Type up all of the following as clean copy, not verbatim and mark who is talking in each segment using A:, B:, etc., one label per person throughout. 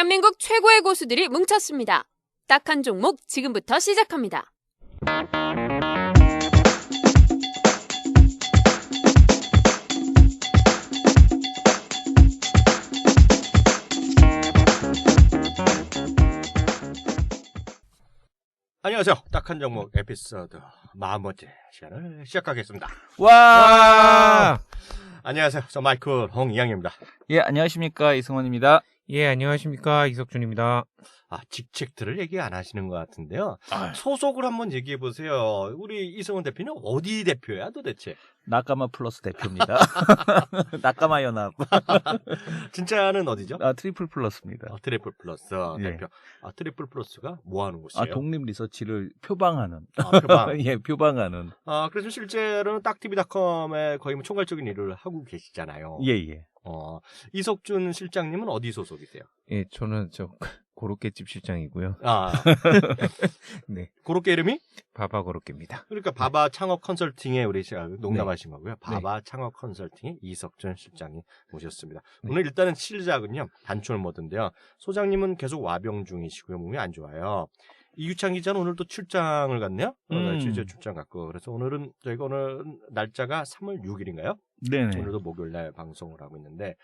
A: 대한민국 최고의 고수들이 뭉쳤습니다. 딱 한 종목 지금부터 시작합니다.
B: 안녕하세요. 딱 한 종목 에피소드 40번째 시간을 시작하겠습니다.
C: 와!
B: 안녕하세요. 저 마이클 홍이양입니다.
C: 예, 안녕하십니까. 이승원입니다.
D: 예, 안녕하십니까. 이석준입니다.
B: 직책들을 얘기 안 하시는 것 같은데요. 소속을 한번 얘기해 보세요. 우리 이승원 대표는 어디 대표야 도대체?
C: 낙가마 플러스 대표입니다. 낙가마 연합.
B: 진짜는 어디죠?
C: 트리플 플러스입니다.
B: 트리플 플러스
C: 예.
B: 대표. 트리플 플러스가 뭐 하는 곳이에요?
C: 독립 리서치를 표방하는.
B: 표방.
C: 예, 표방하는.
B: 그래서 실제로는 딱TV닷컴에 거의 뭐 총괄적인 일을 하고 계시잖아요.
C: 예, 예.
B: 이석준 실장님은 어디 소속이세요?
D: 예, 저는 고로케집 실장이고요. 네.
B: 고로케 이름이?
D: 바바 고로케입니다.
B: 그러니까 바바 창업 컨설팅에 우리 농담하신
D: 네.
B: 거고요. 바바 창업 컨설팅의 이석준 실장이 모셨습니다.
D: 네.
B: 오늘 일단은 시작은요. 단추를 모드인데요. 소장님은 계속 와병 중이시고요. 몸이 안 좋아요. 이규창 기자는 오늘 또 출장을 갔네요. 취재 출장 갔고. 그래서 오늘은 저희가 오늘 날짜가 3월 6일인가요?
C: 네네.
B: 오늘도 목요일 날 방송을 하고 있는데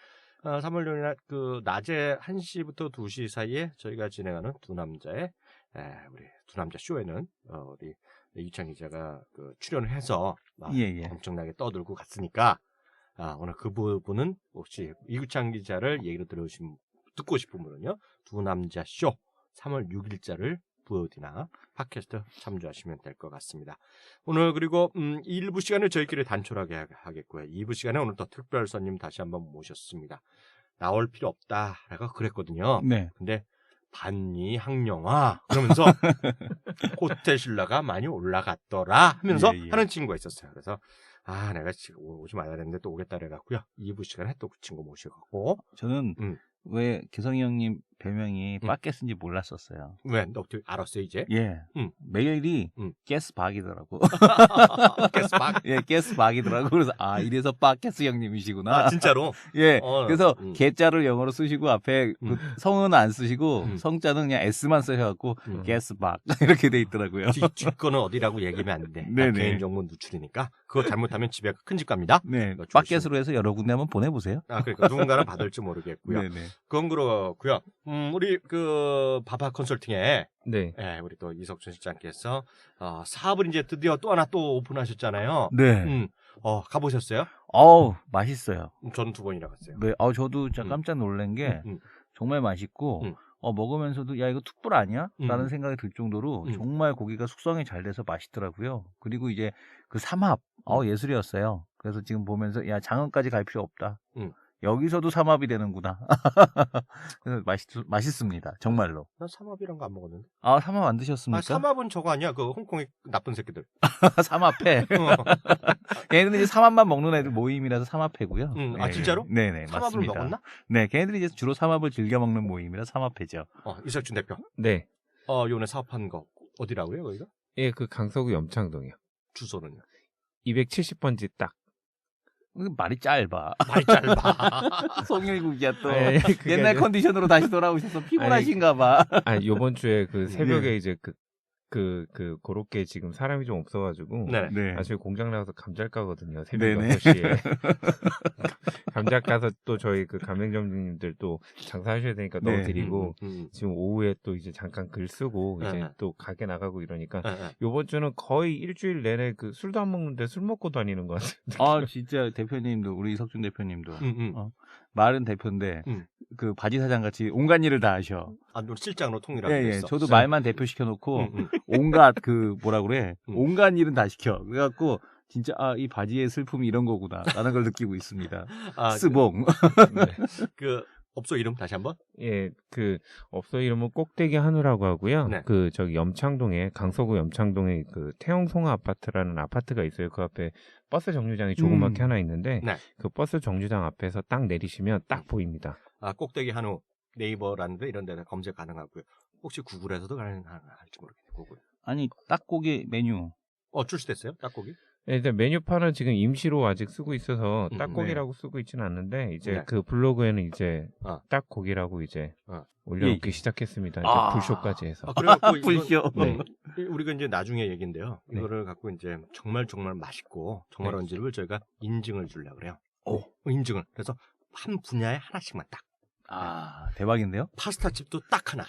B: 3월 6일 날 낮에 1시부터 2시 사이에 저희가 진행하는 두 남자의 우리 두 남자 쇼에는 우리 이규창 기자가 출연을 해서
C: 예.
B: 엄청나게 떠들고 갔으니까 오늘 그 부분은 혹시 이규창 기자를 얘기를 듣고 싶은 분은요. 두 남자 쇼 3월 6일자를 VOD나 팟캐스트 참조하시면 될 것 같습니다. 오늘 그리고 1부 시간을 저희끼리 단촐하게 하겠고요. 2부 시간에 오늘 또 특별 손님 다시 한번 모셨습니다. 나올 필요 없다라고 그랬거든요.
C: 네.
B: 근데 반니 항영화 그러면서 호텔신라가 많이 올라갔더라 하면서
C: 예.
B: 하는 친구가 있었어요. 그래서 내가 지금 오지 말아야 되는데 또 오겠다 그래갖고요. 2부 시간에 또 그 친구 모셔갖고
C: 저는 왜 개성이 형님 별명이 빠게스인지 몰랐었어요.
B: 왜? 너 어떻게 알았어 이제?
C: 예. 매일이 가스박이더라고.
B: 가스박?
C: 예, 가스박이더라고. 그래서 이래서 빠게스 형님이시구나.
B: 진짜로?
C: 예. 그래서 개자를 영어로 쓰시고 앞에 성은 안 쓰시고 성자는 그냥 S만 쓰셔갖고 가스박 이렇게 돼 있더라고요.
B: 뒷거는 어디라고 얘기하면 안 돼.
C: 네네.
B: 개인정보 누출이니까. 그거 잘못하면 집에 큰 집 갑니다.
C: 네. 빠게스로 해서 여러 군데 한번 보내보세요.
B: 그러니까 누군가는 받을지 모르겠고요.
C: 네네.
B: 그건 그렇고요. 우리 바바 컨설팅에
D: 네.
B: 우리 또 이석준 실장께서 사업을 이제 드디어 또 하나 또 오픈하셨잖아요.
C: 네.
B: 가보셨어요?
C: 맛있어요.
B: 저는 2번이나 갔어요.
C: 네. 저도 진짜 깜짝 놀란 게 정말 맛있고 먹으면서도 야 이거 툭불 아니야? 라는 생각이 들 정도로 정말 고기가 숙성이 잘 돼서 맛있더라고요. 그리고 이제 그 삼합 예술이었어요. 그래서 지금 보면서 야 장흥까지 갈 필요 없다. 여기서도 삼합이 되는구나. 그래서 맛있습니다. 정말로.
B: 난 삼합이란 거 안 먹었는데.
C: 삼합 안 드셨습니까?
B: 삼합은 저거 아니야? 그 홍콩의 나쁜 새끼들.
C: 삼합회. 걔네들이 이제 삼합만 먹는 애들 모임이라서 삼합회고요.
B: 진짜로?
C: 네네,
B: 삼합을
C: 맞습니다.
B: 먹었나?
C: 네, 걔네들이 이제 주로 삼합을 즐겨 먹는 모임이라 삼합회죠.
B: 이석준 대표.
D: 네.
B: 요번에 사업한 거 어디라고요, 거기가?
D: 예, 강서구 염창동이요.
B: 주소는요?
D: 270번지 딱.
C: 말이 짧아.
B: 말이 짧아.
C: 송일국이야 또.
D: 그게
C: 옛날 컨디션으로 다시 돌아오셔서 피곤하신가 봐.
D: 요번 주에 새벽에
C: 네.
D: 이제 고로케 지금 사람이 좀 없어가지고.
B: 네.
C: 네.
D: 저희 공장 나가서 감잘 까거든요. 새벽
C: 네네.
D: 6시에. 감잘 까서 또 저희 가맹점주님들 또 장사하셔야 되니까
C: 네.
D: 넣어드리고. 지금 오후에 또 이제 잠깐 글 쓰고 이제 또 가게 나가고 이러니까. 요번 주는 거의 일주일 내내 술도 안 먹는데 술 먹고 다니는 것 같아요.
C: 진짜 대표님도, 우리 이석준 대표님도. 말은 대표인데, 그 바지 사장 같이 온갖 일을 다 하셔.
B: 너 실장으로 통일하고
C: 예,
B: 있어.
C: 저도 말만 대표 시켜놓고, 온갖 온갖 일은 다 시켜. 그래갖고, 진짜, 이 바지의 슬픔이 이런 거구나. 라는 걸 느끼고 있습니다. 스봉.
D: 네.
B: 업소 이름 다시 한번?
D: 예, 업소 이름은 꼭대기 한우라고 하고요.
B: 네.
D: 염창동에, 강서구 염창동에 태영송화 아파트라는 아파트가 있어요. 그 앞에 버스 정류장이 조그맣게 하나 있는데,
B: 네.
D: 그 버스 정류장 앞에서 딱 내리시면 딱 보입니다.
B: 꼭대기 한우 네이버라는 데 이런 데다 검색 가능하고요. 혹시 구글에서도 가능할지 모르겠네요. 구글.
C: 아니, 딱고기 메뉴.
B: 출시됐어요? 딱고기?
D: 일단 메뉴판은 지금 임시로 아직 쓰고 있어서 딱고기라고 쓰고 있지는 않는데 이제 그 블로그에는 이제 딱고기라고 이제 올려놓기 시작했습니다. 이제 불쇼까지 해서.
B: 그래갖고
C: 불쇼.
B: 우리가 이제 나중에 얘기인데요. 이거를 갖고 이제 정말 맛있고 정말 언제를 저희가 인증을 주려고 그래요. 인증을. 그래서 한 분야에 하나씩만 딱.
C: 대박인데요?
B: 파스타 집도 딱 하나.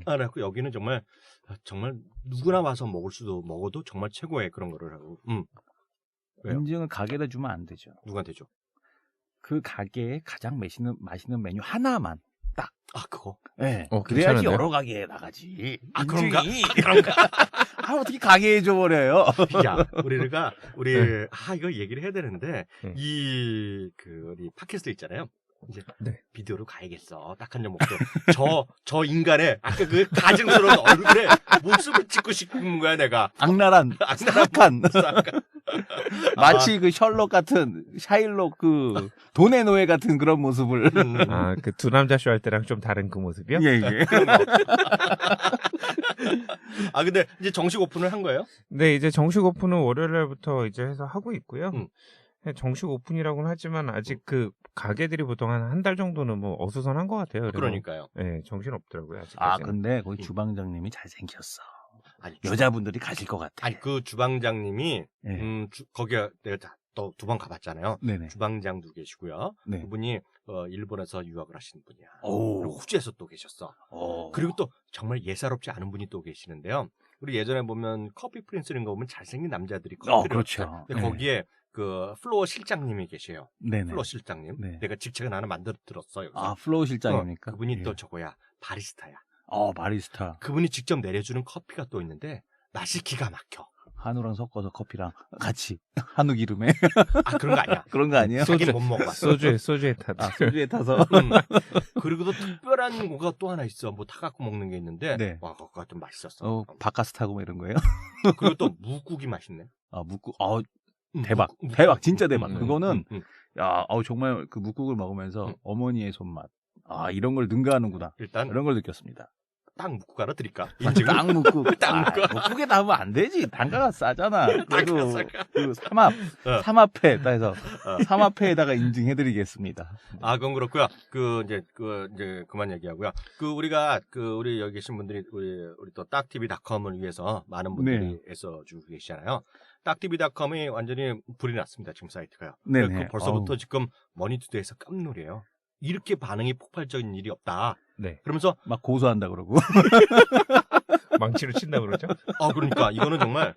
B: 그래갖고 여기는 정말 누구나 와서 먹어도 정말 최고의 그런 거를 하고. 왜요?
C: 인증을 가게에다 주면 안 되죠.
B: 누구한테 줘?
C: 그 가게에 가장 맛있는 메뉴 하나만 딱.
B: 그거?
C: 네. 그래야지
D: 괜찮은데요?
C: 여러 가게에 나가지.
B: 그런가?
C: 어떻게 가게에 줘버려요?
B: 야, 이거 얘기를 해야 되는데, 우리 팟캐스트 있잖아요. 이제 비디오로 가야겠어. 딱한 점 먹고 저 인간의 아까 그 가증스러운 얼굴에 모습을 찍고 싶은 거야 내가.
C: 악랄한 사악한 마치 그 셜록 같은 샤일록 그 돈의 노예 같은 그런 모습을.
D: 그 두 남자 쇼 할 때랑 좀 다른 그 모습이요?
C: 예.
B: 근데 이제 정식 오픈을 한 거예요?
D: 네, 이제 정식 오픈은 월요일부터 이제 해서 하고 있고요. 정식 오픈이라고는 하지만 아직 그 가게들이 보통 한 달 정도는 뭐 어수선한 것 같아요.
B: 그러니까요.
D: 네, 정신 없더라고요. 아직까지는.
C: 근데 거기 주방장님이 잘생겼어. 여자분들이 가실 것 같아.
B: 그 주방장님이 거기에 내가 또 두 번 가봤잖아요.
C: 네네.
B: 주방장도 계시고요.
C: 네.
B: 그분이 일본에서 유학을 하시는 분이야.
C: 오.
B: 그리고 호주에서 또 계셨어. 그리고 또 정말 예사롭지 않은 분이 또 계시는데요. 우리 예전에 보면 커피 프린스 이런 거 보면 잘생긴 남자들이 커피를
C: 그렇죠.
B: 근데 거기에 그 플로어 실장님이 계세요.
C: 네네.
B: 플로어 실장님.
C: 네.
B: 내가 직책을 하나 만들어 들었어. 여기서.
C: 플로우 실장입니까?
B: 그분이 또 저거야. 바리스타야.
C: 바리스타.
B: 그분이 직접 내려주는 커피가 또 있는데 맛이 기가 막혀.
C: 한우랑 섞어서 커피랑 같이 한우 기름에.
B: 그런 거 아니야.
C: 그런 거 아니에요?
B: 소주 못 먹어.
D: 소주에 타서.
C: 소주에 타서.
B: 그리고 또 특별한 거가 또 하나 있어. 뭐 타갖고 먹는 게 있는데.
C: 네.
B: 그거 좀 맛있었어.
C: 바카스 타고 뭐 이런 거예요?
B: 그리고 또 무국이 맛있네.
C: 묵국. 대박. 진짜 대박. 그거는 정말 그 묵국을 먹으면서 어머니의 손맛. 이런 걸 능가하는구나.
B: 일단
C: 이런 걸 느꼈습니다.
B: 딱 묵국 하나 드릴까? 인증을?
C: 딱 묵국. 딱 묵국. 묵국에 담으면 안 되지. 단가가 싸잖아. 그래도 그 삼합회 해서 삼합회에다가 인증해드리겠습니다.
B: 그건 그렇고요. 이제 그만 얘기하고요. 우리 여기 계신 분들이 우리 또 딱TV.com을 위해서 많은 분들이 애써주고 계시잖아요. 딱TV.com이 완전히 불이 났습니다. 지금 사이트가요.
C: 네네.
B: 벌써부터 지금 머니투데이에서 깜놀이에요. 이렇게 반응이 폭발적인 일이 없다.
D: 네.
B: 그러면서
C: 막 고소한다 그러고.
D: 망치로 친다 그러죠?
B: 그러니까 이거는 정말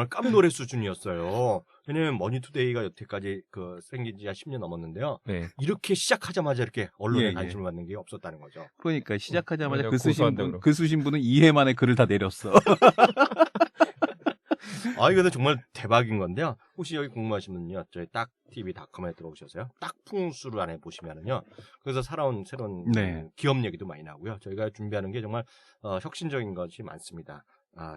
B: 깜놀의 수준이었어요. 왜냐면 머니투데이가 여태까지 생긴 지 한 10년 넘었는데요.
D: 네.
B: 이렇게 시작하자마자 이렇게 언론에 관심을 받는 게 없었다는 거죠.
C: 그러니까 시작하자마자
D: 맞아,
C: 글 쓰신 분은 2회 만에 글을 다 내렸어.
B: 이거는 정말 대박인 건데요. 혹시 여기 궁금하신 분은요, 저희 딱TV.com에 들어오셔서요. 딱풍수를 안에 보시면은요, 그래서 살아온 새로운 기업 얘기도 많이 나오고요. 저희가 준비하는 게 정말 혁신적인 것이 많습니다.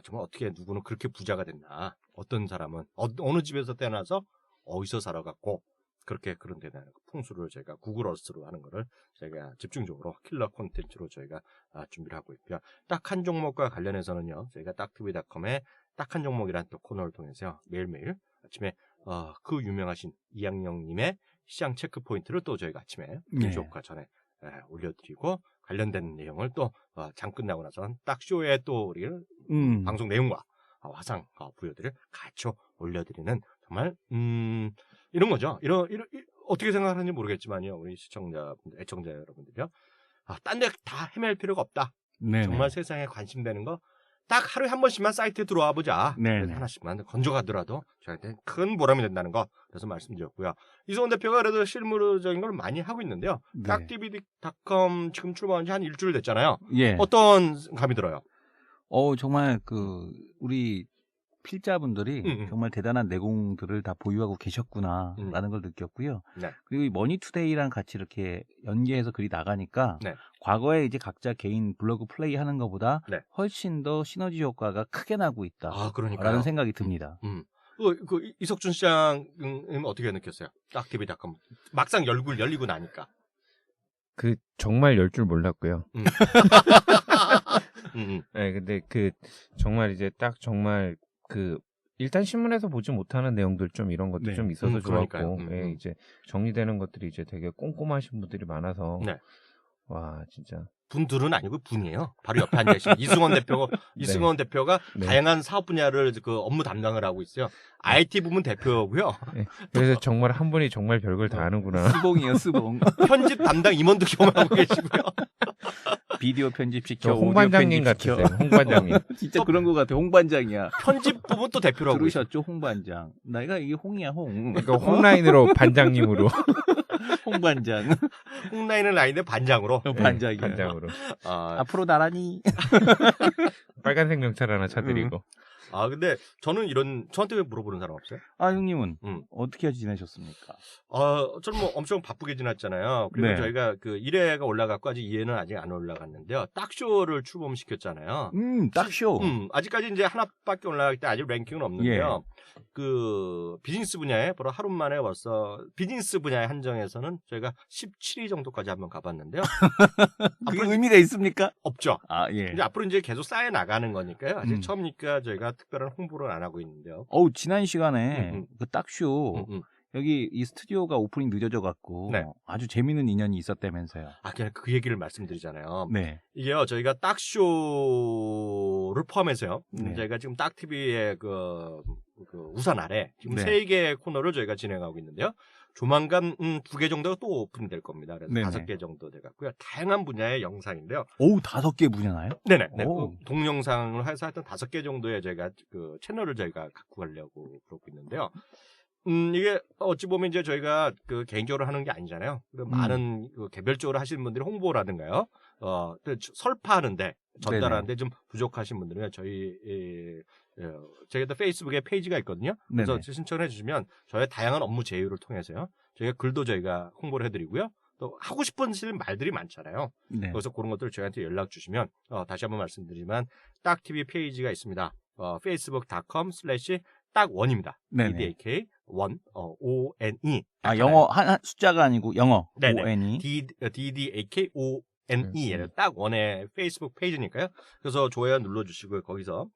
B: 정말 어떻게 누구는 그렇게 부자가 됐나, 어떤 사람은 어느 집에서 태어나서 어디서 살아갔고 그렇게 그런 데다 풍수를 저희가 구글 어스로 하는 거를 저희가 집중적으로 킬러 콘텐츠로 저희가 준비를 하고 있고요. 딱 한 종목과 관련해서는요, 저희가 딱TV.com에 딱 한 종목이라는 또 코너를 통해서요, 매일매일 아침에 그 유명하신 이양영님의 시장 체크 포인트를 또 저희가 아침에 쇼가 전에 올려드리고 관련된 내용을 또 장 끝나고 나서는 딱 쇼에 또 우리 방송 내용과 화상 부여들을 같이 올려드리는 정말 이런 거죠. 이런 어떻게 생각하는지 모르겠지만요, 우리 시청자분들, 애청자 여러분들이요, 딴 데 다 헤맬 필요가 없다.
C: 네네.
B: 정말 세상에 관심되는 거 딱 하루에 한 번씩만 사이트에 들어와 보자.
C: 네네.
B: 하나씩만 건져가더라도 저한테 큰 보람이 된다는 거, 그래서 말씀드렸고요. 이성훈 대표가 그래도 실무적인 걸 많이 하고 있는데요. 딱TV.com 지금 출범한 지 한 일주일 됐잖아요. 어떤 감이 들어요?
C: 정말 우리 필자분들이 정말 대단한 내공들을 다 보유하고 계셨구나라는 걸 느꼈고요. 그리고 이 머니투데이랑 같이 이렇게 연계해서 글이 나가니까 과거에 이제 각자 개인 블로그 플레이 하는 것보다 훨씬 더 시너지 효과가 크게 나고 있다라는 생각이 듭니다.
B: 이석준 시장은 어떻게 느꼈어요? 딱TV.com 막상 열리고 나니까.
D: 정말 열 줄 몰랐고요. 네, 근데 정말 이제 딱 정말 일단 신문에서 보지 못하는 내용들 좀 이런 것도
C: 네.
D: 좀 있어서 좋았고,
B: 그러니까요.
D: 이제 정리되는 것들이 이제 되게 꼼꼼하신 분들이 많아서,
B: 네.
D: 와, 진짜.
B: 분들은 아니고 분이에요. 바로 옆에 앉아계신 이승원 대표가
D: 네.
B: 다양한 사업 분야를 그 업무 담당을 하고 있어요. IT 부문 대표고요.
D: 네. 그래서 정말 한 분이 정말 별걸 다 하는구나.
C: 스봉이요, 스봉.
B: 편집 담당 임원도 겸하고 계시고요.
C: 비디오 편집시켜, 오디오
D: 홍반장님
C: 편집시켜.
D: 같으세요. 홍반장님.
C: 진짜 그런 것 같아. 홍반장이야.
B: 편집 부문 또 대표라고.
C: 들으셨죠, 홍반장. 내가 이게 홍이야, 홍.
D: 그러니까 홍라인으로 반장님으로.
C: 홍반장.
B: 홍라인은 라인의 반장으로.
C: 반장이야.
D: 반장으로.
C: 앞으로 나란히.
D: 빨간색 명찰 하나 차드리고.
B: 근데 저는 저한테 왜 물어보는 사람 없어요?
C: 형님은 어떻게 지내셨습니까?
B: 저는 뭐 엄청 바쁘게 지났잖아요. 그리고
C: 네.
B: 저희가 그 1회가 올라갔고 아직 2회는 아직 안 올라갔는데요. 딱쇼를 출범시켰잖아요.
C: 딱쇼.
B: 아직까지 이제 하나밖에 올라갈 때 아직 랭킹은 없는데요. 그 비즈니스 분야에 바로 하루 만에 벌써 비즈니스 분야에 한정해서는 저희가 17위 정도까지 한번 가봤는데요.
C: 그게 의미가 있습니까?
B: 없죠.
C: 예.
B: 이제 앞으로 이제 계속 쌓여 나가는 거니까요. 아직 처음이니까 저희가 특별한 홍보를 안 하고 있는데요.
C: 지난 시간에 그 딱쇼 여기 이 스튜디오가 오프닝 늦어져 갖고
B: 네.
C: 아주 재밌는 인연이 있었다면서요.
B: 그냥 그 얘기를 말씀드리잖아요.
C: 네.
B: 이게요, 저희가 딱쇼를 포함해서요.
C: 네.
B: 저희가 지금 딱TV의 그 우산 아래 지금
C: 네.
B: 3개의 코너를 저희가 진행하고 있는데요. 조만간 2개 정도가 또 오픈될 겁니다. 그래서
C: 네네.
B: 5개 정도 돼갖고요. 다양한 분야의 영상인데요.
C: 5개 분야나요?
B: 네네. 네.
C: 오.
B: 동영상을 해서 하여튼 5개 정도의 저희가 그 채널을 저희가 갖고 가려고 그러고 있는데요. 이게 어찌 보면 이제 저희가 그 개인적으로 하는 게 아니잖아요. 많은 그 개별적으로 하시는 분들이 홍보라든가요. 설파하는데 전달하는데 좀 부족하신 분들은 저희가 페이스북에 페이지가 있거든요. 그래서
C: 네네.
B: 신청을 해주시면 저의 다양한 업무 제휴를 통해서요. 저희가 글도 저희가 홍보를 해드리고요. 또 하고 싶은 말들이 많잖아요.
C: 네.
B: 그래서 그런 것들을 저희한테 연락 주시면 다시 한번 말씀드리지만 딱TV 페이지가 있습니다. facebook.com/딱원입니다.
C: 네네.
B: DDAK 1 ONE.
C: 영어 한 숫자가 아니고 영어.
B: 네네.
C: ONE.
B: DDAK ONE. 딱 원의 페이스북 페이지니까요. 그래서 좋아요 눌러주시고요. 거기서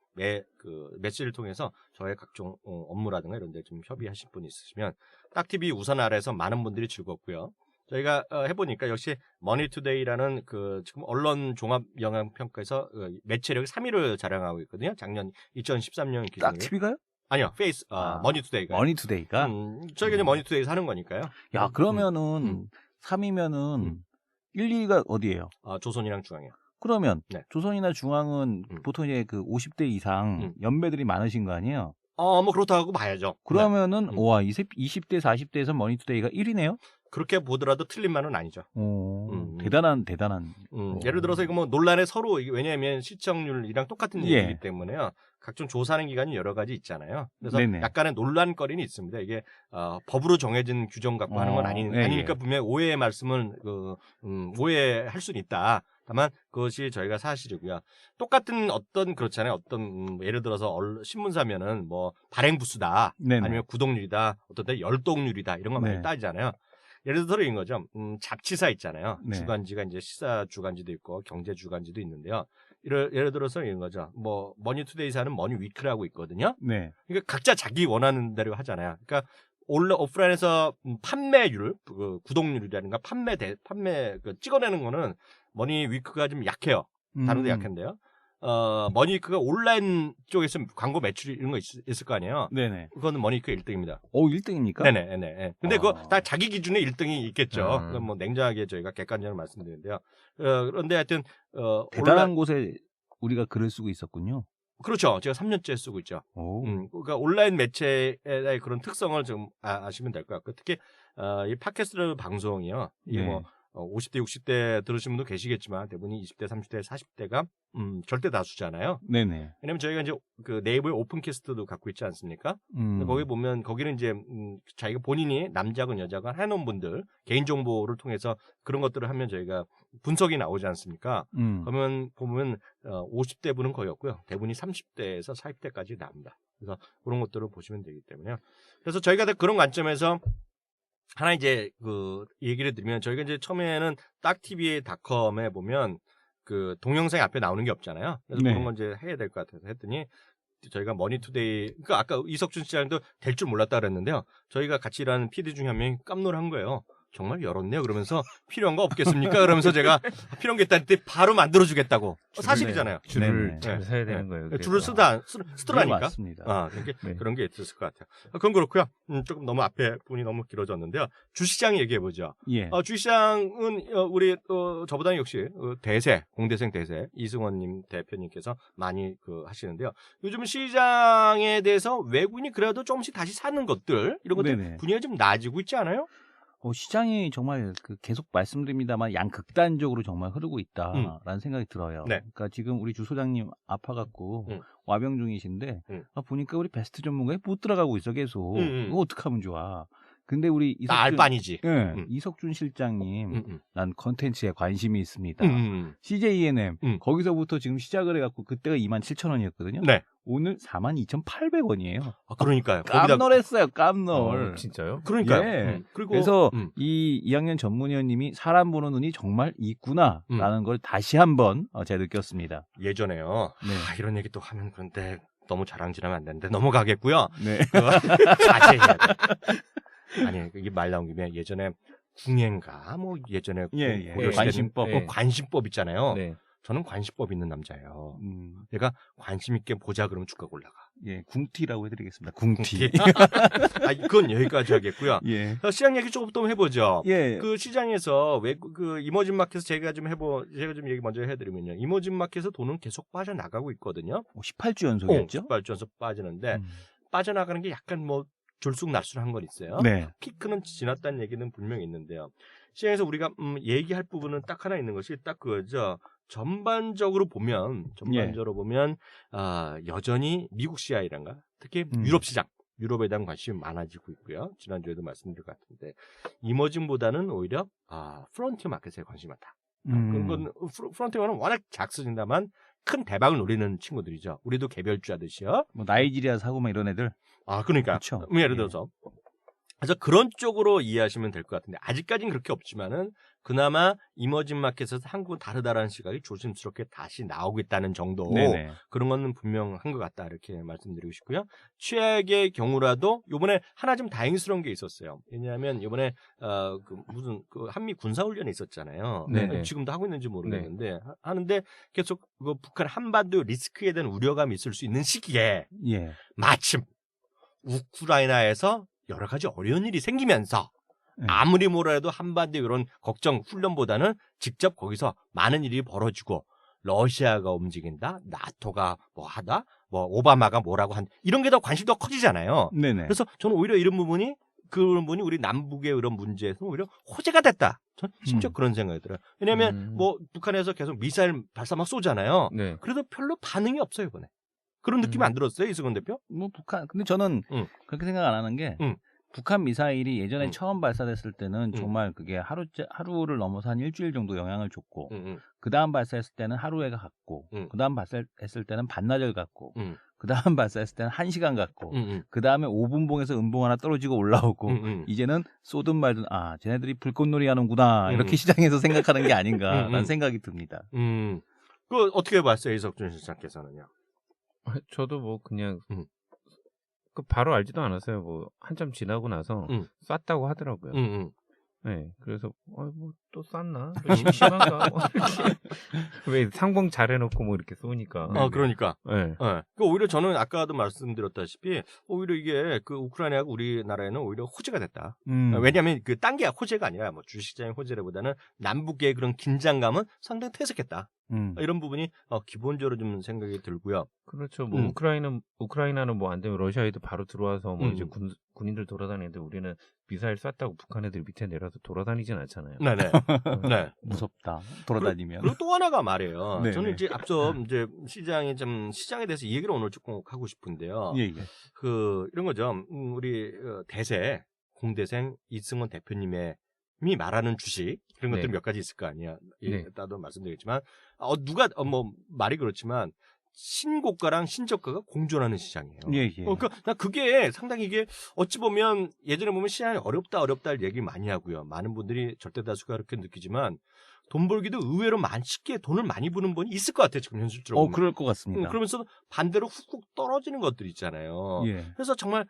B: 메시지를 통해서 저의 각종 업무라든가 이런 데 좀 협의하실 분이 있으시면 딱TV 우산 아래에서 많은 분들이 즐겁고요. 저희가 해보니까 역시 머니투데이라는 그 지금 언론 종합 영향 평가에서 매체력 3위를 자랑하고 있거든요. 작년 2013년 기준으로.
C: 딱TV가요?
B: 아니요, 머니투데이가.
C: 머니투데이가.
B: 저희가 이제 머니투데이에서 하는 거니까요.
C: 야, 그러면은 3위면은 1, 2위가 어디예요?
B: 조선이랑 중앙이요.
C: 그러면
B: 네.
C: 조선이나 중앙은 보통 이제 그 50대 이상 연배들이 많으신 거 아니에요?
B: 뭐 그렇다고 봐야죠.
C: 그러면은 20대 40대에서 머니투데이가 1위네요?
B: 그렇게 보더라도 틀린 말은 아니죠.
C: 대단한.
B: 예를 들어서 이거 뭐 논란에 서로 왜냐하면 시청률이랑 똑같은 얘기이기 때문에요. 각종 조사하는 기관이 여러 가지 있잖아요. 그래서
C: 네네.
B: 약간의 논란거리는 있습니다. 이게 법으로 정해진 규정 갖고 하는 건 아니니까 분명히 오해의 말씀을 오해할 수는 있다. 다만 그것이 저희가 사실이고요. 똑같은 그렇잖아요. 예를 들어서 신문사면은 뭐 발행 부수다,
C: 네네.
B: 아니면 구독률이다, 어떤 때 열독률이다 이런 거 많이 따지잖아요. 예를 들어서 이런 거죠. 잡지사 있잖아요.
C: 네.
B: 주간지가 이제 시사 주간지도 있고 경제 주간지도 있는데요. 예를 들어서 이런 거죠. 뭐 머니투데이사는 머니위크라고 있거든요.
C: 네.
B: 그러니까 각자 자기 원하는 대로 하잖아요. 그러니까 오프라인에서 판매율, 구독률이라든가 판매 찍어내는 거는 머니위크가 좀 약해요. 다른 데 약한데요. 머니위크가 온라인 쪽에서 광고 매출이 이런 거 있을 거 아니에요.
C: 네네.
B: 그거는 머니위크 1등입니다.
C: 1등입니까?
B: 네네. 근데 그거 다 자기 기준에 1등이 있겠죠. 그건 뭐 냉정하게 저희가 객관적으로 말씀드리는데요. 그런데 하여튼,
C: 대단한 곳에 우리가 글을 쓰고 있었군요.
B: 그렇죠. 제가 3년째 쓰고 있죠. 그러니까 온라인 매체의 그런 특성을 좀 아시면 될 것 같고, 특히, 이 팟캐스트 방송이요. 이게 뭐, 50대, 60대 들으신 분도 계시겠지만 대부분이 20대, 30대, 40대가 절대 다수잖아요.
C: 네네.
B: 왜냐면 저희가 이제 그 네이버의 오픈캐스트도 갖고 있지 않습니까? 거기 보면 거기는 이제 자기가 본인이 남자건 여자건 해놓은 분들 개인 정보를 통해서 그런 것들을 하면 저희가 분석이 나오지 않습니까? 그러면 보면 50대 분은 거의 없고요. 대부분이 30대에서 40대까지 나옵니다. 그래서 그런 것들을 보시면 되기 때문에요. 그래서 저희가 그런 관점에서 하나 이제 얘기를 드리면 저희가 이제 처음에는 딱TV닷컴에 보면 그 동영상이 앞에 나오는 게 없잖아요. 그래서 그런 건 이제 해야 될 것 같아서 했더니 저희가 머니투데이, 그러니까 아까 이석준 시장도 될 줄 몰랐다 그랬는데요. 저희가 같이 일하는 PD 중에 한 명이 깜놀한 거예요. 정말 열었네요. 그러면서 필요한 거 없겠습니까? 그러면서 제가 필요한 게 있다는 때 바로 만들어주겠다고. 사실이잖아요.
D: 줄을 잘 서야 되는 거예요.
B: 줄을 쓰더라니까.
C: 맞습니다.
B: 그런 게 있었을 것 같아요. 그건 그렇고요. 조금 너무 앞에 분이 너무 길어졌는데요. 주시장 얘기해 보죠.
C: 예.
B: 주시장은 우리 저보다는 역시 대세, 공대생 대세 이승원님 대표님께서 많이 하시는데요. 요즘 시장에 대해서 외국인이 그래도 조금씩 다시 사는 것들 이런 것들
C: 네네.
B: 분위기가 좀 나아지고 있지 않아요?
C: 시장이 정말 계속 말씀드립니다만 양극단적으로 정말 흐르고 있다라는 생각이 들어요.
B: 네.
C: 그러니까 지금 우리 주 소장님 아파갖고 와병 중이신데 보니까 우리 베스트 전문가에 못 들어가고 있어 계속. 이거 어떡하면 좋아. 근데 우리
B: 알바니지.
C: 이석준 실장님 난 컨텐츠에 관심이 있습니다. CJ E&M
B: E
C: 거기서부터 지금 시작을 해갖고 그때가 27,000원이었거든요.
B: 네.
C: 오늘 42,800원이에요.
B: 그러니까요.
C: 깜놀했어요. 깜놀.
D: 진짜요?
B: 그러니까요.
C: 예.
B: 그리고
C: 그래서 이 2학년 전문위원님이 사람 보는 눈이 정말 있구나라는 걸 다시 한번 제가 느꼈습니다.
B: 예전에요.
C: 네.
B: 이런 얘기 또 하면 그런데 너무 자랑질하면 안 되는데 넘어가겠고요.
C: 네.
B: 자제해야 돼. 아니 이게 말 나온 김에 예전에 궁예인가 뭐 예전에
C: 관심법
B: 관심법 있잖아요.
D: 네.
B: 저는 관심법 있는 남자예요. 내가 관심 있게 보자 그러면 주가가 올라가.
C: 예, 궁티라고 해드리겠습니다. 궁티.
B: 그건 여기까지 하겠고요.
C: 예.
B: 시장 얘기 조금 더 해보죠.
C: 예.
B: 그 시장에서 이머징 마켓에서 제가 좀 얘기 먼저 해드리면요. 이머징 마켓에서 돈은 계속 빠져나가고 있거든요.
C: 18주 연속이었죠?
B: 18주 연속 빠지는데 빠져나가는 게 약간 졸쑥날쑥한 건 있어요.
C: 네.
B: 피크는 지났다는 얘기는 분명히 있는데요. 시장에서 우리가 얘기할 부분은 딱 하나 있는 것이 딱 그거죠. 전반적으로 보면 여전히 미국 CI란가 특히 유럽 시장, 유럽에 대한 관심이 많아지고 있고요. 지난주에도 말씀드린 것 같은데 이머징보다는 오히려 프론티어 마켓에 관심이 많다. 그런 건 프론티어는 워낙 작습니다만 큰 대박을 노리는 친구들이죠. 우리도 개별주 하듯이요.
C: 나이지리아 사고만 이런 애들.
B: 그러니까.
C: 그쵸?
B: 예를 들어서. 그래서 그런 쪽으로 이해하시면 될 것 같은데 아직까지는 그렇게 없지만은 그나마 이머징 마켓에서 한국은 다르다라는 시각이 조심스럽게 다시 나오고 있다는 정도.
C: 네네.
B: 그런 건 분명한 것 같다 이렇게 말씀드리고 싶고요. 최악의 경우라도 이번에 하나 좀 다행스러운 게 있었어요. 왜냐하면 이번에 무슨 한미 군사훈련이 있었잖아요.
D: 네네.
B: 지금도 하고 있는지 모르겠는데 하는데 계속 북한 한반도 리스크에 대한 우려감이 있을 수 있는 시기에 마침 우크라이나에서 여러 가지 어려운 일이 생기면서 아무리 뭐라도 한반도 이런 걱정 훈련보다는 직접 거기서 많은 일이 벌어지고 러시아가 움직인다, 나토가 뭐하다, 오바마가 뭐라고 한 이런 게 더 관심이 더 커지잖아요.
C: 네네.
B: 그래서 저는 오히려 이런 부분이 우리 남북의 이런 문제에서 오히려 호재가 됐다. 저는 심지어 그런 생각이 들어요. 왜냐하면 북한에서 계속 미사일 발사 막 쏘잖아요.
D: 네.
B: 그래도 별로 반응이 없어요 이번에. 그런 느낌 안 들었어요, 이승원 대표?
C: 북한, 근데 저는 그렇게 생각 안 하는 게, 북한 미사일이 예전에 처음 발사됐을 때는 정말 그게 하루를 넘어서 한 일주일 정도 영향을 줬고, 그 다음 발사했을 때는 하루에가 갔고, 그 다음 발사했을 때는 반나절 갔고, 그 다음 발사했을 때는 1시간 갔고, 그 다음에 5분봉에서 음봉 하나 떨어지고 올라오고, 이제는 쏘든 말든, 쟤네들이 불꽃놀이 하는구나, 이렇게 시장에서 생각하는 게 아닌가라는 생각이 듭니다.
B: 그거 어떻게 봤어요, 이석준 실장께서는요?
D: 저도 그냥 바로 알지도 않았어요. 한참 지나고 나서 쐈다고 하더라고요. 네, 그래서 또 쐈나? 심한가? 왜 상봉 잘해놓고 이렇게 쏘니까.
B: 그러니까.
D: 네.
B: 오히려 저는 아까도 말씀드렸다시피 오히려 이게 우크라이나하고 우리나라에는 오히려 호재가 됐다. 왜냐하면 딴 게 호재가 아니라 주식시장의 호재라보다는 남북의 그런 긴장감은 상당히 퇴색했다. 이런 부분이 기본적으로 좀 생각이 들고요.
D: 그렇죠. 우크라이나는 안 되면 러시아에도 바로 들어와서 이제 군인들 돌아다니는데 우리는 미사일 쐈다고 북한 애들 밑에 내려서 돌아다니진 않잖아요.
B: 네네. 네.
C: 무섭다. 돌아다니면.
B: 그리고 또 하나가 말이에요.
C: 네네.
B: 저는 이제 앞서 이제 시장에 대해서 이 얘기를 오늘 조금 하고 싶은데요.
C: 예.
B: 이런 거죠. 우리 대세 공대생 이승원 대표님의 말하는 주식 그런 것들 몇 가지 있을 거 아니야. 나도 말씀드리겠지만 누가 말이 그렇지만 신고가랑 신저가가 공존하는 시장이에요.
C: 예.
B: 그러니까 나 그게 상당히 이게 어찌 보면 예전에 보면 시장이 어렵다 얘기를 많이 하고요. 많은 분들이 절대 다수가 그렇게 느끼지만 돈 벌기도 의외로 쉽게 돈을 많이 버는 분이 있을 것 같아요. 지금 현실적으로.
C: 그럴 것 같습니다.
B: 그러면서 반대로 훅훅 떨어지는 것들이 있잖아요.
C: 예.
B: 그래서 정말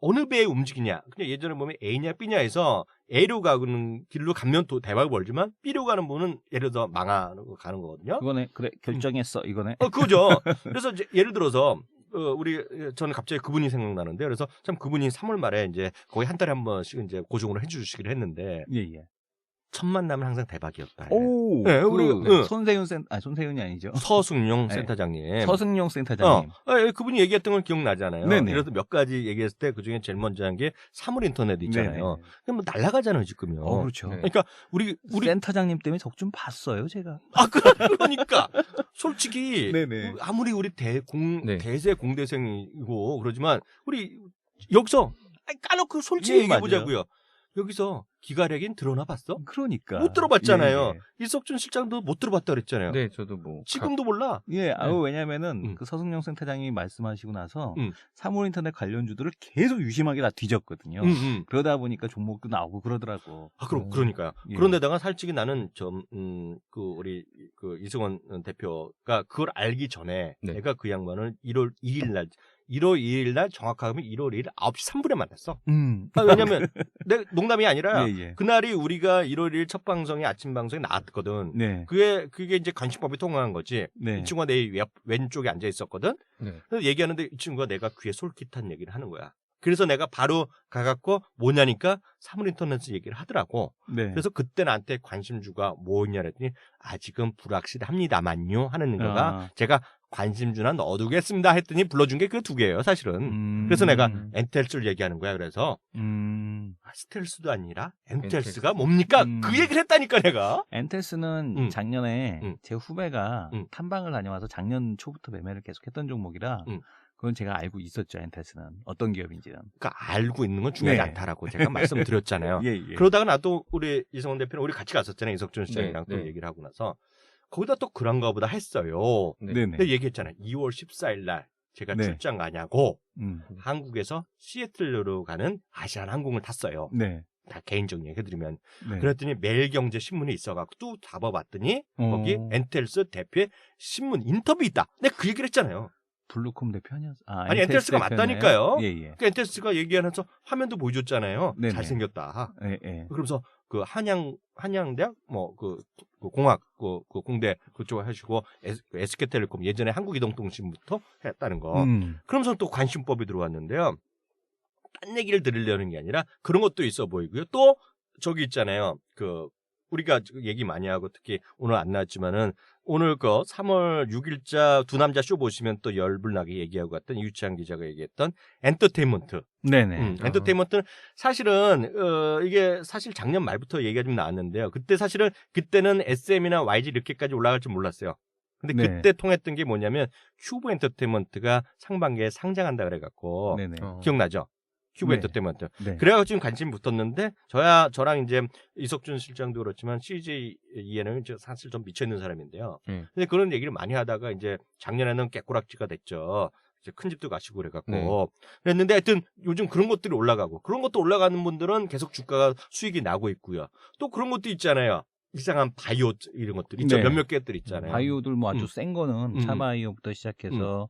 B: 어느 배에 움직이냐. 그냥 예전에 보면 A냐 B냐에서 A로 가는 길로 가면 또 대박을 벌지만 B로 가는 분은 예를 들어 가는 거거든요.
C: 이거네. 그래 결정했어. 이거네.
B: 그거죠. 그래서 이제 예를 들어서 저는 갑자기 그분이 생각나는데 그래서 참 그분이 3월 말에 이제 거의 한 달에 한 번씩 이제 고정으로 해주시기로 했는데
C: 예.
B: 첫 만남은 항상 대박이었다.
C: 오,
B: 네,
C: 손세윤이 아니죠.
B: 서승용
C: 네.
B: 센터장님.
C: 서승용 센터장님.
B: 그분이 얘기했던 걸 기억나잖아요.
C: 네네.
B: 그래서 몇 가지 얘기했을 때 그중에 제일 먼저 한 게 사물 인터넷 있잖아요. 그럼 뭐 날아가잖아요, 지금요.
C: 그렇죠.
B: 네. 그러니까 우리
C: 센터장님 때문에 적 좀 봤어요, 제가.
B: 그러니까 솔직히
C: 네네.
B: 아무리 우리
D: 네.
B: 대세 공대생이고 그러지만 우리 여기서 까놓고 솔직히 얘기해 보자고요. 여기서 기가렉인 들어나 봤어?
C: 그러니까.
B: 못 들어봤잖아요.
C: 예.
B: 이석준 실장도 못 들어봤다 그랬잖아요.
D: 네, 저도 뭐
B: 지금도 몰라.
C: 예, 왜냐면은 그 서승용 센터장이 말씀하시고 나서 3월 인터넷 관련주들을 계속 유심하게 다 뒤졌거든요. 그러다 보니까 종목도 나오고 그러더라고.
B: 그러니까요.
C: 예.
B: 그런데다가 솔직히 나는 우리 이승원 대표가 그걸 알기 전에 내가 그 양반을 1월 2일 날 정확하면 1월 2일 9시 3분에 만났어. 왜냐면 내 농담이 아니라
C: 예.
B: 그날이 우리가 1월 1일 첫 방송이 아침 방송에 나왔거든.
C: 네.
B: 그게 이제 관심법이 통과한 거지.
C: 네.
B: 이 친구가 내 왼쪽에 앉아 있었거든.
D: 네.
B: 그래서 얘기하는데 이 친구가 내가 귀에 솔깃한 얘기를 하는 거야. 그래서 내가 바로 가갖고 뭐냐니까 사물 인터넷 얘기를 하더라고.
C: 네.
B: 그래서 그때 나한테 관심주가 뭐냐 그랬더니 아직은 불확실합니다만요 하는 거가 제가 관심주나 넣어두겠습니다 했더니 불러준 게 그 두 개예요 사실은. 그래서 내가 엔텔스를 얘기하는 거야. 그래서 스텔스도 아니라 엔텔스가 뭡니까? 그 얘기를 했다니까 내가.
C: 엔텔스는 작년에 제 후배가 탐방을 다녀와서 작년 초부터 매매를 계속했던 종목이라 그건 제가 알고 있었죠. 엔텔스는 어떤 기업인지는.
B: 그러니까 알고 있는 건 중요하지 않다라고 제가 말씀드렸잖아요.
C: 예.
B: 그러다가 나도 우리 이성원 대표는 우리 같이 갔었잖아요. 이석준 시장이랑 또 얘기를 하고 나서 거기다 또 그런가 보다 했어요. 근데 얘기했잖아요. 2월 14일 날 제가 출장 가냐고 한국에서 시애틀로 가는 아시안 항공을 탔어요. 다 개인적 얘기 해드리면. 그랬더니 매일경제신문에 있어갖고 또 잡아봤더니 거기 엔텔스 대표의 신문 인터뷰 있다. 내가 그 얘기를 했잖아요.
C: 블루콤 대표 아니었어?
B: 아니 엔텔스가 맞다니까요.
C: 예.
B: 그 엔텔스가 얘기하면서 화면도 보여줬잖아요.
C: 네네.
B: 잘생겼다.
C: 예.
B: 그러면서 그 한양대학 그 공학 그 공대 그쪽 하시고 SK텔레콤 예전에 한국이동통신부터 했다는 거. 그러면서 또 관심법이 들어왔는데요. 딴 얘기를 들으려는 게 아니라 그런 것도 있어 보이고요. 또 저기 있잖아요. 우리가 얘기 많이 하고 특히 오늘 안 나왔지만은 오늘 3월 6일자 두 남자 쇼 보시면 또 열불나게 얘기하고 갔던 이유찬 기자가 얘기했던 엔터테인먼트.
C: 네네.
B: 엔터테인먼트는 사실은 이게 사실 작년 말부터 얘기가 좀 나왔는데요. 그때는 SM이나 YG 이렇게까지 올라갈 줄 몰랐어요. 근데 그때 통했던 게 뭐냐면 큐브 엔터테인먼트가 상반기에 상장한다 그래갖고 기억나죠? 큐브 엔터테인먼트. 그래가지고 지금 관심이 붙었는데 저랑 이제 이석준 실장도 그렇지만 CJE에는 사실 좀 미쳐있는 사람인데요. 근데 그런 얘기를 많이 하다가 이제 작년에는 깨꼬락지가 됐죠. 이제 큰 집도 가시고 그래갖고 그랬는데 하여튼 요즘 그런 것들이 올라가고 그런 것도 올라가는 분들은 계속 주가가 수익이 나고 있고요. 또 그런 것도 있잖아요. 이상한 바이오 이런 것들 있죠. 몇몇 개들 있잖아요.
C: 바이오들 뭐 아주 센 거는 차바이오부터 시작해서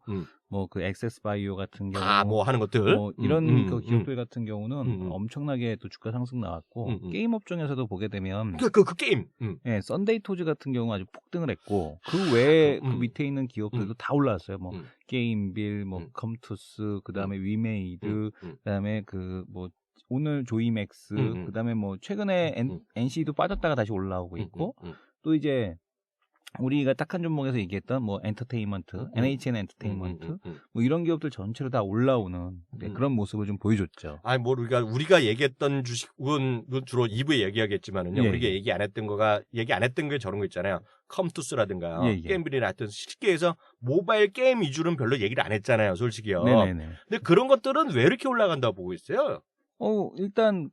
C: 뭐 그 엑세스 바이오 같은 경우
B: 뭐 하는 것들
C: 뭐 이런 그 기업들 같은 경우는 엄청나게 또 주가 상승 나왔고 게임 업종에서도 보게 되면
B: 그 게임
C: 예, 썬데이 토즈 같은 경우 아주 폭등을 했고 그 외에 그 밑에 있는 기업들도 다 올라왔어요. 뭐 게임빌, 뭐 컴투스, 그다음에 위메이드, 그다음에 그 뭐 오늘 조이맥스, 그다음에 뭐 최근에 NC도 빠졌다가 다시 올라오고 있고 또 이제 우리가 딱한 종목에서 얘기했던 뭐 엔터테인먼트, NHN 엔터테인먼트 뭐 이런 기업들 전체로 다 올라오는 그런 모습을 좀 보여줬죠.
B: 아니 뭐 우리가 얘기했던 주식은 주로 2부에 얘기하겠지만은요. 우리가 얘기 안 했던 게 저런 거 있잖아요. 컴투스라든가 게임빌이나 하여튼 쉽게 해서 모바일 게임 위주로는 별로 얘기를 안 했잖아요. 솔직히요.
C: 네네네.
B: 근데 그런 것들은 왜 이렇게 올라간다고 보고 있어요?
C: 일단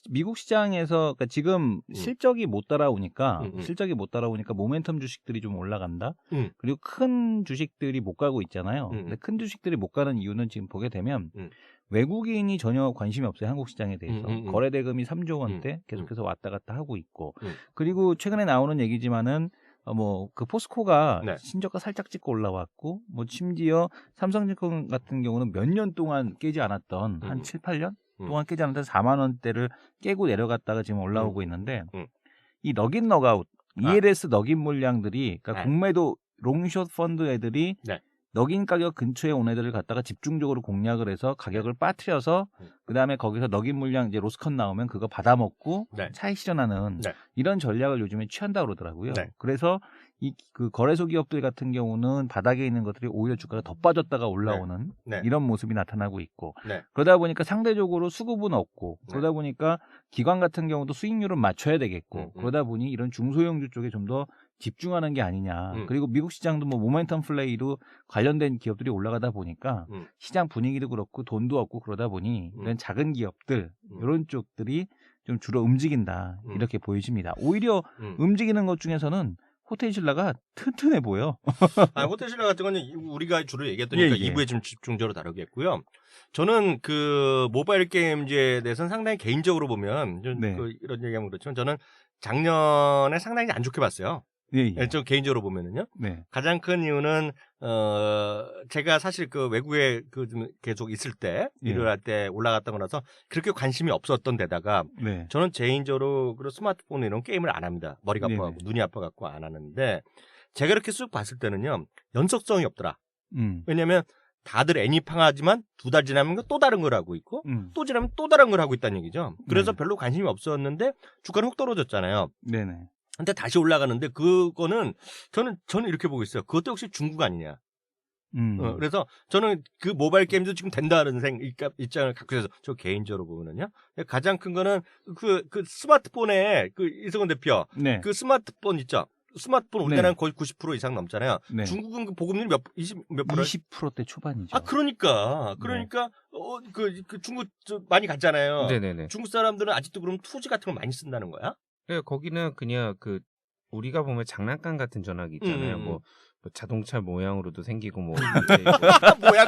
C: 미국 시장에서 그러니까 지금 실적이 못 따라오니까 모멘텀 주식들이 좀 올라간다. 그리고 큰 주식들이 못 가고 있잖아요. 근데 큰 주식들이 못 가는 이유는 지금 보게 되면 외국인이 전혀 관심이 없어요. 한국 시장에 대해서. 거래 대금이 3조 원대 계속해서 왔다 갔다 하고 있고. 그리고 최근에 나오는 얘기지만은 포스코가
B: 네.
C: 신저가 살짝 찍고 올라왔고, 심지어 삼성증권 같은 경우는 몇 년 동안 깨지 않았던, 한 7, 8년 동안 깨지 않았던 4만 원대를 깨고 내려갔다가 지금 올라오고 있는데, 이 럭인 럭아웃, ELS 럭인 물량들이, 그러니까 공매도 롱숏 펀드 애들이
B: 네.
C: 럭인 가격 근처에 온 애들을 갖다가 집중적으로 공략을 해서 가격을 빠뜨려서 그 다음에 거기서 럭인 물량 이제 로스컨 나오면 그거 받아먹고
B: 네.
C: 차익 실현하는
B: 네.
C: 이런 전략을 요즘에 취한다 그러더라고요.
B: 네.
C: 그래서 그 거래소 기업들 같은 경우는 바닥에 있는 것들이 오히려 주가가 더 빠졌다가 올라오는
B: 네.
C: 이런 모습이 나타나고 있고
B: 네.
C: 그러다 보니까 상대적으로 수급은 없고 그러다 보니까 기관 같은 경우도 수익률은 맞춰야 되겠고 그러다 보니 이런 중소형주 쪽에 좀 더 집중하는 게 아니냐. 그리고 미국 시장도 모멘텀 플레이로 관련된 기업들이 올라가다 보니까 시장 분위기도 그렇고 돈도 없고 그러다 보니 이런 작은 기업들 이런 쪽들이 좀 주로 움직인다. 이렇게 보여집니다. 오히려 움직이는 것 중에서는 호텔신라가 튼튼해 보여.
B: 호텔신라 같은 거는 우리가 주로 얘기했더니까 2부에 좀 집중적으로 다루겠고요. 저는 모바일 게임즈에 대해서는 상당히 개인적으로 보면 이런 얘기하면 그렇지만 저는 작년에 상당히 안 좋게 봤어요. 저 개인적으로 보면은요. 가장 큰 이유는 제가 사실 외국에 좀 계속 있을 때 일을 할 때 올라갔던 거라서 그렇게 관심이 없었던 데다가 저는 개인적으로 스마트폰 이런 게임을 안 합니다. 머리가 아파갖고 눈이 아파갖고 안 하는데 제가 이렇게 쑥 봤을 때는요 연속성이 없더라. 왜냐면 다들 애니팡하지만 2달 지나면 또 다른 걸 하고 있고 또 지나면 또 다른 걸 하고 있다는 얘기죠. 그래서 별로 관심이 없었는데 주가는 훅 떨어졌잖아요.
C: 네네.
B: 근데 다시 올라가는데 그거는 저는 이렇게 보고 있어요. 그것도 역시 중국 아니냐. 그래서 저는 모바일 게임도 지금 된다는 입장을 갖고 있어서 저 개인적으로 보면은요. 가장 큰 거는 스마트폰에 이승원 대표 그 스마트폰 있죠. 스마트폰 우리나라는 거의 90% 이상 넘잖아요. 중국은 보급률이 몇 프로?
C: 20%대 초반이죠.
B: 그러니까 중국 많이 갔잖아요.
D: 네네네.
B: 중국 사람들은 아직도 그럼 투지 같은 걸 많이 쓴다는 거야?
D: 네, 거기는 그냥 우리가 보면 장난감 같은 전화기 있잖아요. 뭐 자동차 모양으로도 생기고
B: 뭐야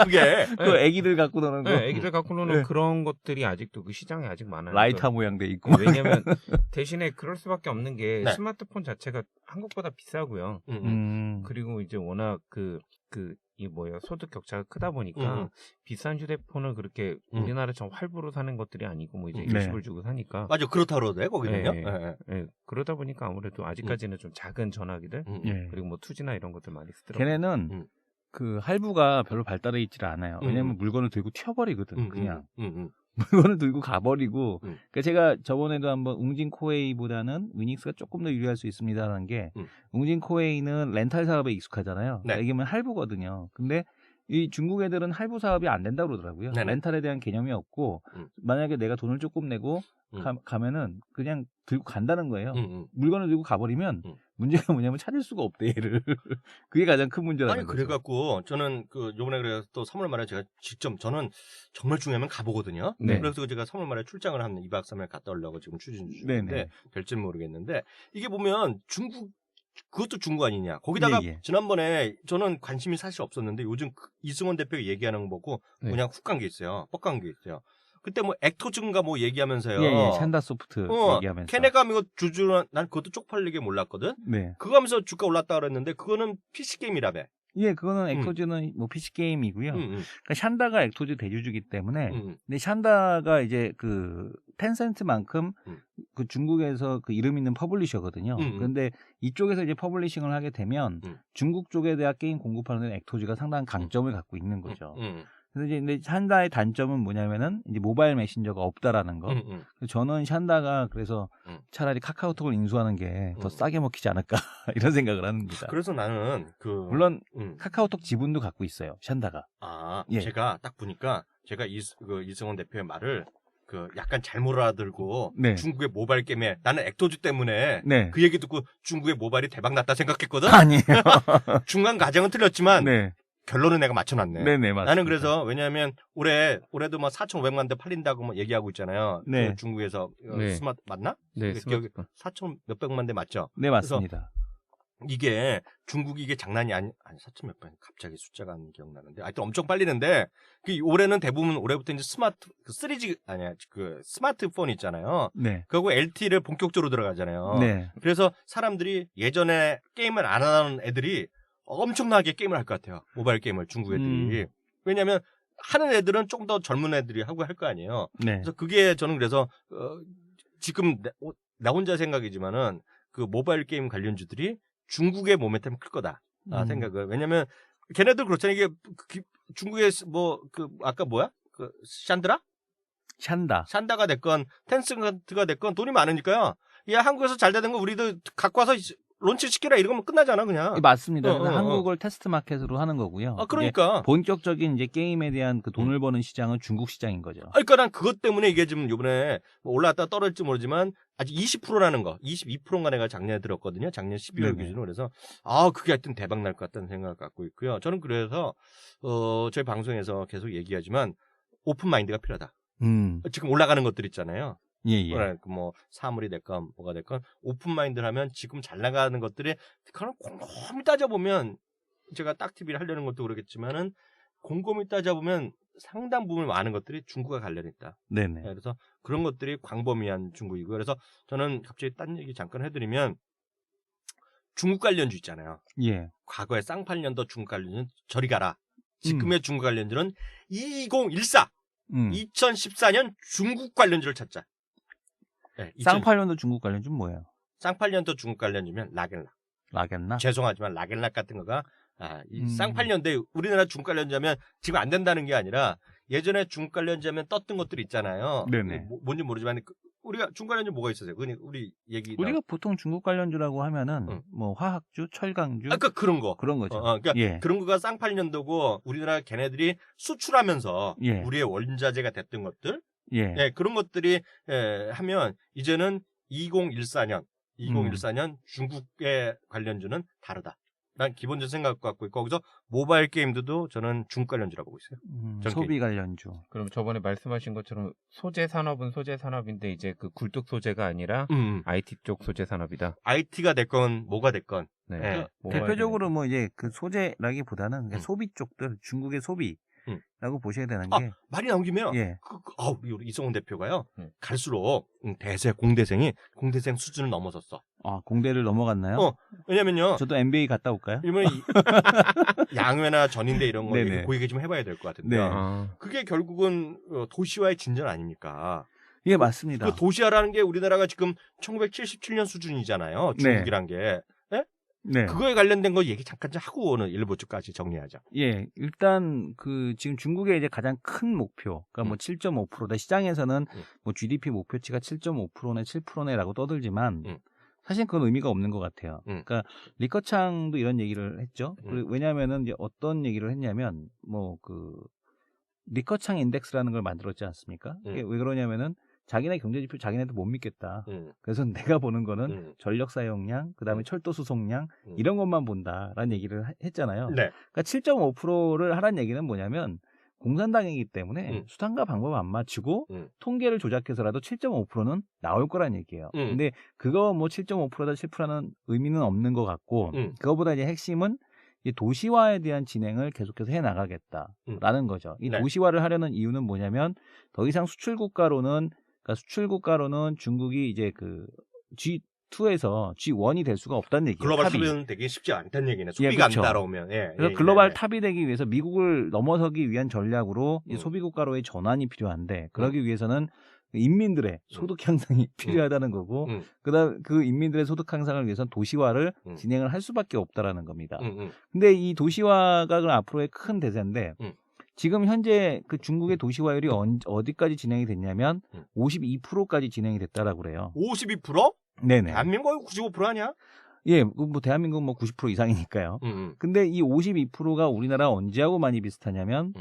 B: 그게?
C: 애기들 갖고 노는 거.
D: 애기들 갖고 노는 그런 것들이 아직도 시장에 아직 많아요.
C: 라이터 모양돼 있고.
D: 왜냐면 대신에 그럴 수밖에 없는 게 스마트폰 자체가 한국보다 비싸고요. 그리고 이제 워낙 소득 격차가 크다 보니까 비싼 휴대폰을 그렇게 우리나라처럼 할부로 사는 것들이 아니고 이제 일시불 주고 사니까.
B: 맞아, 그렇다고 그러네 거기는요.
D: 그러다 보니까 아무래도 아직까지는 좀 작은 전화기들 그리고 투지나 이런 것들 많이 쓰더라고요.
C: 걔네는 할부가 별로 발달해 있질 않아요. 왜냐면 물건을 들고 튀어버리거든 그냥. 물건을 들고 가버리고. 그러니까 제가 저번에도 한번 웅진 코웨이보다는 위닉스가 조금 더 유리할 수 있습니다라는 게 웅진 코웨이는 렌탈 사업에 익숙하잖아요. 그러니까 이게 할부거든요. 근데 이 중국 애들은 할부 사업이 안 된다고 그러더라고요. 렌탈에 대한 개념이 없고 만약에 내가 돈을 조금 내고 가면은 그냥 들고 간다는 거예요. 물건을 들고 가버리면 문제가 뭐냐면 찾을 수가 없대 얘를. 그게 가장 큰 문제라는 거죠.
B: 그래갖고 저는 요번에 그래서 또 3월 말에 제가 직접 저는 정말 중요하면 가보거든요. 그래서 제가 3월 말에 출장을 한 2박 3일 갔다 오려고 지금 추진 중인데 될지는 모르겠는데 이게 보면 그것도 중국 아니냐. 거기다가 지난번에 저는 관심이 사실 없었는데 요즘 이승원 대표가 얘기하는 거 보고 그냥 훅 간 게 있어요. 뻑 간 게 있어요. 그때 액토즈인가 얘기하면서요.
C: 샨다소프트 얘기하면서.
B: 걔네가 이거 난 그것도 쪽팔리게 몰랐거든. 그거 하면서 주가 올랐다 그랬는데 그거는 PC 게임이라며.
C: 그거는 액토즈는 PC 게임이고요. 그러니까 샨다가 액토즈 대주주기 때문에. 근데 샨다가 이제 텐센트만큼 중국에서 이름 있는 퍼블리셔거든요. 그런데 이쪽에서 이제 퍼블리싱을 하게 되면 중국 쪽에 대한 게임 공급하는 액토즈가 상당한 강점을 갖고 있는 거죠. 그래서 이제 샨다의 단점은 뭐냐면은 이제 모바일 메신저가 없다라는 거. 저는 샨다가 그래서 차라리 카카오톡을 인수하는 게 더 싸게 먹히지 않을까 이런 생각을 합니다.
B: 그래서 나는
C: 물론 카카오톡 지분도 갖고 있어요. 샨다가.
B: 제가 딱 보니까 제가 이승원 대표의 말을 약간 잘못 알아들고 중국의 모바일 게임에 나는 액토즈 때문에 그 얘기 듣고 중국의 모바일이 대박 났다 생각했거든.
C: 아니에요.
B: 중간 과정은 틀렸지만. 결론은 내가 맞춰놨네.
C: 네네, 맞습니다.
B: 나는 그래서 왜냐하면 올해도 뭐 4,500만 대 팔린다고 뭐 얘기하고 있잖아요.
C: 네.
B: 그 중국에서
D: 네.
B: 스마트 맞나?
D: 네,
B: 기억이 4천 몇백만 대 맞죠?
C: 네, 맞습니다.
B: 이게 중국이 이게 장난이 아니 4천 몇백 갑자기 숫자가 안 기억나는데 하여튼 엄청 빨리는데 그 올해는 대부분 올해부터 이제 스마트 그 3G 아니야 그 스마트폰 있잖아요.
C: 네.
B: 그리고 LTE를 본격적으로 들어가잖아요.
C: 네.
B: 그래서 사람들이 예전에 게임을 안 하는 애들이 엄청나게 게임을 할 것 같아요. 모바일 게임을 중국 애들이. 왜냐하면 하는 애들은 좀 더 젊은 애들이 하고 할 거 아니에요.
C: 네.
B: 그래서 그게 저는 그래서 지금 나 혼자 생각이지만은 그 모바일 게임 관련주들이 중국의 모멘텀이 클 거다 생각을. 왜냐면 걔네들 그렇잖아요. 이게 중국의 뭐 그 아까 뭐야? 그 샨다가 됐건 텐센트가 됐건 돈이 많으니까요. 야 한국에서 잘 되는 거 우리도 갖고 와서 론치 시키라 이러면 끝나잖아 그냥.
C: 맞습니다. 한국을 테스트 마켓으로 하는 거고요.
B: 그러니까
C: 본격적인 이제 게임에 대한 그 돈을 버는 시장은 중국 시장인 거죠.
B: 그러니까 난 그것 때문에 이게 지금 이번에 뭐 올라갔다 떨어질지 모르지만 아직 20%라는 거, 22%인가 내가 작년에 들었거든요. 작년 12월 기준으로. 그래서 그게 하여튼 대박 날 것 같다는 생각을 갖고 있고요. 저는 그래서 저희 방송에서 계속 얘기하지만 오픈 마인드가 필요하다. 지금 올라가는 것들 있잖아요.
C: 예.
B: 뭐 사물이 됐건 뭐가 됐건 오픈 마인드를 하면 지금 잘 나가는 것들이 그걸 곰곰이 따져보면 제가 딱 TV를 하려는 것도 그렇겠지만은 곰곰이 따져보면 상당 부분 많은 것들이 중국과 관련이 있다.
C: 네네.
B: 그래서 그런 것들이 광범위한 중국이고 그래서 저는 갑자기 딴 얘기 잠깐 해드리면 중국 관련주 있잖아요.
C: 예.
B: 과거에 쌍팔년도 중국 관련주는 저리 가라. 지금의 중국 관련주는 2014 2014년 중국 관련주를 찾자. 네,
C: 쌍팔년도 중국 관련주는 뭐예요?
B: 쌍팔년도 중국 관련주면
C: 라겐나?
B: 죄송하지만 라겐락 같은 거가 이 쌍팔년대 우리나라 중국 관련주면 지금 안 된다는 게 아니라 예전에 중국 관련주면 떴던 것들이 있잖아요.
C: 네네.
B: 뭔지 모르지만 우리가 중국 관련주 뭐가 있었어요? 우리 얘기
C: 우리가 보통 중국 관련주라고 하면은 뭐 화학주, 철강주,
B: 그런 거
C: 그런 거죠.
B: 그러니까 그런 거가 쌍팔년도고 우리나라 걔네들이 수출하면서 우리의 원자재가 됐던 것들, 그런 것들이 하면 이제는 2014년 중국의 관련주는 다르다. 난 기본적인 생각 갖고 있고 거기서 모바일 게임도 저는 중국 관련주라고 보고 있어요.
C: 소비 관련주.
D: 그럼 저번에 말씀하신 것처럼 소재 산업은 소재 산업인데 이제 그 굴뚝 소재가 아니라 IT 쪽 소재 산업이다.
B: IT가 됐건 뭐가 됐건.
D: 네.
C: 대표적으로 뭐 이제 그 소재라기보다는 소비 쪽들 중국의 소비라고 보셔야 되는 게
B: 말이 나온 김에요. 우리 이성훈 대표가요. 갈수록 공대생 수준을 넘어섰어.
C: 공대를 넘어갔나요?
B: 왜냐면요.
C: 저도 MBA 갔다 올까요?
B: 이번에 양회나 전인대 이런 거 고얘기 좀 해봐야 될 것 같은데요. 그게 결국은 도시화의 진전 아닙니까?
C: 예, 맞습니다.
B: 그 도시화라는 게 우리나라가 지금 1977년 수준이잖아요. 중국이란 게.
C: 네.
B: 그거에 관련된 거 얘기 잠깐 좀 하고 오늘 1부까지 정리하자.
C: 예, 일단 지금 중국의 이제 가장 큰 목표, 그러니까 뭐 7.5%다. 시장에서는 뭐 GDP 목표치가 7.5%네, 7%네라고 떠들지만 사실 그건 의미가 없는 것 같아요. 그러니까 리커창도 이런 얘기를 했죠. 왜냐하면은 이제 어떤 얘기를 했냐면 뭐 리커창 인덱스라는 걸 만들었지 않습니까? 이게 왜 그러냐면은 자기네 경제지표 자기네도 못 믿겠다. 그래서 내가 보는 거는 전력 사용량, 그다음에 철도 수송량 이런 것만 본다라는 얘기를 했잖아요. 그러니까 7.5%를 하라는 얘기는 뭐냐면 공산당이기 때문에 수단과 방법 안 맞추고 통계를 조작해서라도 7.5%는 나올 거란 얘기예요. 근데 그거 뭐 7.5%다 7%는 의미는 없는 것 같고 그거보다 이제 핵심은 이 도시화에 대한 진행을 계속해서 해 나가겠다라는 거죠. 이 도시화를 하려는 이유는 뭐냐면 더 이상 수출 국가로는 중국이 이제 G2에서 G1이 될 수가 없다는 얘기예요.
B: 글로벌 탑이 되기 쉽지 않다는 얘기네. 소비가 안 따라오면.
C: 그래서 글로벌 탑이 되기 위해서 미국을 넘어서기 위한 전략으로 소비 국가로의 전환이 필요한데 그러기 위해서는 인민들의 소득 향상이 필요하다는 거고 그다음 그 인민들의 소득 향상을 위해서는 도시화를 진행을 할 수밖에 없다라는 겁니다. 근데 이 도시화가 앞으로의 큰 대세인데 지금 현재 그 중국의 도시화율이 어디까지 진행이 됐냐면 52%까지 진행이 됐다라고 그래요.
B: 52%?
C: 네네.
B: 대한민국이 95% 아니야?
C: 예, 뭐 대한민국 뭐 90% 이상이니까요. 근데 이 52%가 우리나라 언제하고 많이 비슷하냐면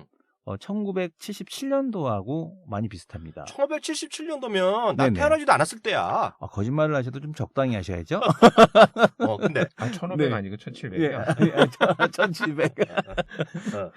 C: 1977년도하고 많이 비슷합니다.
B: 1977년도면 나
C: 네네.
B: 태어나지도 않았을 때야.
C: 거짓말을 하셔도 좀 적당히 하셔야죠.
B: 근데
D: 1500
C: 네.
D: 아니고 1700이요.
C: 예, 1700.
B: 어.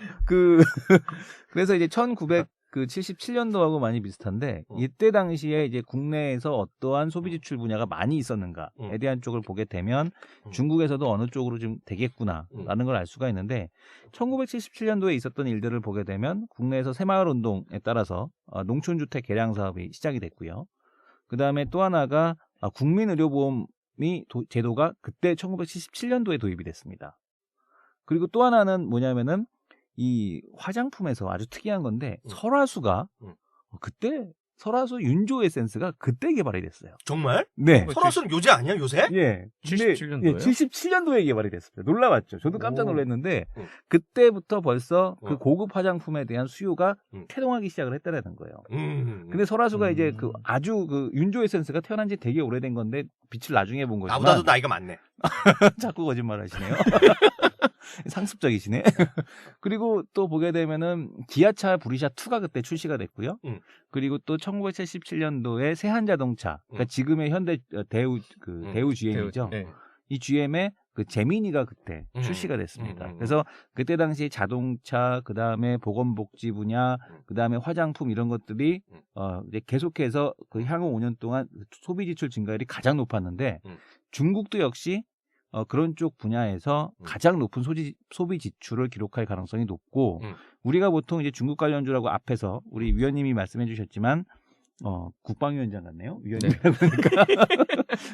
C: 그래서 이제 1977년도하고 많이 비슷한데 이때 당시에 이제 국내에서 어떠한 소비 지출 분야가 많이 있었는가에 대한 쪽을 보게 되면 중국에서도 어느 쪽으로 좀 되겠구나라는 걸 알 수가 있는데 1977년도에 있었던 일들을 보게 되면 국내에서 새마을 운동에 따라서 농촌 주택 개량 사업이 시작이 됐고요. 그다음에 또 하나가 국민의료보험 제도가 그때 1977년도에 도입이 됐습니다. 그리고 또 하나는 뭐냐면은 이 화장품에서 아주 특이한 건데 설화수가 그때 설화수 윤조 에센스가 그때 개발이 됐어요.
B: 정말?
C: 네.
B: 설화수는 요새 아니야, 요새?
C: 예.
D: 77년도요?
C: 예, 77년도에 개발이 됐습니다. 놀라웠죠. 저도 깜짝 놀랐는데 그때부터 벌써 그 고급 화장품에 대한 수요가 태동하기 시작을 했다라는 거예요. 근데 설화수가 이제 아주 윤조 에센스가 태어난 지 되게 오래된 건데 빛을 나중에 본 거지만
B: 나보다도 나이가 많네.
C: 자꾸 거짓말 하시네요. 상습적이시네. 그리고 또 보게 되면은 기아차 브리샤2가 그때 출시가 됐고요. 그리고 또 1977년도에 세한자동차, 그러니까 지금의 현대 대우 대우 GM이죠.
D: 네.
C: 이 GM의 그 제미니가 그때 출시가 됐습니다. 그래서 그때 당시 자동차, 그 다음에 보건복지 분야, 그 다음에 화장품 이런 것들이 이제 계속해서 그 향후 5년 동안 소비 지출 증가율이 가장 높았는데 중국도 역시 그런 쪽 분야에서 가장 높은 소비 지출을 기록할 가능성이 높고 우리가 보통 이제 중국 관련주라고 앞에서 우리 위원님이 말씀해 주셨지만 국방위원장 같네요. 위원님이라고 하니까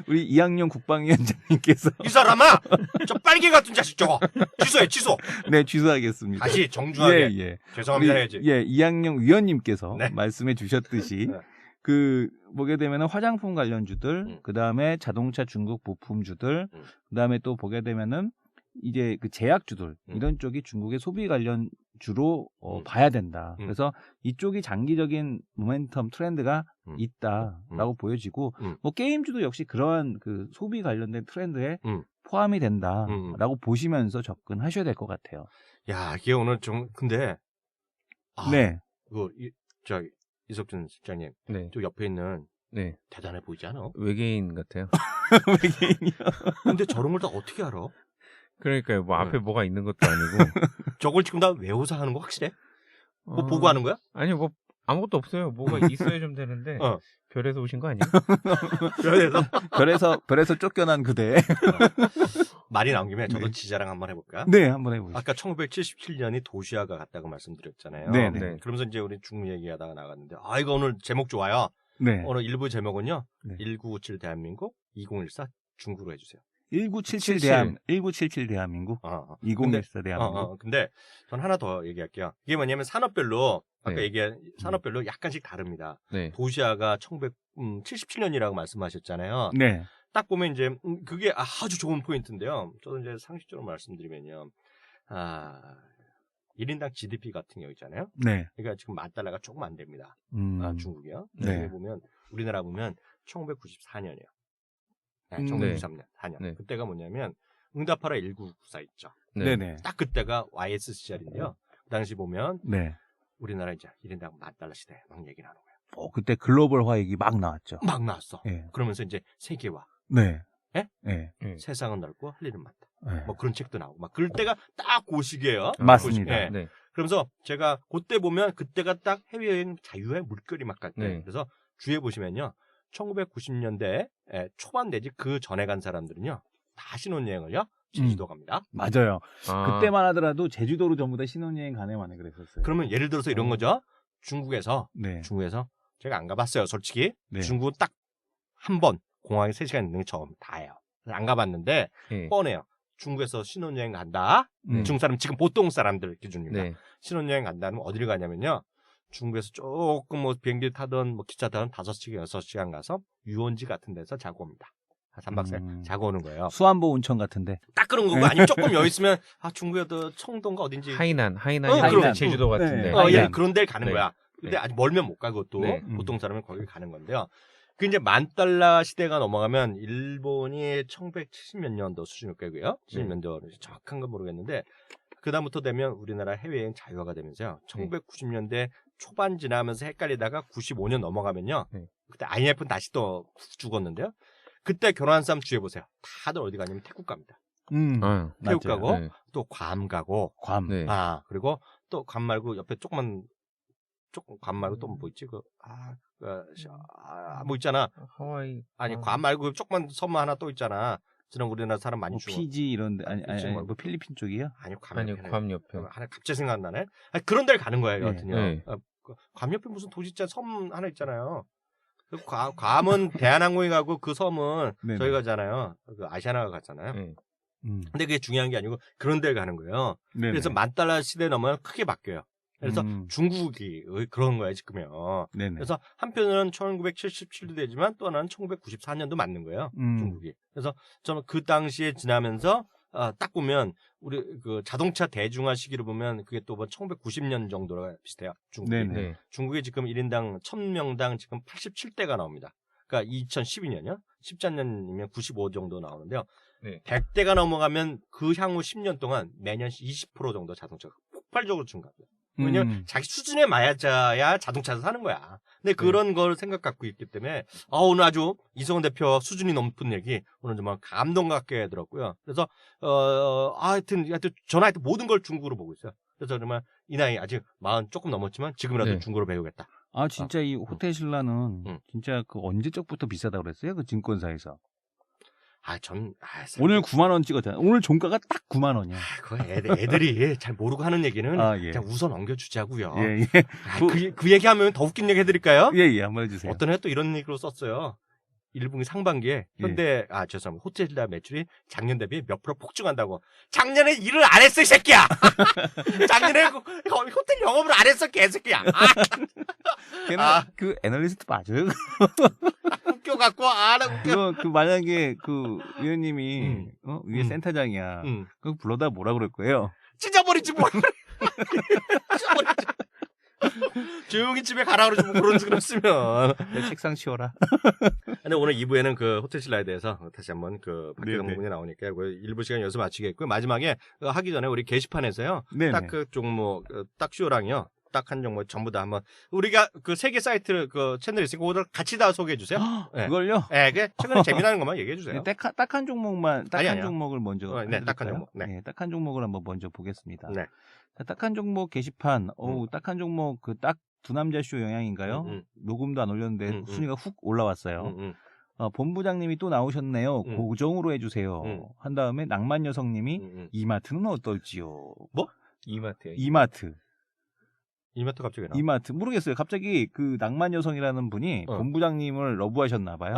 C: 우리 이학용 국방위원장님께서
B: 이 사람아! 저 빨개 같은 자식 저거! 취소해, 취소!
C: 네, 취소하겠습니다.
B: 다시 정중하게.
C: 예.
B: 죄송합니다 해야지.
C: 예, 이학용 위원님께서
B: 네.
C: 말씀해 주셨듯이
B: 네.
C: 보게 되면은 화장품 관련주들, 그 다음에 자동차 중국 부품주들, 그 다음에 또 보게 되면은 이제 그 제약주들 이런 쪽이 중국의 소비 관련주로 봐야 된다. 그래서 이쪽이 장기적인 모멘텀 트렌드가 있다라고 보여지고 뭐 게임주도 역시 그러한 그 소비 관련된 트렌드에 포함이 된다라고 보시면서 접근하셔야 될 것 같아요.
B: 야, 이게 오늘 좀 근데
C: 네.
B: 이석준 실장님,
D: 네.
B: 저 옆에 있는
D: 네.
B: 대단해 보이지 않아?
D: 외계인 같아요.
C: 외계인이요.
B: 근데 저런 걸 다 어떻게 알아?
D: 그러니까요. 뭐 앞에 뭐가 있는 것도 아니고.
B: 저걸 지금 다 외워서 하는 거 확실해? 뭐 보고 하는 거야?
D: 아니 뭐 아무것도 없어요. 뭐가 있어야 좀 되는데 별에서 오신 거 아니에요?
C: 별에서 쫓겨난 그대.
B: 말이 나온 김에 저도 지자랑 한번 해볼까?
C: 네, 한번 해보시죠.
B: 아까 1977년이 도시화가 같다고 말씀드렸잖아요.
C: 네.
B: 그러면서 이제 우리 중국 얘기하다가 나갔는데 이거 오늘 제목 좋아요.
C: 네.
B: 오늘 일부 제목은요.
C: 네.
B: 1997 대한민국 2014 중국으로 해주세요.
C: 1977 대한민국. 2014 대한민국.
B: 근데 전 하나 더 얘기할게요. 이게 뭐냐면 산업별로 아까
D: 네.
B: 얘기한 산업별로 약간씩 다릅니다.
D: 네.
B: 도시화가 1977년이라고 말씀하셨잖아요.
C: 네.
B: 딱 보면 이제 그게 아주 좋은 포인트인데요. 저도 이제 상식적으로 말씀드리면요. 1인당 GDP 같은 경우 있잖아요.
C: 네.
B: 그러니까 지금 $10,000가 조금 안 됩니다. 중국이요.
C: 네.
B: 여기 보면 우리나라 보면 1994년이에요.
D: 네.
B: 1993년, 4년.
D: 네.
B: 그때가 뭐냐면 응답하라 1994 있죠.
C: 네. 네.
B: 딱 그때가 YS 시절인데요. 그 당시 보면
C: 네.
B: 우리나라 이제 1인당 $10,000 시대 막 얘기 나오는 거예요.
C: 그때 글로벌 화익이 막 나왔죠.
B: 막 나왔어.
C: 네.
B: 그러면서 이제 세계화.
C: 네.
B: 예?
C: 네.
B: 세상은 넓고 할 일은 많다.
C: 네.
B: 뭐 그런 책도 나오고 막 그럴 때가 딱 그 시기예요.
C: 맞습니다.
B: 네.
D: 네.
B: 그러면서 제가 그때 보면 그때가 딱 해외여행 자유의 물결이 막 갈 때.
D: 네.
B: 그래서 주위에 보시면요. 1990년대 초반 내지 그 전에 간 사람들은요. 다 신혼여행을요. 제주도 갑니다.
C: 맞아요. 그때만 하더라도 제주도로 전부 다 신혼여행 가네만 해 그랬었어요.
B: 그러면 예를 들어서 이런 거죠. 중국에서
C: 네.
B: 제가 안 가봤어요. 솔직히.
C: 네.
B: 중국은 딱 한 번 공항에 3시간 있는 게 처음 다예요. 안 가봤는데
D: 네.
B: 뻔해요. 중국에서 신혼여행 간다. 중국 사람 지금 보통 사람들 기준입니다.
D: 네.
B: 신혼여행 간다면 어디를 가냐면요. 중국에서 조금 뭐 비행기 타든 뭐 기차 타든 5시간, 6시간 가서 유원지 같은 데서 자고 옵니다. 3박 4일 자고 오는 거예요.
C: 수안보 온천 같은데.
B: 딱 그런 거고 아니면 조금 여유 있으면 중국에도 청도인가 어딘지
D: 하이난이
C: 하이난.
D: 제주도 같은데.
C: 네.
B: 예, 그런 데를 가는
D: 네.
B: 거야. 근데
D: 네.
B: 아직 멀면 못 가고 또
D: 네.
B: 보통 사람은 거기 가는 건데요. 그 이제 $10,000 시대가 넘어가면 일본이 1970몇 년도 수준일 거고요. 70년도 정확한 건 모르겠는데 그다음부터 되면 우리나라 해외여행 자유화가 되면서요. 1990년대 초반 지나면서 헷갈리다가 95년 넘어가면요. 그때 IMF는 다시 또 훅 죽었는데요. 그때 결혼한 사람 주의해보세요. 다들 어디 가냐면 태국 갑니다. 태국 가고 또 괌 가고
C: 괌.
B: 그리고 또 괌 말고 옆에 조금 괌 말고 또 뭐 있지? 뭐 있잖아.
D: 하와이.
B: 아니 괌 말고 조그만 섬 하나 또 있잖아. 지금 우리나라 사람 많이 죽어.
C: 피지 이런데 아니 뭐 필리핀 쪽이요?
B: 아니요
D: 괌 옆에.
B: 하나 갑자기 생각나네. 그런 데를 가는 거예요, 여하튼요.
D: 네.
B: 괌 옆에 무슨 도시자 섬 하나 있잖아요. 괌은 대한항공이 가고 그 섬은
C: 네네.
B: 저희 가잖아요. 그 아시아나가 갔잖아요. 근데 그게 중요한 게 아니고 그런 데를 가는 거예요.
C: 네네.
B: 그래서 $10,000 시대 넘으면 크게 바뀌어요. 그래서 중국이 그런 거예요, 지금요.
C: 네네.
B: 그래서 한편으로는 1977도 되지만 또 하나는 1994년도 맞는 거예요, 중국이. 그래서 저는 그 당시에 지나면서 딱 보면 우리 그 자동차 대중화 시기를 보면 그게 또 뭐 1990년 정도가 비슷해요, 중국이.
C: 네네.
B: 중국이 지금 1인당 1000명당 지금 87대가 나옵니다. 그러니까 2012년이요, 13년이면 95 정도 나오는데요. 100대가 넘어가면 그 향후 10년 동안 매년 20% 정도 자동차가 폭발적으로 증가합니다. 왜냐면 자기 수준에 맞아야 자동차에서 사는 거야. 근데 그런 걸 생각 갖고 있기 때문에 오늘 아주 이성훈 대표 수준이 높은 얘기 오늘 정말 감동 갖게 들었고요. 그래서 하여튼 저는 모든 걸 중국으로 보고 있어요. 그래서 정말 이 나이 아직 40 조금 넘었지만 지금이라도 중국어로 배우겠다.
C: 진짜 이 호텔 신라는 진짜 그 언제적부터 비싸다고 그랬어요? 그 증권사에서. 오늘 9만 원 찍었잖아요. 오늘 종가가 딱 9만 원이야.
B: 그거 애들이 잘 모르고 하는 얘기는 그냥 웃어 넘겨주자고요. 그 얘기하면 더 웃긴 얘기 해드릴까요?
C: 예, 한번 해주세요.
B: 어떤 애 또 이런 얘기로 썼어요. 1분기 상반기에 현대 죄송합니다. 호텔 신라 매출이 작년 대비 몇 프로 폭증한다고. 작년에 일을 안 했어, 이 새끼야. 작년에 호텔 영업을 안 했어, 개새끼야.
C: 걔는 그 애널리스트 맞아요?
B: 웃겨갖고 나 웃겨.
C: 그 만약에 그 위원님이 위에 센터장이야. 그거 불러다 뭐라 그럴 거예요?
B: 찢어버리지 뭐. 찢어버리지. 조용히 집에 가라 그러지 뭐 그런 식으로 쓰면.
C: 책상 치워라.
B: 근데 오늘 2부에는 그 호텔 신라에 대해서 다시 한번 그 박혜경 부분이 나오니까 1부 시간 여기서 마치겠고요. 마지막에 하기 전에 우리 게시판에서요. 딱 그 종목, 딱 쇼랑이요. 딱 한 종목 전부 다 한번 우리가 그 세 개 사이트 그 채널이 있으니까 그걸 같이 다 소개해 주세요.
C: 그걸요?
B: 그 최근에 재미나는 것만 얘기해 주세요.
C: 딱 한 종목만 한 종목을 먼저
B: 딱 한 종목.
C: 딱 한 종목을 한번 먼저 보겠습니다.
B: 네.
C: 딱 한 종목 게시판. 딱 한 종목 그 딱 두 남자 쇼 영향인가요? 녹음도 안 올렸는데 순위가 훅 올라왔어요. 본부장님이 또 나오셨네요. 고정으로 해주세요. 한 다음에 낭만 여성님이 이마트는 어떨지요?
B: 뭐?
D: 이마트요.
C: 이마트
B: 갑자기 왜 나와?
C: 이마트 모르겠어요. 갑자기 그 낭만 여성이라는 분이 본부장님을 러브하셨나 봐요.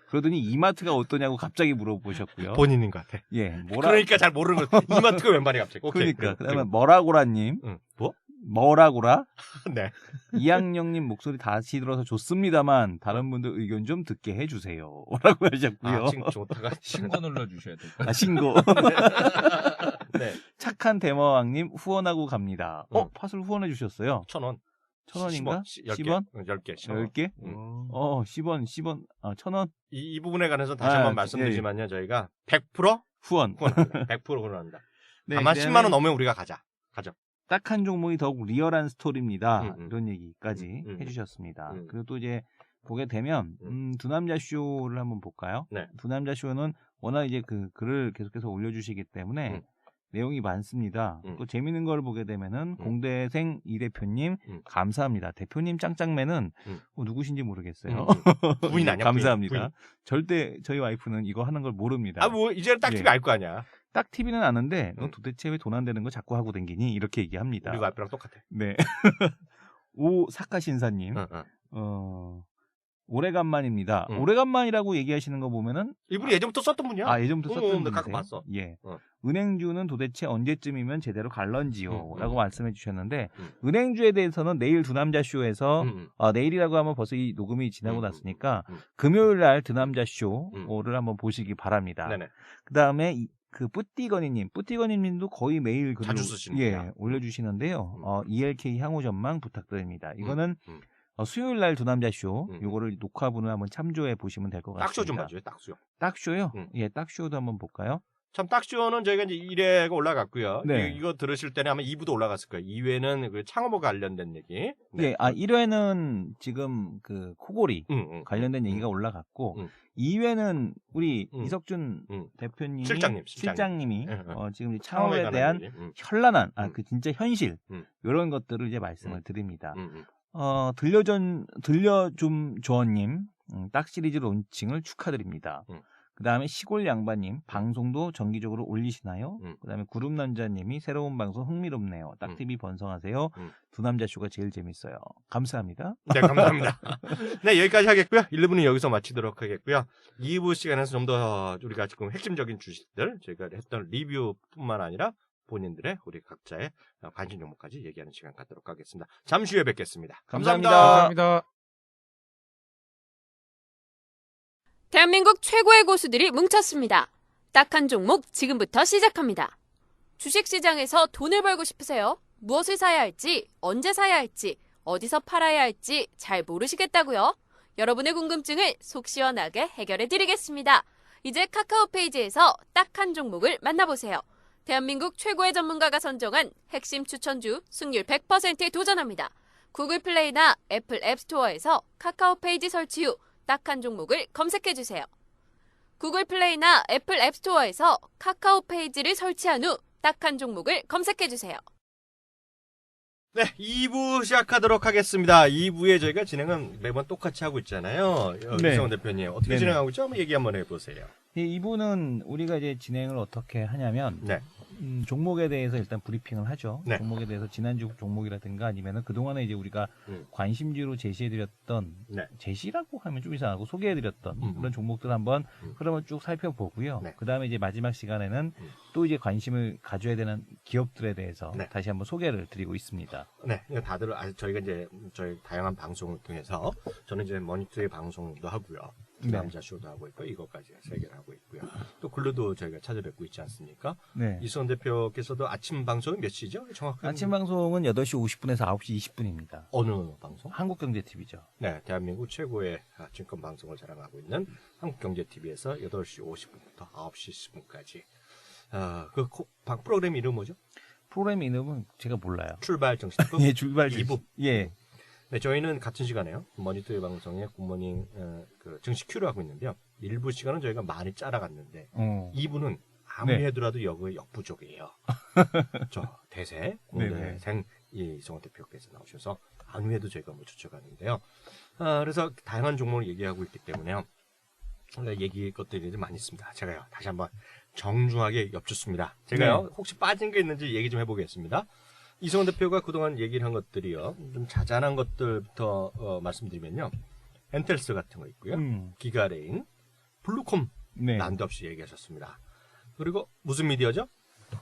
C: 그러더니 이마트가 어떠냐고 갑자기 물어보셨고요.
B: 본인인 것 같아.
C: 그러니까
B: 잘 모르는 거. 이마트가 웬 말이야 갑자기.
C: 그러니까 그다음에 뭐라고라님.
B: 뭐?
C: 뭐라고라?
B: 네.
C: 이학령님 목소리 다시 들어서 좋습니다만 다른 분들 의견 좀 듣게 해주세요. 라고 하셨고요.
B: 좋다가
E: 신고 눌러주셔야 돼요.
C: 신고. 네. 착한 대마왕님 후원하고 갑니다. 팟을 후원해 주셨어요.
B: 1,000원.
C: 1,000원인가?
B: 10원? 10개.
C: 10개? 10원. 1,000원?
B: 이 부분에 관해서 다시 한번 말씀드리지만요. 저희가 100%
C: 후원.
B: 100% 후원합니다. 다만 10만 원 넘으면 우리가 가죠.
C: 딱 한 종목이 더욱 리얼한 스토리입니다. 이런 얘기까지 해주셨습니다. 그리고 또 이제 보게 되면 두 남자 쇼를 한번 볼까요?
B: 네.
C: 두 남자 쇼는 워낙 이제 그 글을 계속해서 올려주시기 때문에 내용이 많습니다. 또 재밌는 걸 보게 되면은 공대생 이 대표님 감사합니다. 대표님 짱짱맨은 누구신지 모르겠어요.
B: 부인 아니야?
C: 감사합니다.
B: 부인.
C: 절대 저희 와이프는 이거 하는 걸 모릅니다.
B: 뭐 이제는 딱 TV 알 거 아니야.
C: 딱 TV는 아는데 너 도대체 왜 돈 안 되는 거 자꾸 하고 댕기니? 이렇게 얘기합니다.
B: 우리 와이프랑 똑같아.
C: 네. 오 사카신사님. 오래간만입니다. 오래간만이라고 얘기하시는 거 보면은
B: 이분이 예전부터 썼던 분이야.
C: 예전부터 썼던 분이세요?
B: 갖고 봤어.
C: 은행주는 도대체 언제쯤이면 제대로 갈런지요? 라고 말씀해 주셨는데 은행주에 대해서는 내일 두 남자 쇼에서 내일이라고 하면 벌써 이 녹음이 지나고 났으니까 금요일 날 두 남자 쇼를 한번 보시기 바랍니다. 그 다음에 그 뿌띠거니님도 거의 매일 글을
B: 자주 쓰시는
C: 올려주시는데요. ELK 향후 전망 부탁드립니다. 이거는 수요일 날 두 남자 쇼 요거를 녹화분을 한번 참조해 보시면 될 것 같습니다.
B: 딱쇼 좀 봐줘요. 딱쇼.
C: 딱쇼요? 딱쇼도 한번 볼까요?
B: 참 딱쇼는 저희가 이제 1회가 올라갔고요.
C: 네.
B: 이거 들으실 때는 아마 2부도 올라갔을 거예요. 2회는 그 창업과 관련된 얘기. 네.
C: 예, 1회는 지금 그 코골이 관련된 얘기가 올라갔고 2회는 우리 이석준 대표님이 실장님이 지금 이 창업에 대한 현란한 그 진짜 현실 이런 것들을 이제 말씀을 드립니다. 들려좀 조언님 딱 시리즈 론칭을 축하드립니다. 그 다음에 시골 양반님 방송도 정기적으로 올리시나요? 그 다음에 구름남자님이 새로운 방송 흥미롭네요. 딱TV 번성하세요. 두 남자 쇼가 제일 재밌어요. 감사합니다.
B: 네, 감사합니다. 네, 여기까지 하겠고요. 1부는 여기서 마치도록 하겠고요. 2부 시간에서 좀 더 우리가 지금 핵심적인 주식들 저희가 했던 리뷰뿐만 아니라 본인들의 우리 각자의 관심 종목까지 얘기하는 시간 갖도록 하겠습니다. 잠시 후에 뵙겠습니다.
C: 감사합니다.
D: 감사합니다.
A: 대한민국 최고의 고수들이 뭉쳤습니다. 딱 한 종목 지금부터 시작합니다. 주식시장에서 돈을 벌고 싶으세요? 무엇을 사야 할지, 언제 사야 할지, 어디서 팔아야 할지 잘 모르시겠다고요? 여러분의 궁금증을 속 시원하게 해결해드리겠습니다. 이제 카카오 페이지에서 딱 한 종목을 만나보세요. 대한민국 최고의 전문가가 선정한 핵심 추천주 승률 100%에 도전합니다. 구글 플레이나 애플 앱스토어에서 카카오 페이지 설치 후 딱 한 종목을 검색해주세요. 구글 플레이나 애플 앱스토어에서 카카오 페이지를 설치한 후 딱 한 종목을 검색해주세요.
B: 네, 2부 시작하도록 하겠습니다. 2부에 저희가 진행은 매번 똑같이 하고 있잖아요.
C: 네.
B: 이성원 대표님, 어떻게
C: 네네.
B: 진행하고 있죠? 한번 얘기 한번 해보세요.
C: 이 2부는 우리가 이제 진행을 어떻게 하냐면
B: 네.
C: 종목에 대해서 일단 브리핑을 하죠.
B: 네.
C: 종목에 대해서 지난주 종목이라든가 아니면은 그동안에 이제 우리가 관심주로 제시해드렸던
B: 네.
C: 제시라고 하면 좀 이상하고 소개해드렸던 그런 종목들 한번 흐름을 쭉 살펴보고요.
B: 네.
C: 그 다음에 이제 마지막 시간에는 또 이제 관심을 가져야 되는 기업들에 대해서
B: 네.
C: 다시 한번 소개를 드리고 있습니다.
B: 네, 이거 다들 저희가 이제 저희 다양한 방송을 통해서 저는 이제 머니투의 방송도 하고요.
C: 네.
B: 남자 쇼도 하고 있고 이것까지 세 개를 하고 있고요. 또 글로도 저희가 찾아뵙고 있지 않습니까?
C: 네.
B: 이수원 대표께서도 아침 방송이 몇 시죠? 정확하게
C: 아침 방송은 8시 50분에서 9시 20분입니다.
B: 어느 방송?
C: 한국경제TV죠.
B: 네, 대한민국 최고의 증권 방송을 자랑하고 있는 한국경제TV에서 8시 50분부터 9시 10분까지 그 프로그램 이름 뭐죠?
C: 프로그램 이름은 제가 몰라요.
B: 출발 정신급
C: 예, 출발
B: 2부.
C: 예.
B: 네, 저희는 같은 시간에요. 머니투의 방송에 굿모닝 그 정식 큐를 하고 있는데요. 1부 시간은 저희가 많이 짜라갔는데 2부는 아무리
C: 네.
B: 해더라도 역부족이에요. 저 대세 공대생 이성원 대표께서 나오셔서 안후에도 저희가 뭐 추천하는데요. 그래서 다양한 종목을 얘기하고 있기 때문에요. 얘기 것들이 좀 많이 있습니다. 제가요 다시 한번 정중하게 엽죽습니다. 제가요
C: 네.
B: 혹시 빠진 게 있는지 얘기 좀 해보겠습니다. 이성원 대표가 그동안 얘기를 한 것들이요. 좀 자잘한 것들부터 말씀드리면요. 엔텔스 같은 거 있고요. 기가레인, 블루콤
C: 네.
B: 난데없이 얘기하셨습니다. 그리고 무슨 미디어죠?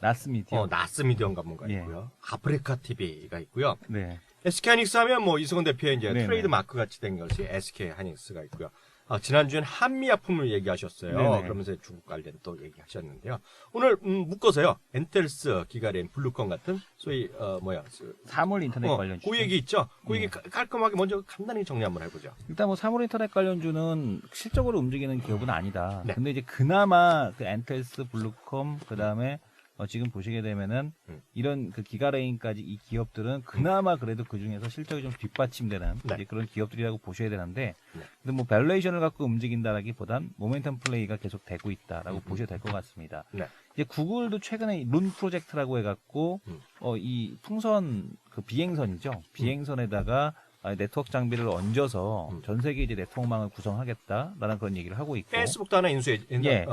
C: 나스미디어.
B: 나스미디어인가 뭔가
C: 예.
B: 있고요. 아프리카 TV가 있고요.
C: 네.
B: SK하이닉스 하면 뭐 이성원 대표의 이제
C: 네네.
B: 트레이드 마크 같이 된 것이 SK하이닉스가 있고요. 지난주엔 한미약품을 얘기하셨어요.
C: 네네.
B: 그러면서 중국 관련 또 얘기하셨는데요. 오늘 묶어서요. 엔텔스, 기가렌, 블루콘 같은 소위
C: 사물 인터넷 관련 주.
B: 그 얘기 있죠. 그 얘기 깔끔하게 먼저 간단히 정리 한번 해보죠.
C: 일단 뭐 사물 인터넷 관련주는 실적으로 움직이는 기업은 아니다.
B: 네.
C: 근데 이제 그나마 그 엔텔스, 블루콤 그다음에 지금 보시게 되면은 이런 그 기가레인까지 이 기업들은 그나마 그래도 그 중에서 실적이 좀 뒷받침되는
B: 네.
C: 이제 그런 기업들이라고 보셔야 되는데,
B: 네.
C: 근데 뭐 밸류에이션을 갖고 움직인다라기보단 모멘텀 플레이가 계속 되고 있다라고 보셔야 될 것 같습니다.
B: 네.
C: 이제 구글도 최근에 룬 프로젝트라고 해갖고 이 풍선 그 비행선이죠. 비행선에다가 네트워크 장비를 얹어서 전 세계 이제 네트워크망을 구성하겠다라는 그런 얘기를 하고 있고.
B: 페이스북도 하나 인수해,
C: 예.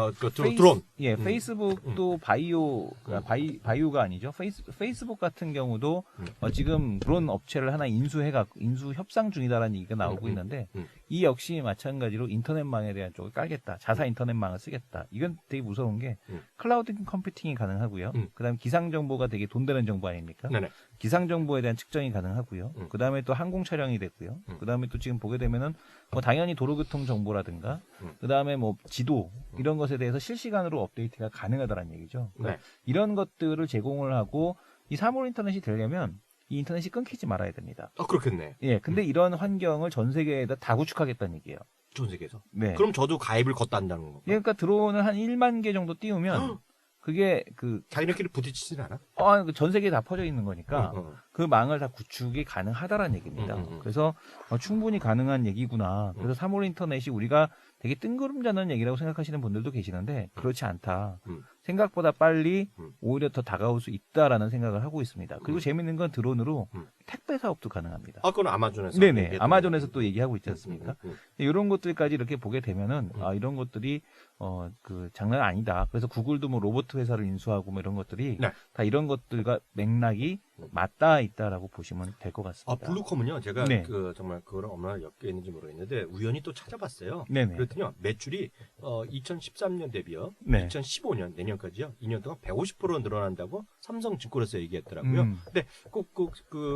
B: 드론.
C: 예, 페이스북도 바이오가 아니죠. 페이스북 같은 경우도 지금 그런 업체를 하나 인수 협상 중이다라는 얘기가 나오고 있는데, 이 역시 마찬가지로 인터넷망에 대한 쪽을 깔겠다. 자사 인터넷망을 쓰겠다. 이건 되게 무서운 게 클라우드 컴퓨팅이 가능하고요. 그다음 기상 정보가 되게 돈 되는 정보 아닙니까?
B: 네네.
C: 기상 정보에 대한 측정이 가능하고요. 그다음에 또 항공 촬영이 되고요. 그다음에 또 지금 보게 되면은 뭐 당연히 도로교통 정보라든가 그다음에 뭐 지도 이런 것에 대해서 실시간으로 업데이트가 가능하다는 얘기죠. 그러니까
B: 네.
C: 이런 것들을 제공을 하고 이 사물 인터넷이 되려면 이 인터넷이 끊기지 말아야 됩니다.
B: 그렇겠네.
C: 예, 근데 이런 환경을 전 세계에다 다 구축하겠다는 얘기예요.
B: 전 세계에서.
C: 네.
B: 그럼 저도 가입을 걷다 한다는 건가요?
C: 그러니까 드론을 한 1만 개 정도 띄우면 그게
B: 자기네끼리 부딪히진 않아?
C: 전 세계에 다 퍼져 있는 거니까 그 망을 다 구축이 가능하다라는 얘기입니다. 그래서 충분히 가능한 얘기구나. 그래서 3월 인터넷이 우리가 되게 뜬구름 잡는 얘기라고 생각하시는 분들도 계시는데 그렇지 않다. 생각보다 빨리 오히려 더 다가올 수 있다라는 생각을 하고 있습니다. 그리고 재밌는 건 드론으로 택배 사업도 가능합니다.
B: 그건 아마존에서.
C: 네네. 아마존에서 또 얘기하고 있지 않습니까? 이런 것들까지 이렇게 보게 되면은 이런 것들이 장난 아니다. 그래서 구글도 뭐 로봇 회사를 인수하고 뭐 이런 것들이
B: 네.
C: 다 이런 것들과 맥락이 맞닿아 있다라고 보시면 될 것 같습니다.
B: 블루컴은요, 제가
C: 네.
B: 정말 그거랑 얼마나 엮여 있는지 모르겠는데 우연히 또 찾아봤어요.
C: 네네.
B: 그랬더니요, 매출이 2013년 대비요,
C: 네.
B: 2015년 내년까지요, 2년 동안 150% 늘어난다고 삼성증권에서 얘기했더라고요. 근데 꼭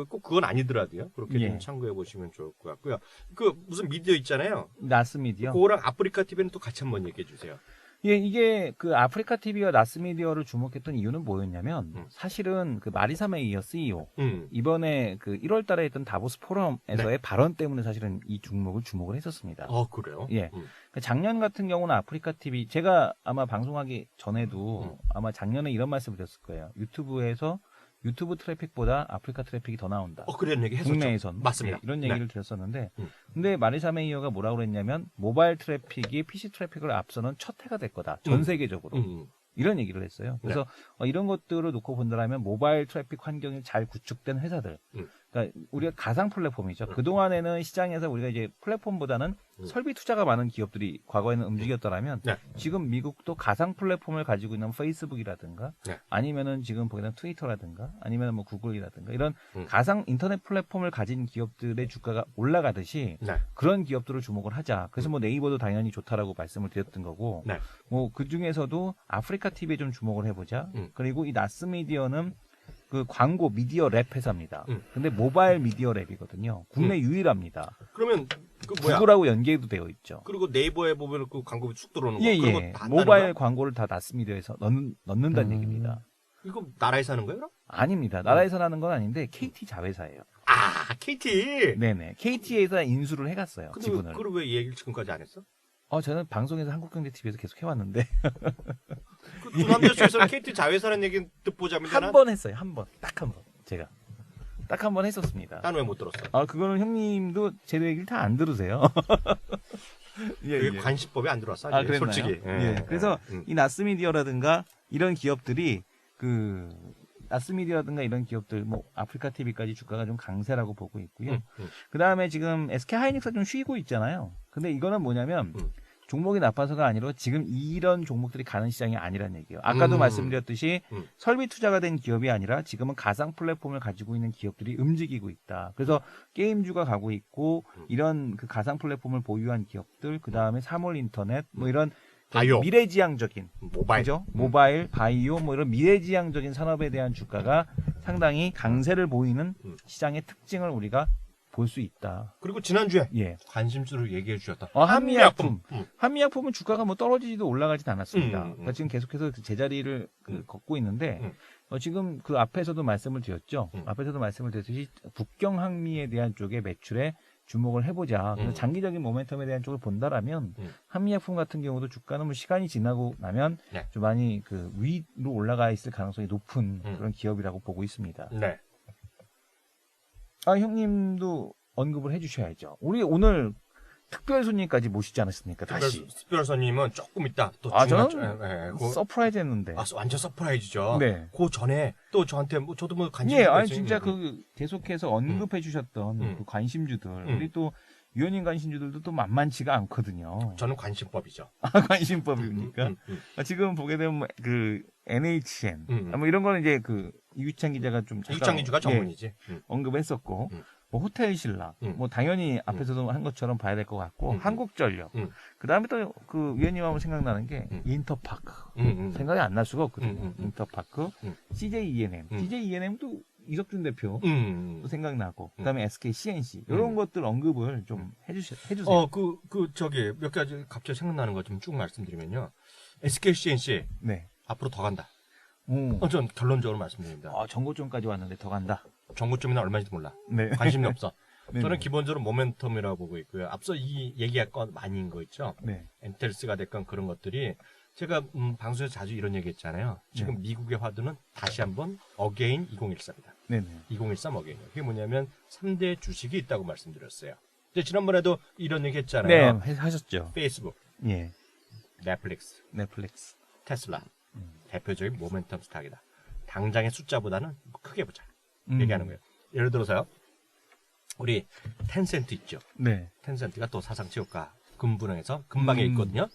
B: 그건 아니더라도요. 그렇게 좀 참고해 보시면 좋을 것 같고요. 무슨 미디어 있잖아요.
C: 나스미디어.
B: 그거랑 아프리카 TV는 또 같이 한번 얘기해 주세요.
C: 예, 이게 아프리카 TV와 나스미디어를 주목했던 이유는 뭐였냐면 사실은 마리사 메이어 CEO 이번에 1월 달에 했던 다보스 포럼에서의 발언 때문에 사실은 이 주목을 했었습니다.
B: 그래요?
C: 예. 작년 같은 경우는 아프리카 TV 제가 아마 방송하기 전에도 아마 작년에 이런 말씀을 드렸을 거예요. 유튜브 트래픽보다 아프리카 트래픽이 더 나온다.
B: 그런 얘기 했었죠.
C: 국내에선.
B: 맞습니다.
C: 네, 이런 얘기를 드렸었는데 근데 마리사 메이어가 뭐라고 그랬냐면 모바일 트래픽이 PC 트래픽을 앞서는 첫 해가 될 거다. 전 세계적으로. 이런 얘기를 했어요. 그래서 이런 것들을 놓고 본다면 모바일 트래픽 환경이 잘 구축된 회사들. 그러니까 우리가 가상 플랫폼이죠. 그동안에는 시장에서 우리가 이제 플랫폼보다는 설비 투자가 많은 기업들이 과거에는 움직였더라면 지금 미국도 가상 플랫폼을 가지고 있는 페이스북이라든가 아니면은 지금 보게 되면 트위터라든가 아니면 뭐 구글이라든가 이런 가상 인터넷 플랫폼을 가진 기업들의 주가가 올라가듯이 그런 기업들을 주목을 하자. 그래서 뭐 네이버도 당연히 좋다라고 말씀을 드렸던 거고 뭐 그 중에서도 아프리카 TV에 좀 주목을 해보자. 그리고 이 나스미디어는 광고 미디어 랩 회사입니다. 근데 모바일 미디어 랩이거든요. 국내 유일합니다.
B: 그러면
C: 구글하고 연계도 되어 있죠.
B: 그리고 네이버에 보면 광고 쑥 들어오는 거.
C: 예.
B: 그런 거 다
C: 모바일 광고를 다 나스미디어에서 넣는다는 얘기입니다.
B: 이거 나라에서 하는 거예요, 그럼?
C: 아닙니다. 나라에서 하는 건 아닌데 KT 자회사예요.
B: KT.
C: 네네. KT에서 인수를 해갔어요. 지분을.
B: 그럼 왜 이 얘기를 지금까지 안 했어?
C: 저는 방송에서 한국경제TV에서 계속 해왔는데
B: 두 남자쇼에서는 KT 자회사라는 얘기 듣보자면
C: 한 번 했어요. 딱 한 번. 제가 딱 한 번 했었습니다.
B: 난 왜 못 들었어?
C: 그거는 형님도 제 얘기를 다 안 들으세요.
B: 그게 관심법에 안 들어왔어. 솔직히.
C: 그래서 이 나스미디어라든가 이런 기업들이 나스미디어라든가 이런 기업들, 뭐 아프리카 TV까지 주가가 좀 강세라고 보고 있고요. 그 다음에 지금 SK 하이닉스가 좀 쉬고 있잖아요. 근데 이거는 뭐냐면 종목이 나빠서가 아니라 지금 이런 종목들이 가는 시장이 아니라는 얘기예요. 아까도 말씀드렸듯이 설비 투자가 된 기업이 아니라 지금은 가상 플랫폼을 가지고 있는 기업들이 움직이고 있다. 그래서 게임주가 가고 있고 이런 가상 플랫폼을 보유한 기업들, 그 다음에 3월 인터넷, 뭐 이런
B: 바이오.
C: 미래지향적인
B: 모바일,
C: 그죠? 모바일, 바이오, 뭐 이런 미래지향적인 산업에 대한 주가가 상당히 강세를 보이는 시장의 특징을 우리가 볼 수 있다.
B: 그리고 지난주에 관심주를 얘기해 주셨다.
C: 한미약품. 한미약품은 주가가 뭐 떨어지지도 올라가지도 않았습니다. 그러니까 지금 계속해서 제자리를 걷고 있는데 지금 앞에서도 말씀을 드렸죠. 앞에서도 말씀을 드렸듯이 북경 항미에 대한 쪽의 매출에 주목을 해보자. 그래서 장기적인 모멘텀에 대한 쪽을 본다라면 한미약품 같은 경우도 주가는 뭐 시간이 지나고 나면 좀 많이 위로 올라가 있을 가능성이 높은 그런 기업이라고 보고 있습니다.
B: 네.
C: 형님도 언급을 해주셔야죠. 우리 오늘 특별 손님까지 모시지 않았습니까? 다시.
B: 특별 손님은 조금 있다. 또
C: 저는 서프라이즈 했는데.
B: 완전 서프라이즈죠.
C: 네.
B: 그 전에 또 저한테 저도 뭐 관심이
C: 진짜 계속해서 언급해 주셨던 관심주들. 우리 또 위원님 관심주들도 또 만만치가 않거든요.
B: 저는 관심법이죠.
C: 관심법입니까? 지금 보게 되면 NHN 뭐 이런 거는 이제 이규찬 기자가 좀
B: 이규찬 기자가 전문이지.
C: 언급했었고 뭐 호텔신라 뭐 당연히 앞에서도 한 것처럼 봐야 될 것 같고 한국전력 그다음에 또 위원님 하면 생각나는 게 인터파크 생각이 안 날 수가 없거든요. 인터파크 CJ ENM도 이석준 대표 또 생각나고 그다음에 SK CNC 이런 것들 언급을 좀 해주세요.
B: 몇 가지 갑자기 생각나는 거 좀 쭉 말씀드리면요. SK CNC 앞으로 더 간다. 전 결론적으로 말씀드립니다.
C: 정고점까지 왔는데 더 간다.
B: 정고점이나 얼마인지 몰라. 관심이 없어. 저는 기본적으로 모멘텀이라고 보고 있고요. 앞서 이 얘기할 건 많이인 거 있죠. 엔텔스가 됐건 그런 것들이 제가 방송에서 자주 이런 얘기 했잖아요. 지금
C: 네.
B: 미국의 화두는 다시 한번 어게인 2013이다.
C: 네네.
B: 2013 어게인. 그게 뭐냐면 3대 주식이 있다고 말씀드렸어요. 근데 지난번에도 이런 얘기
C: 네,
B: 했잖아요.
C: 하셨죠.
B: 페이스북,
C: 예.
B: 넷플릭스,
C: 넷플릭스.
B: 테슬라. 대표적인 모멘텀 스탁이다. 당장의 숫자보다는 크게 보자. 얘기하는 거예요. 예를 들어서요. 우리 텐센트 있죠.
C: 네.
B: 텐센트가 또 사상체육과 금분항에서 금방에 있거든요.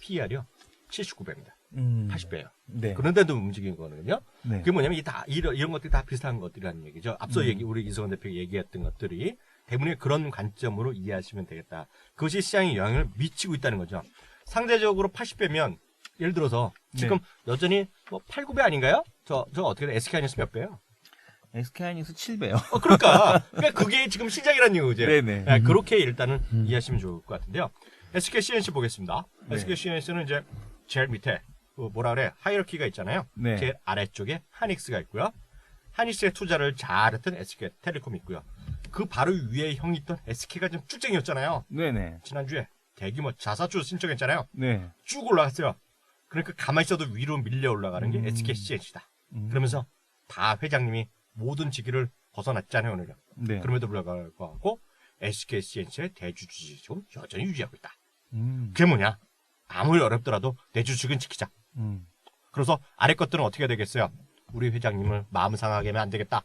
B: PER이요. 79배입니다. 80배예요.
C: 네.
B: 그런데도 움직인 거는요.
C: 네.
B: 그게 뭐냐면 이런 것들이 다 비슷한 것들이라는 얘기죠. 앞서 우리 이승원 대표가 얘기했던 것들이 대부분의 그런 관점으로 이해하시면 되겠다. 그것이 시장에 영향을 미치고 있다는 거죠. 상대적으로 80배면 예를 들어서 지금 여전히 뭐 8, 9배 아닌가요? 저 어떻게 돼? SK하이닉스 몇 배예요?
C: SK하이닉스 7배요.
B: 그러니까 그게 지금 시장이라는 얘기죠.
C: 네네.
B: 네, 그렇게 일단은 이해하시면 좋을 것 같은데요. SK CNC 보겠습니다.
C: 네.
B: SK CNC는 이제 제일 밑에 뭐라 그래 하이어키가 있잖아요.
C: 네.
B: 제일 아래쪽에 하닉스가 있고요. 하닉스의 투자를 잘했던 SK텔레콤이 있고요. 그 바로 위에 형이 있던 SK가 좀 쭉쟁이였잖아요.
C: 네네.
B: 지난주에 대규모 자사주 신청했잖아요.
C: 네.
B: 쭉 올라갔어요. 그러니까 가만히 있어도 위로 밀려 올라가는 게 SK CNC다. 그러면서 다 회장님이 모든 직위를 벗어났잖아요, 오늘은.
C: 네.
B: 그럼에도 불구하고 SK CNC의 대주 주식은 여전히 유지하고 있다.
C: 음.
B: 그게 뭐냐? 아무리 어렵더라도 대주 주식은 지키자.
C: 음.
B: 그래서 아래 것들은 어떻게 해야 되겠어요? 우리 회장님을 마음 상하게 하면 안 되겠다.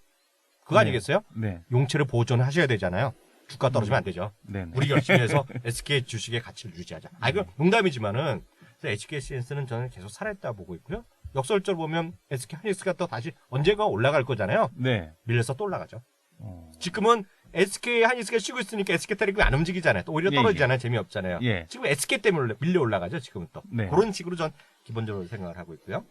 B: 그거
C: 네.
B: 아니겠어요?
C: 네.
B: 용체를 보존을 하셔야 되잖아요. 주가 떨어지면 안 되죠.
C: 네네.
B: 우리 열심히 해서 SK 주식의 가치를 유지하자. 이거 농담이지만은 SK CNC는 저는 계속 살아있다 보고 있고요. 역설적으로 보면 SK 하이닉스가 또 다시 언젠가 올라갈 거잖아요.
C: 네.
B: 밀려서 또 올라가죠.
C: 어.
B: 지금은 SK 하이닉스가 쉬고 있으니까 SK텔레콤이 안 움직이잖아요. 또 오히려
C: 예,
B: 떨어지잖아요. 재미없잖아요.
C: 예.
B: 지금 SK 때문에 밀려 올라가죠. 지금은 또.
C: 네.
B: 그런 식으로 전 기본적으로 생각을 하고 있고요.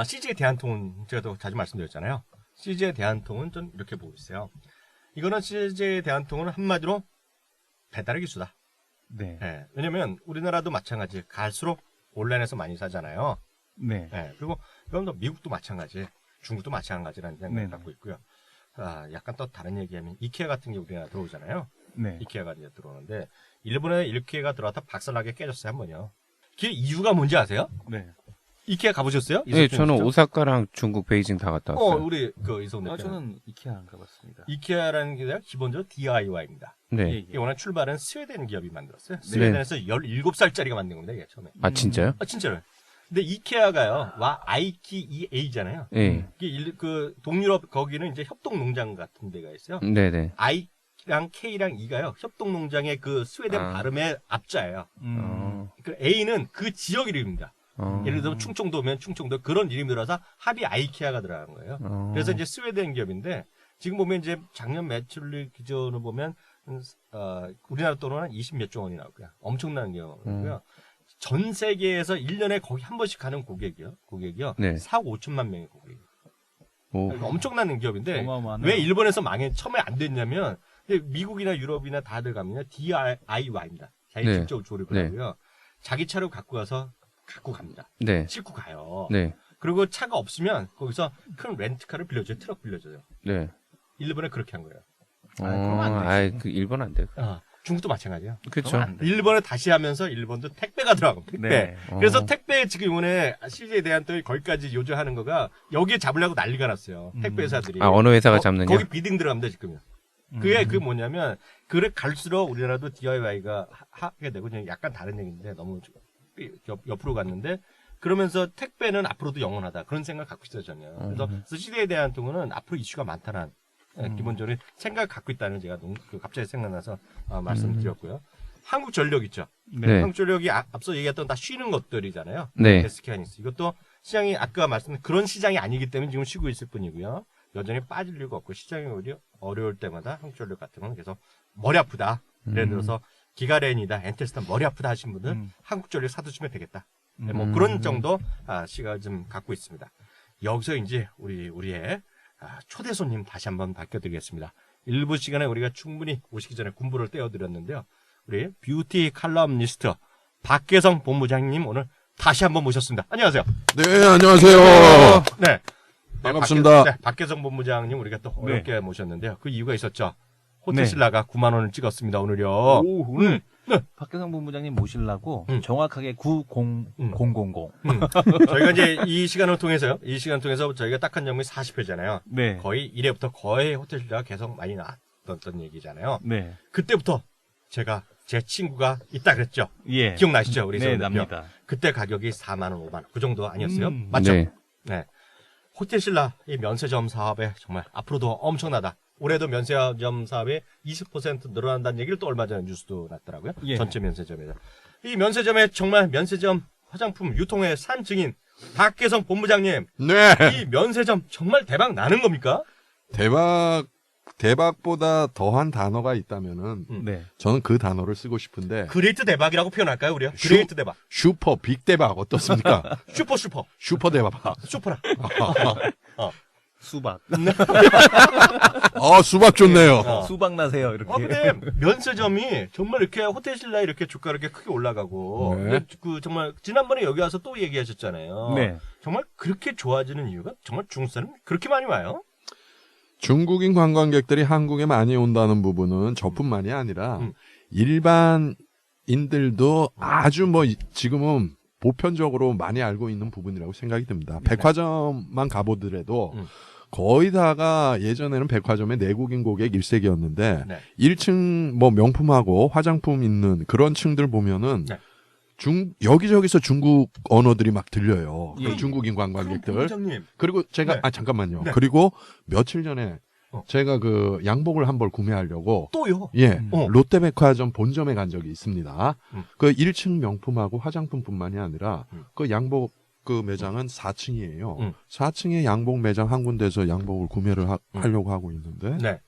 B: CJ 대한통운 제가 또 자주 말씀드렸잖아요. CJ 대한통운 전 이렇게 보고 있어요. 이거는 CJ 대한통운은 한마디로 배달의 기수다.
C: 네.
B: 예, 왜냐면 우리나라도 마찬가지. 갈수록 온라인에서 많이 사잖아요.
C: 네.
B: 예, 그리고 이건 또 미국도 마찬가지, 중국도 마찬가지라는 생각을
C: 네.
B: 갖고 있고요. 약간 또 다른 얘기하면 이케아 같은 게 우리나라 들어오잖아요.
C: 네.
B: 이케아가 이제 들어오는데 일본에 이케아가 들어왔다 박살나게 깨졌어요 한 번요. 그 이유가 뭔지 아세요?
C: 네.
B: 이케아 가보셨어요?
E: 네,
B: 이석준
E: 저는
B: 씨죠?
E: 오사카랑 중국 베이징 다 갔다 왔어요.
B: 우리 그 이성 대표.
C: 저는 이케아 안 가봤습니다.
B: 이케아라는 게 기본적으로 DIY입니다.
E: 네.
C: 예,
B: 이게 워낙 출발은 스웨덴 기업이 만들었어요. 스웨덴에서 17살짜리가 만든 겁니다, 이게 처음에.
E: 아, 진짜요?
B: 진짜로요. 근데 이케아가요, 아이키EA잖아요.
E: 예.
B: 그 동유럽 거기는 이제 협동농장 같은 데가 있어요.
E: 네네.
B: I랑 K랑 E가요, 협동농장의 그 스웨덴 발음의 앞자예요. 그 A는 그 지역 이름입니다. 예를 들어 충청도면 충청도 그런 이름이 들어서 합이 아이케아가 들어간 거예요. 그래서 이제 스웨덴 기업인데 지금 보면 이제 작년 매출 기준으로 보면 우리나라 돈으로 한 20몇 조 원이 나오고요. 엄청난 기업이고요. 전 세계에서 1년에 거기 한 번씩 가는 고객이요.
E: 네.
B: 4억 5천만 명의 고객이에요.
E: 오.
B: 그러니까 엄청난 기업인데
C: 어마어마하네요.
B: 왜 일본에서 처음에 안 됐냐면 미국이나 유럽이나 다들 가면 DIY입니다. 자기
E: 네.
B: 직접 조립을
E: 네.
B: 하고요. 자기 차로 갖고 와서 갖고 갑니다.
E: 네.
B: 싣고 가요.
E: 네.
B: 그리고 차가 없으면 거기서 큰 렌트카를 빌려줘요. 트럭 빌려줘요.
E: 네.
B: 일본에 그렇게 한 거예요.
C: 그러면 안 되지.
E: 그 일본 안 돼.
B: 중국도 마찬가지예요.
E: 그렇죠.
B: 일본에 다시 하면서 일본도 택배가 들어가고 택배.
C: 네.
B: 그래서 택배 지금 이번에 CJ에 대한 또 거기까지 요구하는 거가 여기에 잡으려고 난리가 났어요. 택배 회사들이.
E: 아, 어느 회사가 잡느냐?
B: 거기 비딩 들어갑니다 지금요. 그게 그 뭐냐면 그래 갈수록 우리나라도 DIY가 하게 되고 그냥 약간 다른 얘기인데 너무 옆으로 갔는데 그러면서 택배는 앞으로도 영원하다 그런 생각 갖고 있어요 저는. 그래서 CJ에 대한 통은 앞으로 이슈가 많다는 기본적으로 생각을 갖고 있다는 제가 갑자기 생각나서 말씀드렸고요. 한국전력 있죠.
E: 네.
B: 한국전력이 앞서 얘기했던 다 쉬는 것들이잖아요.
E: 네.
B: SK하이닉스 이것도 시장이 아까 말씀드린 그런 시장이 아니기 때문에 지금 쉬고 있을 뿐이고요. 여전히 빠질 이유가 없고 시장이 오히려 어려울 때마다 한국전력 같은 건 계속 머리 아프다. 예를 들어서 기가렌이다, 엔텔스타 머리 아프다 하신 분은 한국전력 사두시면 되겠다. 네, 뭐 그런 정도 시각을 좀 갖고 있습니다. 여기서 이제 우리의 초대 손님 다시 한번 밝혀드리겠습니다. 일부 시간에 우리가 충분히 오시기 전에 군부를 떼어드렸는데요. 우리 뷰티 칼럼니스트 박계성 본부장님 오늘 다시 한번 모셨습니다. 안녕하세요.
F: 네, 안녕하세요.
B: 네.
F: 반갑습니다.
B: 박계성 본부장님 우리가 또 어렵게 모셨는데요. 그 이유가 있었죠.
C: 네.
B: 호텔신라가 9만 원을 찍었습니다. 오늘요.
C: 오, 오늘 박계성 본부장님 모시려고 정확하게 90000.
B: 저희가 이제 이 시간을 통해서 저희가 딱한 점이 40회잖아요.
C: 네.
B: 거의 1회부터 거의 호텔 신라가 계속 많이 나왔던 얘기잖아요.
C: 네.
B: 그때부터 제가 제 친구가 있다 그랬죠.
C: 예.
B: 기억나시죠? 우리
C: 네,
B: 선배님요?
C: 납니다.
B: 그때 가격이 4만 원, 5만 원. 그 정도 아니었어요? 맞죠?
E: 네.
B: 네. 호텔 신라 이 면세점 사업에 정말 앞으로도 엄청나다. 올해도 면세점 사업에 20% 늘어난다는 얘기를 또 얼마 전에 뉴스도 났더라고요.
C: 예.
B: 전체 면세점에서. 이 면세점에 정말 면세점 화장품 유통의 산 증인 박계성 본부장님.
F: 네.
B: 이 면세점 정말 대박 나는 겁니까?
F: 대박보다 더한 단어가 있다면은
C: 네.
F: 저는 그 단어를 쓰고 싶은데
B: 그레이트 대박이라고 표현할까요, 우리요? 그레이트 대박.
F: 슈퍼 빅 대박 어떻습니까?
B: 슈퍼 대박.
F: 슈퍼라.
C: 수박.
F: 수박 좋네요.
C: 수박 나세요, 이렇게.
B: 근데 면세점이 정말 이렇게 호텔 신라에 이렇게 주가가 이렇게 크게 올라가고
F: 네.
B: 그 정말 지난번에 여기 와서 또 얘기하셨잖아요.
C: 네.
B: 정말 그렇게 좋아지는 이유가 정말 중국 사람 그렇게 많이 와요?
F: 중국인 관광객들이 한국에 많이 온다는 부분은 저뿐만이 아니라 일반인들도 아주 지금은 보편적으로 많이 알고 있는 부분이라고 생각이 듭니다. 백화점만 가보더라도 거의 다가 예전에는 백화점에 내국인 고객 일색이었는데
B: 네.
F: 1층 명품하고 화장품 있는 그런 층들 보면은
B: 네.
F: 여기저기서 중국 언어들이 막 들려요.
C: 예.
F: 그 중국인 관광객들.
B: 본부장님.
F: 그리고 제가
B: 네.
F: 잠깐만요.
B: 네.
F: 그리고 며칠 전에
B: 제가
F: 그 양복을 한 벌 구매하려고
B: 또요?
F: 롯데백화점 본점에 간 적이 있습니다. 그 1층 명품하고 화장품뿐만이 아니라 그 양복 그 매장은 4층이에요. 4층에 양복 매장 한 군데서 양복을 구매를 하려고 하고 있는데
B: 네.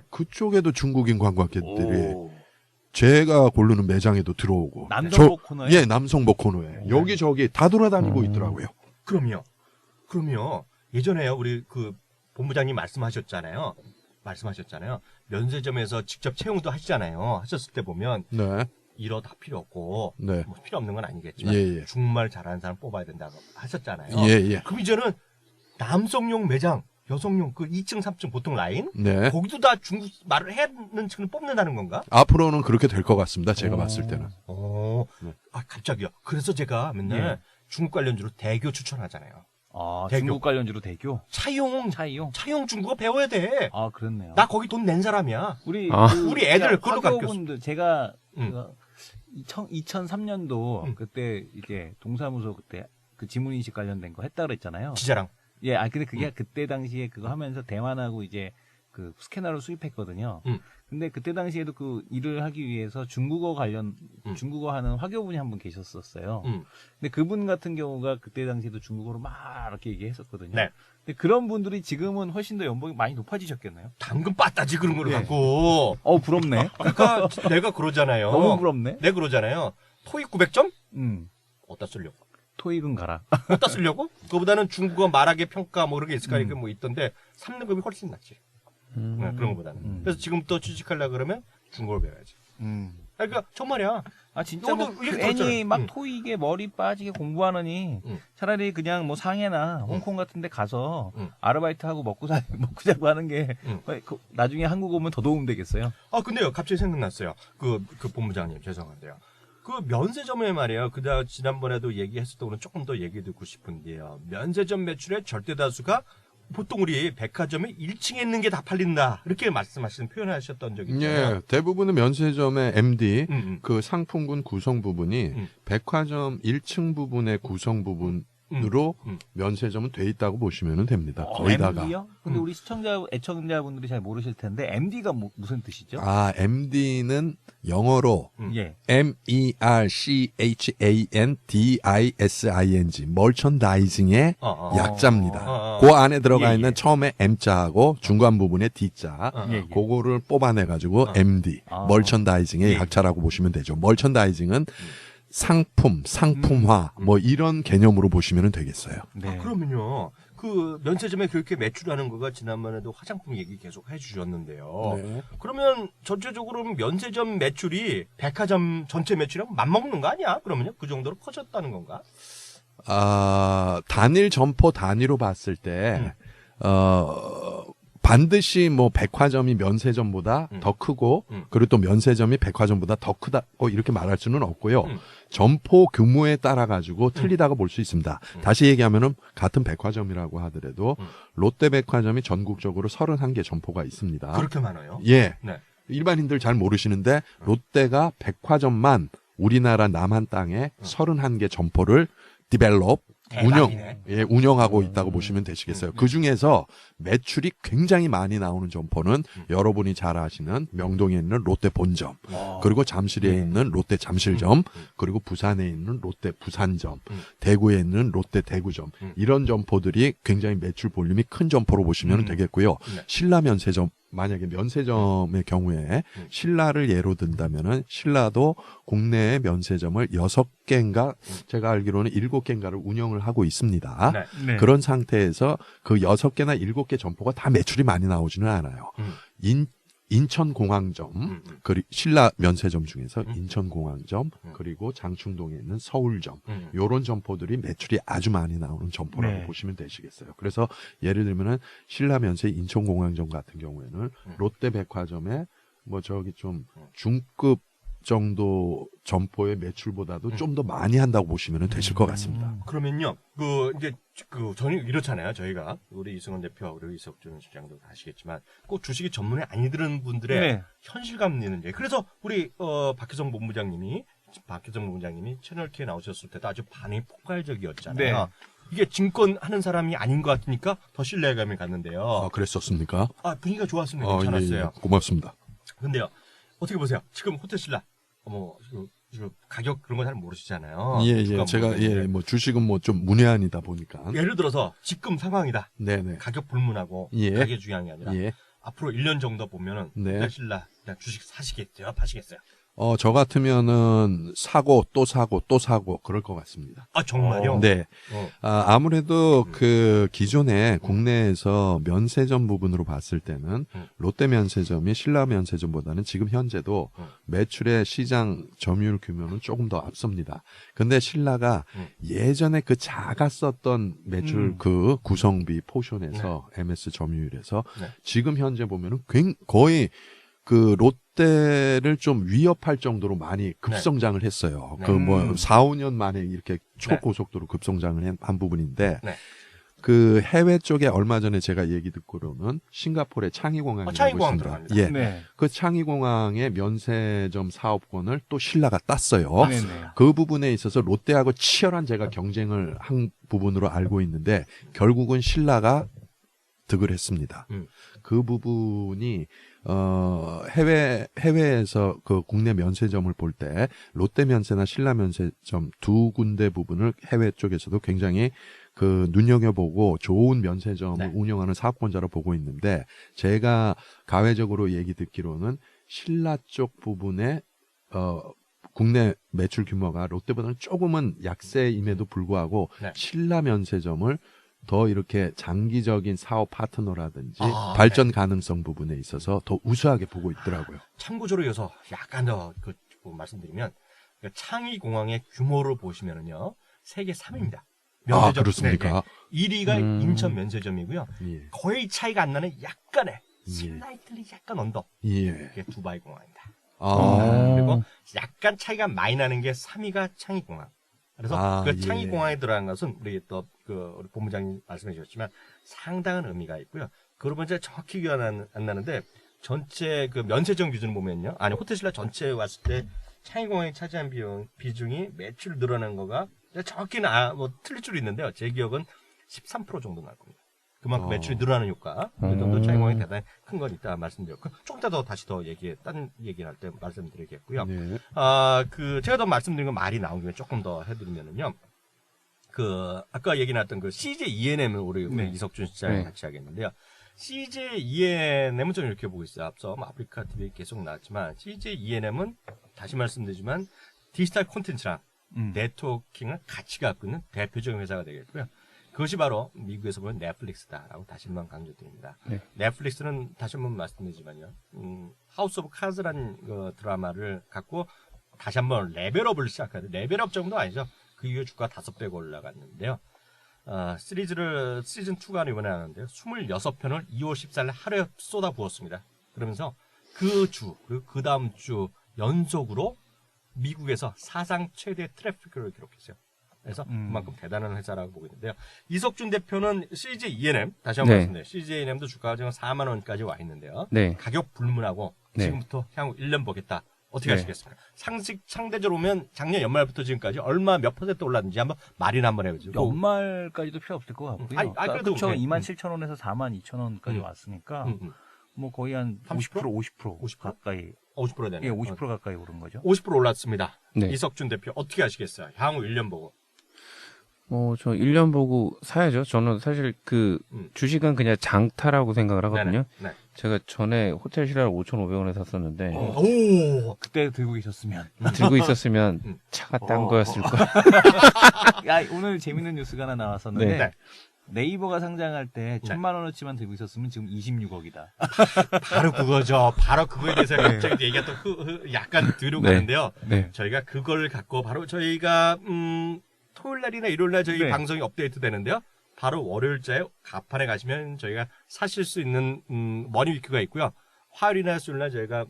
F: 그쪽에도 중국인 관광객들이 제가 고르는 매장에도 들어오고
C: 남성복 코너에?
F: 예, 남성복 코너에 여기저기 다 돌아다니고 있더라고요.
B: 그럼요. 예전에요 우리 그 본부장님 말씀하셨잖아요. 면세점에서 직접 채용도 하셨을 때 보면
F: 네.
B: 이러 다 필요 없고
F: 네.
B: 뭐 필요 없는 건 아니겠지만
F: 예.
B: 중국말 잘하는 사람 뽑아야 된다고 하셨잖아요.
F: 예.
B: 그럼 이제는 남성용 매장, 여성용 그 2층, 3층 보통 라인
F: 네.
B: 거기도 다 중국 말을 하는 층을 뽑는다는 건가?
F: 앞으로는 그렇게 될 것 같습니다. 제가 봤을 때는.
B: 네. 갑자기요. 그래서 제가 맨날 중국 관련주로 대교 추천하잖아요. 대교.
C: 중국 관련주로 대교?
B: 차용 중국어 배워야 돼.
C: 그렇네요.
B: 나 거기 돈 낸 사람이야.
C: 우리
B: 애들 그걸로 가르쳤어.
C: 제가 2003년도 그때 이제 동사무소 그때 그 지문인식 관련된 거 했다 그랬잖아요.
B: 지자랑.
C: 예, 근데 그게 그때 당시에 그거 하면서 대만하고 이제 그 스캐너를 수입했거든요. 근데 그때 당시에도 그 일을 하기 위해서 중국어 하는 화교분이 한 분 계셨었어요. 근데 그분 같은 경우가 그때 당시에도 중국어로 막 이렇게 얘기했었거든요.
B: 네.
C: 근데 그런 분들이 지금은 훨씬 더 연봉이 많이 높아지셨겠네요.
B: 당근 빠따지 그런 걸 갖고.
C: 부럽네.
B: 그러니까 내가 그러잖아요.
C: 너무 부럽네.
B: 내가 그러잖아요. 토익 900점? 어디다 쓰려고?
C: 토익은 가라.
B: 어디다 쓰려고? 그거보다는 중국어 말하기 평가 뭐 그런 게 있을까 뭐 있던데 3등급이 훨씬 낫지. 네, 그런 것보다는. 그래서 지금부터 취직하려고 그러면 중국어를 배워야지. 그러니까 정말이야.
C: 진짜 애니 막 토익에 머리 빠지게 공부하느니 차라리 그냥 뭐 상해나 홍콩 같은 데 가서 아르바이트하고 먹고 자고 하는 게 나중에 한국 오면 더 도움 되겠어요.
B: 근데요, 갑자기 생각났어요. 그 본부장님, 죄송한데요. 그 면세점에 말이에요. 지난번에도 얘기했었던 거는 조금 더 얘기 듣고 싶은데요. 면세점 매출의 절대 다수가 보통 우리 백화점의 1층에 있는 게 다 팔린다. 이렇게 표현하셨던 적이 있잖아요.
F: 예, 대부분의 면세점의 MD 그 상품군 구성 부분이 백화점 1층 부분의 구성 부분으로 면세점은 돼 있다고 보시면 됩니다. 거의 다가.
C: MD요? 근데 우리 애청자분들이 잘 모르실 텐데 MD가 무슨 뜻이죠?
F: MD는 영어로 MERCHANDISING 멀천다이징의 약자입니다. 그 안에 들어가 있는 처음에 M자하고 중간 부분에 D자 그거를 뽑아내가지고 MD 멀천다이징의 약자라고 보시면 되죠. 멀천다이징은 상품, 상품화 뭐 이런 개념으로 보시면 되겠어요.
B: 네. 그러면요. 그 면세점에 그렇게 매출하는 거가 지난번에도 화장품 얘기 계속 해주셨는데요.
F: 네.
B: 그러면 전체적으로 면세점 매출이 백화점 전체 매출이랑 맞먹는 거 아니야? 그러면요? 그 정도로 커졌다는 건가?
F: 단일 점포 단위로 봤을 때 반드시 뭐 백화점이 면세점보다 더 크고 그리고 또 면세점이 백화점보다 더 크다고 이렇게 말할 수는 없고요. 점포 규모에 따라 가지고 틀리다고 볼 수 있습니다. 다시 얘기하면은 같은 백화점이라고 하더라도 롯데백화점이 전국적으로 31개 점포가 있습니다.
B: 그렇게 많아요?
F: 예.
B: 네.
F: 일반인들 잘 모르시는데 롯데가 백화점만 우리나라 남한 땅에 31개 점포를 디벨롭 운영하고 있다고 보시면 되시겠어요. 그 중에서 매출이 굉장히 많이 나오는 점포는 여러분이 잘 아시는 명동에 있는 롯데 본점, 그리고 잠실에 있는 롯데 잠실점, 그리고 부산에 있는 롯데 부산점, 대구에 있는 롯데 대구점, 이런 점포들이 굉장히 매출 볼륨이 큰 점포로 보시면 되겠고요. 신라 면세점, 만약에 면세점의 경우에 신라를 예로 든다면은 신라도 국내에 면세점을 6개인가 제가 알기로는 7개인가를 운영을 하고 있습니다.
C: 네.
F: 그런 상태에서 그 6개나 7개 점포가 다 매출이 많이 나오지는 않아요. 인천공항점, 그리고 신라 면세점 중에서 인천공항점, 그리고 장충동에 있는 서울점, 요런 점포들이 매출이 아주 많이 나오는 점포라고 보시면 되시겠어요. 그래서 예를 들면은 신라 면세 인천공항점 같은 경우에는 롯데백화점에 뭐 저기 좀 중급 정도 점포의 매출보다도 좀 더 많이 한다고 보시면 되실 것 같습니다.
B: 그러면요, 저는 이렇잖아요. 저희가 우리 이승원 대표, 그리고 이석준 시장도 아시겠지만 꼭 주식이 전문이 아니들은 분들의 현실감 있는 게. 그래서 우리 박혜정 본부장님이 채널 K에 나오셨을 때도 아주 반응이 폭발적이었잖아요. 이게 증권 하는 사람이 아닌 것 같으니까 더 신뢰감이 갔는데요.
F: 아, 그랬었습니까?
B: 분위기가 좋았습니다. 괜찮았어요.
F: 예, 고맙습니다.
B: 근데요, 어떻게 보세요? 지금 호텔신라 가격 그런 거 잘 모르시잖아요.
F: 제가 뭐 주식은 뭐 좀 문외한이다 보니까.
B: 예를 들어서 지금 상황이다.
F: 네네.
B: 가격 불문하고 가격 중요한 게 아니라 앞으로 1년 정도 보면은 호텔신라 그냥 주식 사시겠어요? 파시겠어요?
F: 저 같으면은 사고 또 사고 또 사고 그럴 것 같습니다.
B: 아, 정말요?
F: 네. 아무래도 그 기존에 국내에서 면세점 부분으로 봤을 때는 롯데 면세점이 신라 면세점보다는 지금 현재도 매출의 시장 점유율 규모는 조금 더 앞섭니다. 근데 신라가 예전에 그 작았었던 매출 그 구성비 포션에서 MS 점유율에서 지금 현재 보면은 거의 그 롯데를 좀 위협할 정도로 많이 급성장을 했어요. 그 뭐 4, 5년 만에 이렇게 초고속도로 급성장을 한 부분인데 그 해외 쪽에 얼마 전에 제가 얘기 듣고로는 싱가포르의 창의공항이라고 있습니다. 그 창의공항의 면세점 사업권을 또 신라가 땄어요. 그 부분에 있어서 롯데하고 치열한 제가 경쟁을 한 부분으로 알고 있는데 결국은 신라가 득을 했습니다. 그 부분이 해외에서 그 국내 면세점을 볼 때 롯데 면세나 신라 면세점 두 군데 부분을 해외 쪽에서도 굉장히 그 눈여겨보고 좋은 면세점을 운영하는 사업권자로 보고 있는데 제가 가외적으로 얘기 듣기로는 신라 쪽 부분에 국내 매출 규모가 롯데보다는 조금은 약세임에도 불구하고 신라 면세점을 더 이렇게 장기적인 사업 파트너라든지 발전 가능성 부분에 있어서 더 우수하게 보고 있더라고요.
B: 참고적으로 이어서 약간 더 말씀드리면 창의공항의 규모를 보시면은요 세계 3위입니다. 면세점.
F: 그렇습니까?
B: 1위가 인천 면세점이고요. 거의 차이가 안 나는 약간의 슬라이틀리 약간 언더. 그게 두바이 공항입니다. 그리고 약간 차이가 많이 나는 게 3위가 창의공항. 그래서 그 창의공항에 들어간 것은 우리 우리 본부장님 말씀해 주셨지만 상당한 의미가 있고요. 그러면 이제 정확히 기억 안 나는데 전체 그 면세점 기준을 보면요. 호텔신라 전체에 왔을 때 창의공항이 차지한 비중이 매출 늘어난 거가 정확히는 틀릴 줄 있는데요. 제 기억은 13% 정도 나올 겁니다. 그만큼 매출이 늘어나는 효과. 그 정도 창의공항이 대단히 큰 건 있다 말씀드렸고 조금 더 다시 딴 얘기를 할 때 말씀드리겠고요. 제가 더 말씀드린 건 말이 나온 김에 조금 더 해드리면은요. 아까 얘기 나왔던 그 CJ ENM을 우리 이석준 시장이 같이 하겠는데요. CJ ENM은 좀 이렇게 보고 있어요. 앞서 아프리카 TV 계속 나왔지만 CJ ENM은 다시 말씀드리지만 디지털 콘텐츠랑 네트워킹을 같이 갖고 있는 대표적인 회사가 되겠고요. 그것이 바로 미국에서 보는 넷플릭스다라고 다시 한번 강조드립니다. 넷플릭스는 다시 한번 말씀드리지만요. 하우스 오브 카즈라는 그 드라마를 갖고 다시 한번 레벨업을 시작하는 레벨업 정도 아니죠. 그 이후에 주가가 5배가 올라갔는데요. 시리즈를 시즌 2가 이번에 하는데요. 26편을 2월 14일 하루에 쏟아 부었습니다. 그러면서 그 주, 그리고 그 다음 주 연속으로 미국에서 사상 최대 트래픽을 기록했어요. 그래서 그만큼 대단한 회사라고 보고 있는데요. 이석준 대표는 CJ E&M, 다시 한번 말씀드려요. CJ E&M도 주가가 지금 4만 원까지 와 있는데요.
E: 네.
B: 가격 불문하고
E: 네.
B: 지금부터 향후 1년 보겠다. 어떻게
E: 네.
B: 하시겠습니까? 상대적으로 보면 작년 연말부터 지금까지 얼마 몇 % 올랐는지 한번 말이나 한번 해보죠.
C: 연말까지도 필요 없을 것 같고요.
B: 그래도
C: 그렇죠.
B: 네.
C: 27,000원에서 42,000원까지 왔으니까 뭐 거의 한
B: 30%?
C: 50% 가까이.
B: 50% 되네요.
C: 예, 50% 가까이 오른 거죠.
B: 50% 올랐습니다.
E: 네.
B: 이석준 대표 어떻게 하시겠어요? 향후 1년 보고.
E: 저 1년 보고 사야죠. 저는 사실 주식은 그냥 장타라고 생각을 하거든요.
B: 네네.
E: 제가 전에 호텔 신라를 5,500원에 샀었는데
B: 오,
C: 그때 들고 계셨으면.
E: 들고 있었으면 차가 딴 거였을 거야.
C: 야, 오늘 재밌는 뉴스가 하나 나왔었는데
B: 네.
C: 네이버가 상장할 때 1,000만 원어치만 들고 있었으면 지금 26억이다.
B: 바로 그거죠. 바로 그거에 대해서 갑자기 얘기가 또 약간 뒤로
E: 네.
B: 가는데요.
E: 네.
B: 저희가 그걸 갖고 바로 저희가 토요일 날이나 일요일 날 저희
C: 네.
B: 방송이 업데이트 되는데요. 바로 월요일자에 가판에 가시면 저희가 사실 수 있는 머니위크가 있고요. 화요일이나 수요일 날 저희가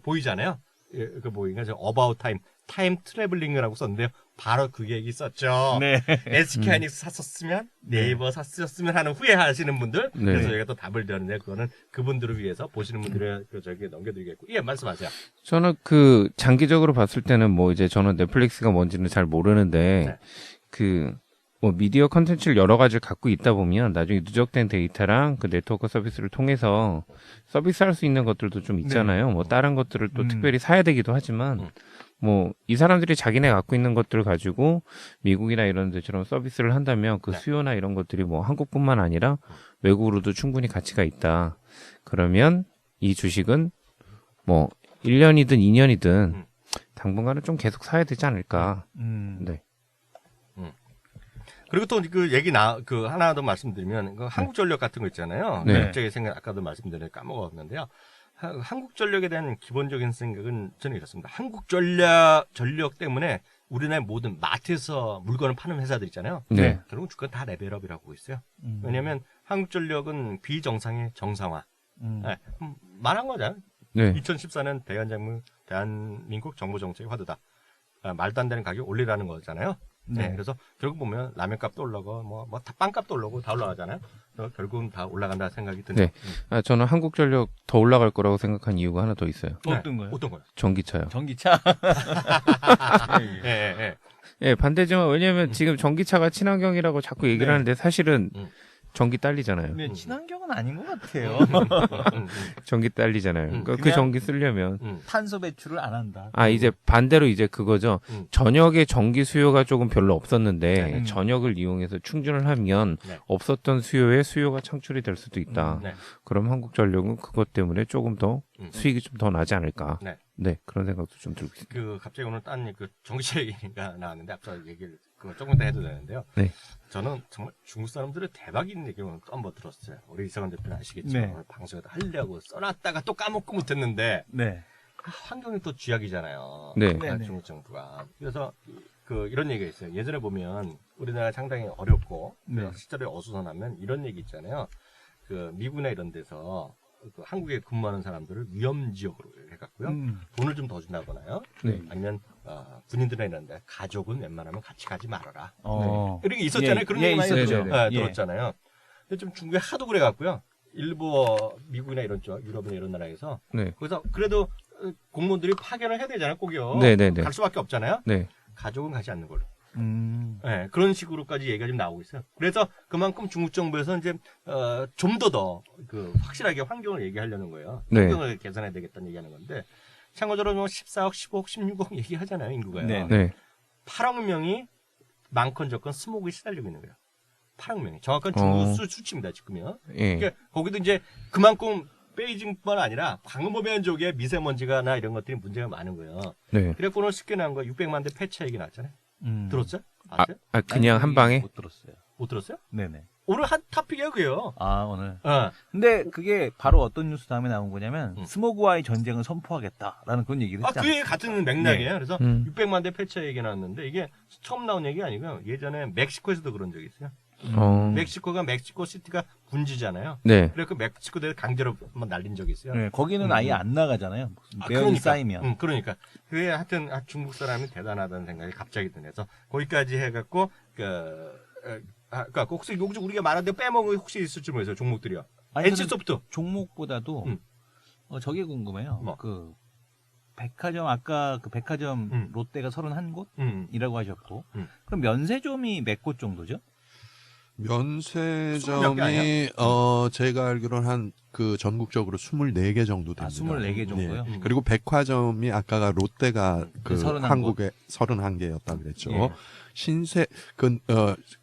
B: 보이잖아요. 예, 그 보이니까 저 어바웃 타임 트래블링이라고 썼는데요. 바로 그 얘기 썼죠.
C: 네.
B: SK하이닉스 샀었으면 네이버 샀었으면 하는 후회하시는 분들.
E: 네.
B: 그래서 저희가 또 답을 드렸는데 그거는 그분들을 위해서 보시는 분들의 저에게 넘겨드리겠고. 예, 말씀하세요.
E: 저는 장기적으로 봤을 때는 뭐 이제 저는 넷플릭스가 뭔지는 잘 모르는데 뭐 미디어 컨텐츠를 여러 가지를 갖고 있다 보면 나중에 누적된 데이터랑 그 네트워크 서비스를 통해서 서비스할 수 있는 것들도 좀 있잖아요. 뭐 다른 것들을 또 특별히 사야 되기도 하지만 뭐 이 사람들이 자기네 갖고 있는 것들을 가지고 미국이나 이런 데처럼 서비스를 한다면 그 수요나 이런 것들이 뭐 한국뿐만 아니라 외국으로도 충분히 가치가 있다. 그러면 이 주식은 뭐 1년이든 2년이든 당분간은 좀 계속 사야 되지 않을까. 네.
B: 그리고 또 그 얘기 하나 더 말씀드리면 그 한국전력 같은 거 있잖아요.
E: 네.
B: 갑자기 아까도 말씀드렸는데 까먹었는데요. 한국전력에 대한 기본적인 생각은 저는 이렇습니다. 한국전력 때문에 우리나라의 모든 마트에서 물건을 파는 회사들 있잖아요.
E: 네.
B: 결국 주가 다 레벨업이라고 보고 있어요. 왜냐하면 한국전력은 비정상의 정상화. 네, 말한 거잖아요.
E: 네.
B: 2014년 대한민국 정부정책의 화두다. 말도 안 되는 가격 올리라는 거잖아요. 네. 그래서 결국 보면 라면 값도 올라가고 뭐 빵값도 올라가고 다 올라가잖아요. 그래서 결국은 다 올라간다 생각이 드네요.
E: 네. 저는 한국전력 더 올라갈 거라고 생각한 이유가 하나 더 있어요.
C: 어떤 거요?
B: 어떤 거요?
E: 전기차요.
C: 전기차?
B: 예.
E: 예, 반대지만 왜냐면 지금 전기차가 친환경이라고 자꾸 얘기를 하는데 사실은 전기 딸리잖아요.
C: 네, 친환경은 아닌 것 같아요.
E: 전기 딸리잖아요. 그러니까 그 전기 쓰려면
C: 탄소 배출을 안 한다.
E: 이제 반대로 이제 그거죠. 저녁에 전기 수요가 조금 별로 없었는데 저녁을 이용해서 충전을 하면 없었던 수요가 창출이 될 수도 있다. 그럼 한국전력은 그것 때문에 조금 더 수익이 좀 더 나지 않을까. 네, 그런 생각도 좀 들고 있습니다.
B: 갑자기 오늘 전기차 얘기가 나왔는데 앞서 얘기를 조금 더 해도 되는데요.
E: 네.
B: 저는 정말 중국 사람들의 대박인 얘기를 또 한번 들었어요. 우리 이성환 대표는 아시겠지만 오늘 방송에도 하려고 써놨다가 또 까먹고 못했는데 환경이 또 쥐약이잖아요.
E: 네.
B: 중국 정부가. 그래서 이런 얘기가 있어요. 예전에 보면 우리나라 상당히 어렵고 시절에 어수선하면 이런 얘기 있잖아요. 미국이나 이런 데서 한국에 근무하는 사람들을 위험 지역으로 해갖고요. 돈을 좀 더 준다거나요. 아니면 군인들이나 이런데 가족은 웬만하면 같이 가지 말아라. 이런 게 있었잖아요. 그런 얘기 많이 들었잖아요. 근데 좀 중국에 하도 그래갖고요. 일부 미국이나 이런 쪽, 유럽이나 이런 나라에서 거기서 그래도 공무원들이 파견을 해야 되잖아요. 꼭요. 갈 수밖에 없잖아요. 가족은 가지 않는 걸로. 네, 그런 식으로까지 얘기가 좀 나오고 있어요. 그래서 그만큼 중국 정부에서 이제 좀 더 확실하게 환경을 얘기하려는 거예요. 환경을 개선해야 되겠다는 얘기하는 건데 참고적으로 14억, 15억, 16억 얘기하잖아요. 인구가요. 8억 명이 많건 적건 스모그에 시달리고 있는 거예요. 8억 명이 정확한 중국 수치입니다. 지금요. 그러니까 거기도 이제 그만큼 베이징뿐만 아니라 광범위한 쪽에 미세먼지가나 이런 것들이 문제가 많은 거예요. 그래서 오늘 쉽게 나온 거 600만 대 폐차 얘기 나왔잖아요. 들었어요? 아세요?
E: 그냥 한 방에?
C: 못 들었어요.
B: 못 들었어요?
C: 네네.
B: 오늘 한 토픽이에요, 그게요.
C: 오늘. 근데 그게 바로 어떤 뉴스 다음에 나온 거냐면 스모그와의 전쟁을 선포하겠다라는 그런 얘기를 했잖아요.
B: 그게 같은 맥락이에요. 그래서 600만 대 폐차 얘기 나왔는데 이게 처음 나온 얘기 아니고요. 예전에 멕시코에서도 그런 적이 있어요. 멕시코가 멕시코 시티가 분지잖아요.
E: 네.
B: 그래서 그 멕시코에 강제로 한번 날린 적이 있어요.
C: 네, 거기는 아예 안 나가잖아요. 매연이
B: 그러니까,
C: 쌓이면.
B: 그러니까 그게 하여튼 중국 사람이 대단하다는 생각이 갑자기 드네서 거기까지 해갖고 그러니까 혹시 요즘 우리가 말한 대로 빼먹은 혹시 있을지 모르겠어요 종목들이요.
C: 아니,
B: NC소프트
C: 종목보다도 저게 궁금해요.
B: 뭐?
C: 그 백화점 아까 그 백화점 롯데가 31곳이라고 하셨고 그럼 면세점이 몇 곳 정도죠?
F: 면세점이 제가 알기로는 한 그 전국적으로 24개 정도 됩니다.
C: 24개 정도요?
F: 예. 그리고 백화점이 아까가 롯데가 그
C: 31
F: 한국에 31개였다 그랬죠.
C: 예.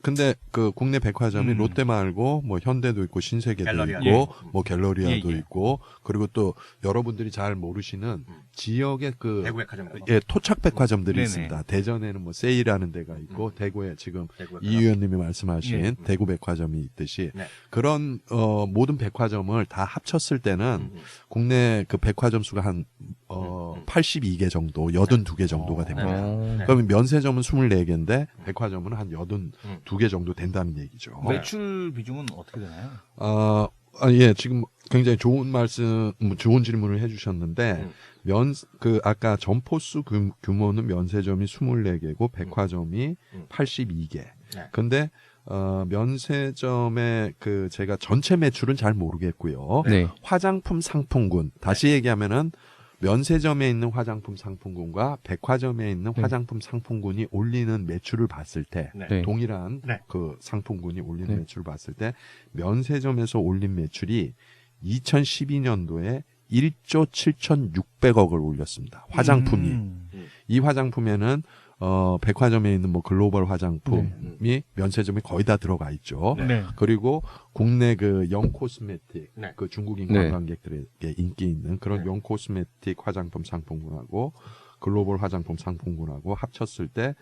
F: 근데 그 국내 백화점이 롯데 말고 뭐 현대도 있고 신세계도
B: 갤러리아.
F: 있고 뭐 갤러리아도
C: 예.
F: 있고 그리고 또 여러분들이 잘 모르시는 지역의 그
B: 대구 백화점
F: 토착 백화점들이
C: 네네.
F: 있습니다. 대전에는 뭐 세일하는 데가 있고 대구에 지금
B: 대구
F: 이 의원님이 말씀하신
C: 예.
F: 대구 백화점이 있듯이
B: 네.
F: 그런 모든 백화점을 다 합쳤을 때는 국내 그 백화점 수가 한 82개 정도, 82개 정도가 됩니다.
B: 네.
F: 그러면 면세점은 24개인데 백화점은 한 82개 정도 된다는 얘기죠.
C: 매출 비중은 어떻게 되나요?
F: 예, 지금 굉장히 좋은 좋은 질문을 해주셨는데, 아까 점포수 규모는 면세점이 24개고, 백화점이 82개.
B: 네.
F: 근데, 면세점의 제가 전체 매출은 잘 모르겠고요.
E: 네.
F: 화장품 상품군, 다시 얘기하면은, 면세점에 있는 화장품 상품군과 백화점에 있는 화장품 상품군이 올리는 매출을 봤을 때
B: 네.
F: 동일한
B: 네.
F: 그 상품군이 올리는 매출을 봤을 때 면세점에서 올린 매출이 2012년도에 1조 7,600억을 올렸습니다. 화장품이. 이 화장품에는 백화점에 있는 뭐 글로벌 화장품이 면세점이 거의 다 들어가 있죠.
C: 네.
F: 그리고 국내 그 영코스메틱,
B: 네.
F: 그 중국인
E: 네.
F: 관광객들에게 인기 있는 그런 영코스메틱 화장품 상품군하고 글로벌 화장품 상품군하고 합쳤을 때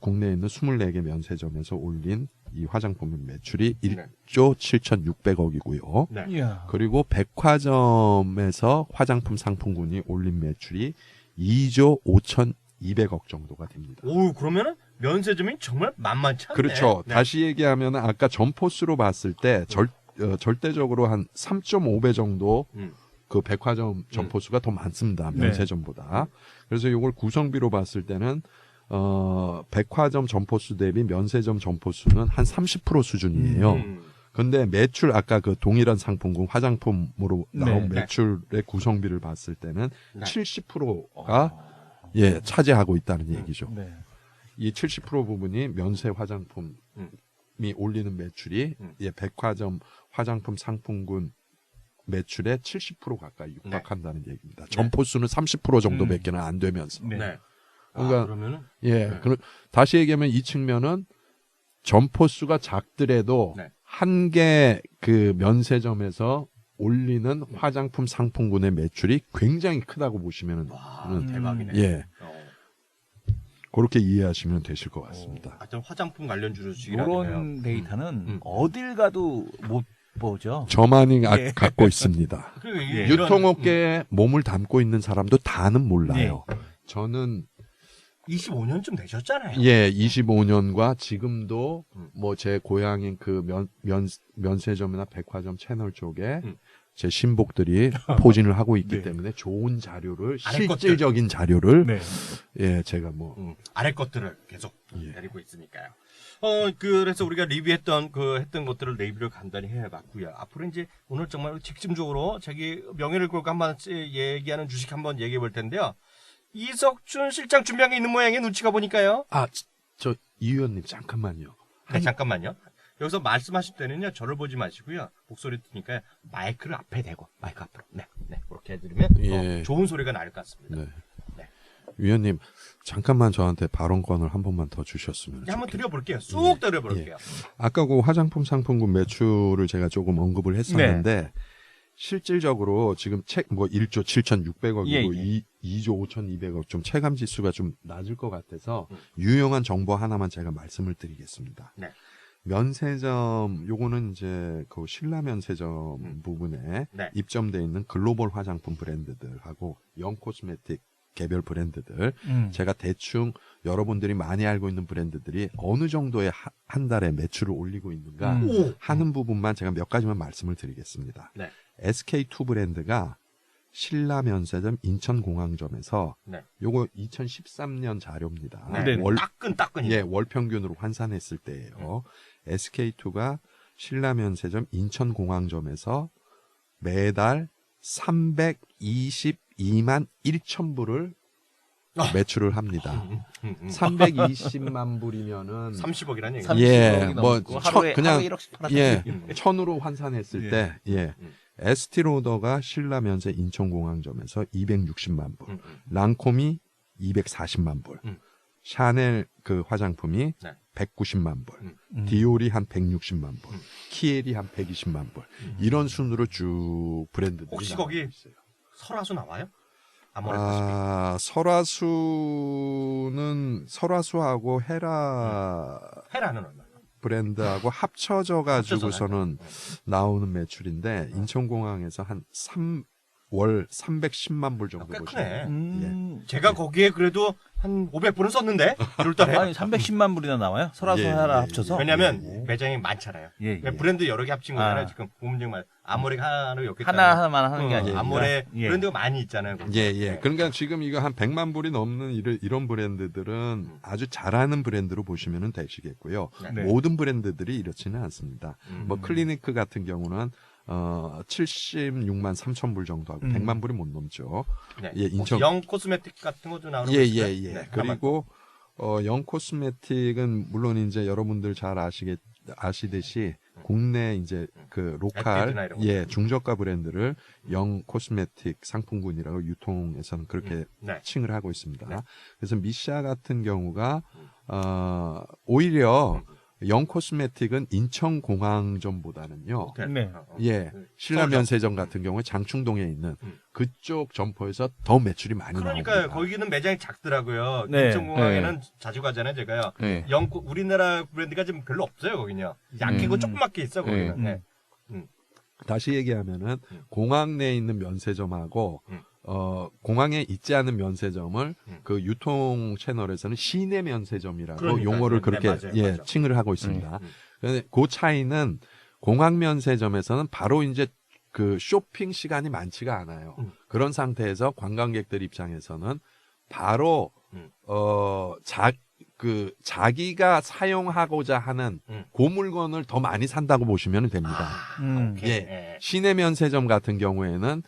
F: 국내에 있는 24개 면세점에서 올린 이 화장품 매출이 1조 7,600억이고요.
B: 네.
C: 이야.
F: 그리고 백화점에서 화장품 상품군이 올린 매출이 2조 5,200억 정도가 됩니다.
B: 오, 그러면은 면세점이 정말 만만치 않네.
F: 그렇죠.
B: 네.
F: 다시 얘기하면 아까 점포수로 봤을 때 절대적으로 한 3.5배 정도 그 백화점 점포수가 더 많습니다. 면세점보다. 그래서 이걸 구성비로 봤을 때는 백화점 점포수 대비 면세점 점포수는 한 30% 수준이에요. 근데 매출 아까 그 동일한 상품군 화장품으로 나온 매출의 구성비를 봤을 때는 70%가 차지하고 있다는 얘기죠.
C: 네.
F: 이 70% 부분이 면세 화장품이 올리는 매출이 백화점 화장품 상품군 매출의 70% 가까이 육박한다는 얘기입니다. 점포수는 30% 정도밖에는 안 되면서.
B: 네.
F: 그러니까
B: 그러면은
F: 다시 얘기하면 이 측면은 점포수가 작더라도 한 개 그 면세점에서 올리는 화장품 상품군의 매출이 굉장히 크다고 보시면은
B: 대박이네.
F: 예. 그렇게 이해하시면 되실 것 같습니다.
B: 하여튼 화장품 관련 주식이라네요.
C: 이런 데이터는 어딜 가도 못 보죠.
F: 저만이 갖고 있습니다.
B: 예.
F: 유통업계에 몸을 담고 있는 사람도 다는 몰라요. 저는
B: 25년쯤 되셨잖아요.
F: 예, 25년과 지금도 뭐 제 고향인 그 면세점이나 백화점 채널 쪽에 제 신복들이 포진을 하고 있기 때문에 좋은 자료를 실질적인 자료를 예, 제가 뭐
B: 아래 것들을 계속 내리고 있으니까요. 그래서 우리가 리뷰했던 했던 것들을 리뷰를 간단히 해봤고요. 앞으로 이제 오늘 정말 직접적으로 자기 명예를 걸고 한번 얘기하는 주식 한번 얘기해 볼 텐데요. 이석준 실장 준비한 게 있는 모양이에요. 눈치가 보니까요.
F: 저 이 의원님 잠깐만요.
B: 네, 잠깐만요. 여기서 말씀하실 때는요, 저를 보지 마시고요. 목소리 뜨니까 마이크를 앞에 대고, 마이크 앞으로. 네. 그렇게 해드리면 좋은 소리가 날 것 같습니다.
F: 네. 위원님, 잠깐만 저한테 발언권을 한 번만 더 주셨으면
B: 한번 드려볼게요. 쑥 드려볼게요.
F: 아까 그 화장품 상품군 매출을 제가 조금 언급을 했었는데, 실질적으로 지금 1조 7,600억이고 2조 5,200억 좀 체감 지수가 좀 낮을 것 같아서 유용한 정보 하나만 제가 말씀을 드리겠습니다.
B: 네.
F: 면세점 요거는 이제 그 신라 면세점 부분에 입점돼 있는 글로벌 화장품 브랜드들하고 영코스메틱 개별 브랜드들 제가 대충 여러분들이 많이 알고 있는 브랜드들이 어느 정도의 한 달에 매출을 올리고 있는가 하는 부분만 제가 몇 가지만 말씀을 드리겠습니다.
B: 네.
F: SK2 브랜드가 신라면세점 인천공항점에서
B: 네.
F: 요거 2013년 자료입니다.
B: 네. 따끈.
F: 예, 월 평균으로 환산했을 때예요. SK2가 신라면세점 인천공항점에서 매달 322만 1천 불을 매출을 합니다. 320만 불이면은
B: 30억이란 얘기.
F: 예, 뭐
C: 하루에
F: 그냥
C: 1억씩 팔았어요.
F: 1000으로 환산했을 때 에스티로더가 신라면세 인천공항점에서 260만 불, 랑콤이 240만 불, 샤넬 그 화장품이 190만 불, 디올이 한 160만 불, 키엘이 한 120만 불. 이런 순으로 쭉 브랜드들이
B: 혹시
F: 나오고
B: 거기
F: 있어요.
B: 설화수 나와요?
F: 설화수하고
B: 헤라는 얼마?
F: 브랜드하고 합쳐져 가지고서는 나오는 매출인데 인천공항에서 한 월 310만 불 정도
B: 꽤
F: 보시면
B: 크네. 제가 거기에 그래도 한 500불은 썼는데 1월달에.
C: 아니 310만 불이나 나와요? 설화수 하나 합쳐서?
B: 왜냐면 매장이 많잖아요. 브랜드 여러 개 합친 거잖아요. 지금 보문증만 아모레가 하나로 엮였다.
C: 하나만 하는 게 아니라
B: 아모레 브랜드가 많이 있잖아요.
F: 그러니까 지금 이거 한 100만 불이 넘는 이런 브랜드들은 아주 잘하는 브랜드로 보시면 되시겠고요. 모든 브랜드들이 이렇지는 않습니다. 뭐 클리니크 같은 경우는 76만 3천 불 정도 하고 100만 불이 못 넘죠.
B: 인천 영 코스메틱 같은 것도 나오는
F: 거죠. 그리고 영 코스메틱은 물론 이제 여러분들 잘 아시듯이 국내 이제 그 로컬 중저가 브랜드를 영 코스메틱 상품군이라고 유통에서는 그렇게 칭을 하고 있습니다. 그래서 미샤 같은 경우가 오히려 영 코스메틱은 인천공항점보다는요. 신라면세점 같은 경우에 장충동에 있는 그쪽 점포에서 더 매출이 많이 나옵니다.
B: 그러니까요. 거기는 매장이 작더라고요. 인천공항에는 자주 가잖아요, 제가요. 우리나라 브랜드가 지금 별로 없어요, 거기는요. 약기고 조그맣게 있어, 거기는.
F: 다시 얘기하면은 공항 내에 있는 면세점하고 공항에 있지 않은 면세점을 그 유통 채널에서는 시내 면세점이라고 용어를 그렇게 맞아요. 칭을 하고 있습니다. 그런데 그 차이는 공항 면세점에서는 바로 이제 그 쇼핑 시간이 많지가 않아요. 그런 상태에서 관광객들 입장에서는 바로 자기가 사용하고자 하는 그 물건을 더 많이 산다고 보시면 됩니다. 시내 면세점 같은 경우에는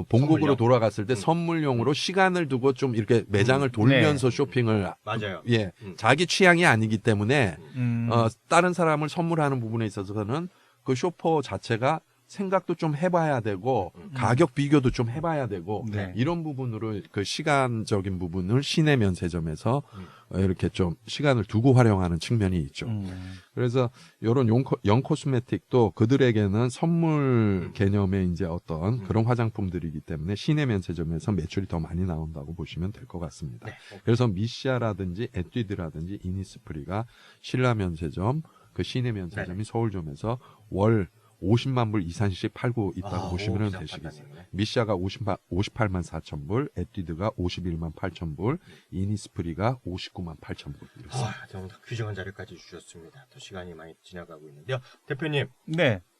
F: 본국으로 돌아갔을 때 선물용으로 시간을 두고 좀 이렇게 매장을 돌면서 쇼핑을
B: 맞아요.
F: 자기 취향이 아니기 때문에 다른 사람을 선물하는 부분에 있어서는 그 쇼퍼 자체가 생각도 좀 해봐야 되고 가격 비교도 좀 해봐야 되고 이런 부분으로 그 시간적인 부분을 시내 면세점에서 이렇게 좀 시간을 두고 활용하는 측면이 있죠. 그래서 이런 영 코스메틱도 그들에게는 선물 개념의 이제 어떤 그런 화장품들이기 때문에 시내 면세점에서 매출이 더 많이 나온다고 보시면 될 것 같습니다. 그래서 미샤라든지 에뛰드라든지 이니스프리가 신라 면세점, 그 시내 면세점이 서울점에서 월 50만 불 이상씩 팔고 있다고 보시면 되시겠어요. 미샤가 58만 4천 불, 에뛰드가 51만 8천 불, 이니스프리가 59만 8천 불.
B: 정말 규정한 자료까지 주셨습니다. 또 시간이 많이 지나가고 있는데요. 대표님.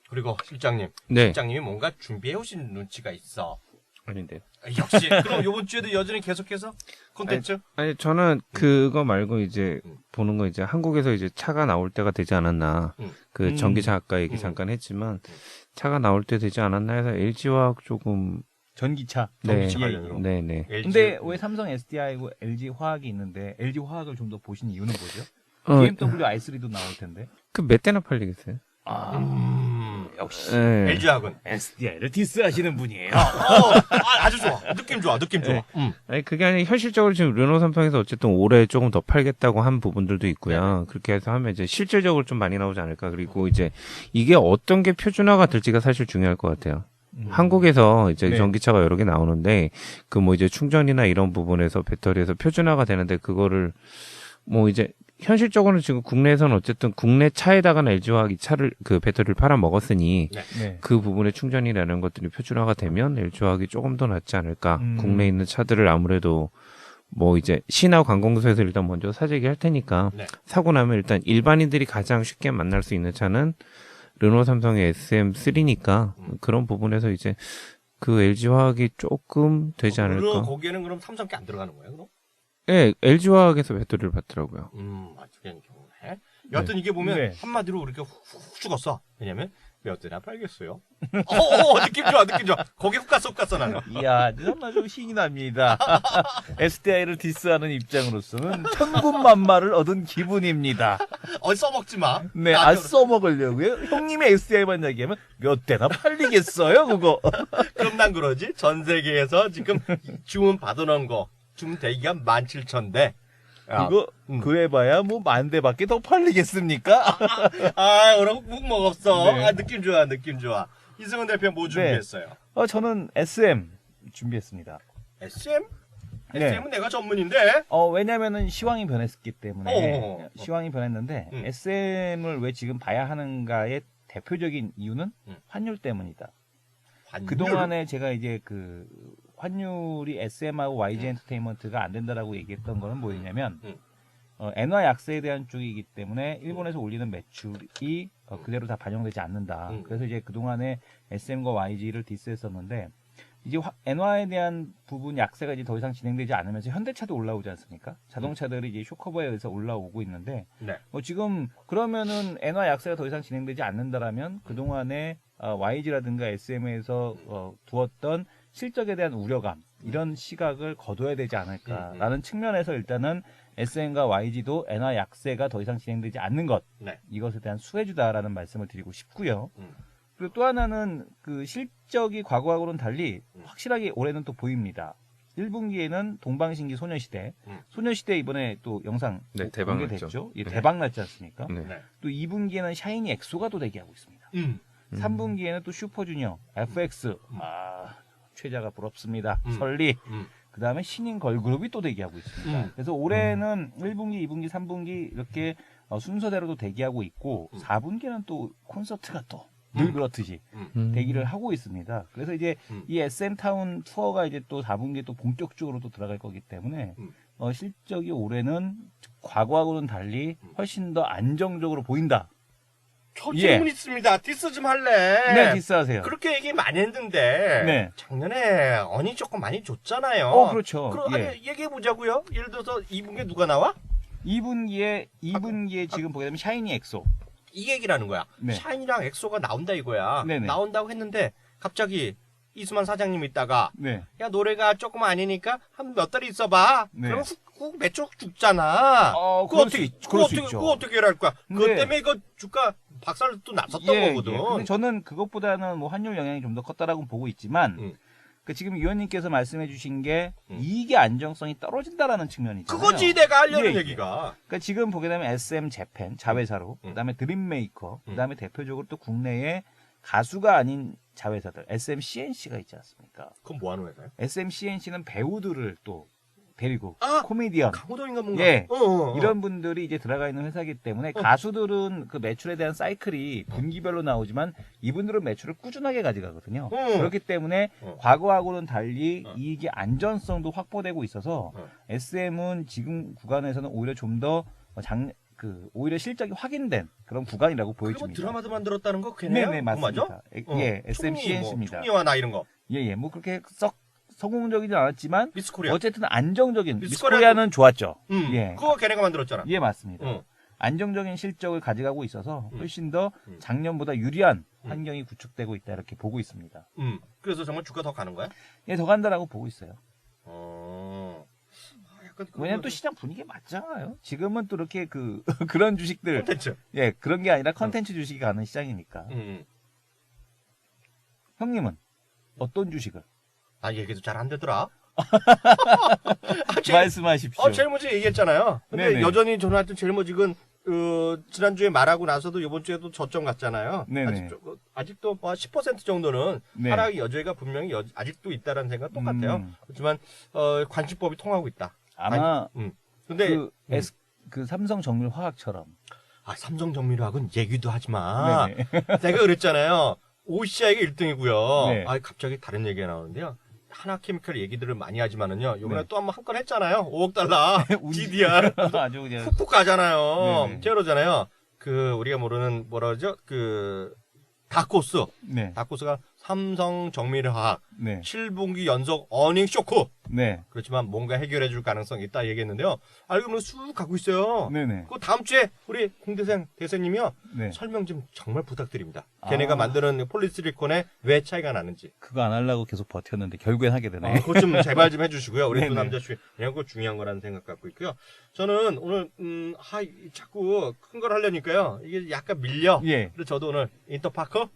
B: 그리고 실장님. 실장님이 뭔가 준비해 오신 눈치가 있어.
E: 아닌데요.
B: 역시. 그럼 이번 주에도 여전히 계속해서 콘텐츠?
E: 아니 저는 그거 말고 이제 보는 거 이제 한국에서 이제 차가 나올 때가 되지 않았나. 그 전기차 아까 얘기 잠깐 했지만 차가 나올 때 되지 않았나 해서 LG화학 조금
C: 전기차.
E: 네네.
C: 근데 왜 삼성 SDI고 LG 화학이 있는데 LG 화학을 좀 더 보신 이유는 뭐죠? BMW i3도 나올 텐데.
E: 그 몇 대나 팔리겠어요?
C: 역시
B: LG화학은
C: SDI를 디스하시는 분이에요.
B: 아주 좋아. 느낌 좋아.
E: 아니 그게 아니라 현실적으로 지금 르노 삼성에서 어쨌든 올해 조금 더 팔겠다고 한 부분들도 있고요. 그렇게 해서 하면 이제 실질적으로 좀 많이 나오지 않을까. 그리고 이제 이게 어떤 게 표준화가 될지가 사실 중요할 것 같아요. 한국에서 이제 전기차가 여러 개 나오는데 그 뭐 이제 충전이나 이런 부분에서 배터리에서 표준화가 되는데 그거를 뭐 이제 현실적으로는 지금 국내에서는 어쨌든 국내 차에다가는 LG화학이 차를 그 배터리를 팔아 먹었으니
C: 네.
E: 그 부분의 충전이라는 것들이 표준화가 되면 LG화학이 조금 더 낫지 않을까. 국내에 있는 차들을 아무래도 뭐 이제 시나 관공서에서 일단 먼저 사재기 할 테니까
B: 네.
E: 사고 나면 일단 일반인들이 가장 쉽게 만날 수 있는 차는 르노 삼성의 SM3니까 그런 부분에서 이제 그 LG화학이 조금 되지 않을까.
B: 거기에는 그럼 삼성 게 안 들어가는 거예요, 그럼?
E: 네, LG화학에서 배터리를 받더라고요.
B: 맞추는 경우네. 여하튼 이게 보면 한마디로 이렇게 훅 죽었어. 왜냐면 몇 대나 팔겠어요. 느낌 좋아, 느낌 좋아. 거기 훅 갔어 나는.
C: 이야, 정말 좀 신이 납니다. SDI를 디스하는 입장으로서는 천군만마를 얻은 기분입니다.
B: 써먹지 마.
C: 네, 써먹으려고요. 형님의 SDI만 이야기하면 몇 대나 팔리겠어요, 그거.
B: 그럼 난 그러지. 전 세계에서 지금 주문 받아놓은 거. 주문 대기가 17,000대.
C: 이거 그래봐야 뭐 10,000대밖에 더 팔리겠습니까?
B: 오늘 훅 먹었어.
C: 네.
B: 느낌 좋아, 느낌 좋아. 이승훈 대표 뭐 준비했어요?
C: 저는 SM 준비했습니다.
B: SM?
C: 네.
B: SM은 내가 전문인데.
C: 왜냐면은 시황이 변했기 때문에 시황이 변했는데 SM을 왜 지금 봐야 하는가의 대표적인 이유는 환율 때문이다. 그동안에 제가 이제 그 환율이 SM하고 YG 엔터테인먼트가 안 된다라고 얘기했던 거는 뭐였냐면 엔화 약세에 대한 쪽이기 때문에 일본에서 올리는 매출이 그대로 다 반영되지 않는다. 그래서 이제 그동안에 SM과 YG를 디스했었는데 이제 엔화에 대한 부분 약세가 이제 더 이상 진행되지 않으면서 현대차도 올라오지 않습니까? 자동차들이 이제 쇼커버에 의해서 올라오고 있는데 지금 그러면은 엔화 약세가 더 이상 진행되지 않는다라면 그동안에 YG라든가 SM에서 두었던 실적에 대한 우려감 이런 시각을 거둬야 되지 않을까라는 측면에서 일단은 SM과 YG도 엔화 약세가 더 이상 진행되지 않는 것 이것에 대한 수혜주다라는 말씀을 드리고 싶고요. 그리고 또 하나는 그 실적이 과거하고는 달리 확실하게 올해는 또 보입니다. 1분기에는 동방신기 소녀시대 이번에 또 영상 공개됐죠. 대박 났지 않습니까? 또 2분기에는 샤이니 엑소가 또 대기하고 있습니다. 3분기에는 또 슈퍼주니어 FX 최자가 부럽습니다. 설리 그 다음에 신인 걸그룹이 또 대기하고 있습니다. 그래서 올해는 1분기, 2분기, 3분기 이렇게 순서대로도 대기하고 있고 4분기에는 또 콘서트가 또 늘 그렇듯이 대기를 하고 있습니다. 그래서 이제 이 SM타운 투어가 이제 또 4분기에 또 본격적으로 또 들어갈 거기 때문에 실적이 올해는 과거하고는 달리 훨씬 더 안정적으로 보인다.
B: 저 질문 있습니다. 디스 좀 할래.
C: 네, 디스하세요.
B: 그렇게 얘기 많이 했는데 작년에 언이 조금 많이 줬잖아요.
C: 그렇죠.
B: 아니, 얘기해보자고요. 예를 들어서 2분기에 누가 나와?
C: 2분기에 지금 보게 되면 샤이니 엑소.
B: 이 얘기라는 거야. 샤이니랑 엑소가 나온다 이거야. 나온다고 했는데 갑자기 이수만 사장님 있다가 야 노래가 조금 아니니까 한 몇 달 있어봐. 그럼 훅 매출 죽잖아. 그거 어떻게 할 거야? 그것 때문에 이거 주가 박살 또 났었던 거거든.
C: 근데 저는 그것보다는 뭐 환율 영향이 좀 더 컸다라고 보고 있지만 지금 위원님께서 말씀해주신 게 이익의 안정성이 떨어진다라는 측면이잖아요.
B: 그거지 내가 하려는 얘기가.
C: 그러니까 지금 보게 되면 SM 재팬 자회사로, 그다음에 드림메이커, 그다음에 대표적으로 또 국내에 가수가 아닌 자회사들 SM CNC가 있지 않습니까?
B: 그건 뭐 하는 회사예요?
C: SM CNC는 배우들을 또 데리고 코미디언,
B: 강호동인가 뭔가.
C: 이런 분들이 이제 들어가 있는 회사이기 때문에 가수들은 그 매출에 대한 사이클이 분기별로 나오지만 이분들은 매출을 꾸준하게 가져가거든요. 그렇기 때문에 과거하고는 달리 이익의 안전성도 확보되고 있어서 SM은 지금 구간에서는 오히려 좀 더 오히려 실적이 확인된 그런 구간이라고 보여집니다.
B: 드라마도 만들었다는 거 걔네요?
C: 네, 맞습니다. SM CNC입니다.
B: 총리와 나 이런 거.
C: 뭐 그렇게 썩 성공적이지 않았지만
B: 미스코리아.
C: 어쨌든 안정적인 미스코리아는 좋았죠.
B: 그거 걔네가 만들었잖아.
C: 맞습니다. 안정적인 실적을 가져가고 있어서 훨씬 더 작년보다 유리한 환경이 구축되고 있다 이렇게 보고 있습니다.
B: 그래서 정말 주가 더 가는 거야?
C: 더 간다라고 보고 있어요. 왜냐면 또 시장 분위기에 맞잖아요. 지금은 또 이렇게 그런 주식들
B: 콘텐츠.
C: 그런 게 아니라 컨텐츠 주식이 가는 시장이니까. 형님은 어떤 주식을?
B: 얘기도 잘 안 되더라.
C: 말씀하십시오.
B: 제일모직 얘기했잖아요. 근데 여전히 저는 하여튼 제일모직은 지난주에 말하고 나서도 이번 주에도 저점 갔잖아요. 아직도 10% 정도는 하락의 여지가 분명히 아직도 있다라는 생각 똑같아요. 그렇지만 관심법이 통하고 있다.
C: 아마
B: 근데
C: 그 삼성 정밀 화학처럼.
B: 아, 삼성 정밀화학은 얘기도 하지 마. 내가 그랬잖아요. OCI가 1등이고요.
C: 네.
B: 아, 갑자기 다른 얘기가 나오는데요. 하나케미칼 얘기들을 많이 하지만은요. 요번에 또 한 건 했잖아요. 5억 달러. GDR.
C: 아주 그냥
B: 훅훅 가잖아요.
C: 네네.
B: 제로잖아요. 그 우리가 모르는 뭐라 그러죠? 그 다코스.
C: 네.
B: 다코스가 삼성 정밀화학
C: 네.
B: 7분기 연속 어닝 쇼크.
C: 네.
B: 그렇지만 뭔가 해결해 줄 가능성이 있다 얘기했는데요. 알고 보면 쑥 가고 있어요.
C: 네네.
B: 그 다음 주에 우리 공대생 대생님이요.
C: 네.
B: 설명 좀 정말 부탁드립니다. 걔네가 만드는 폴리시리콘에 왜 차이가 나는지.
C: 그거 안 하려고 계속 버텼는데 결국엔 하게 되네.
B: 그거 좀 제발 좀 해주시고요. 우리 두
C: 네네.
B: 남자 씨, 그냥 그거 중요한 거라는 생각 갖고 있고요. 저는 오늘 자꾸 큰 걸 하려니까요. 이게 약간 밀려.
C: 예.
B: 그래서 저도 오늘 인터파크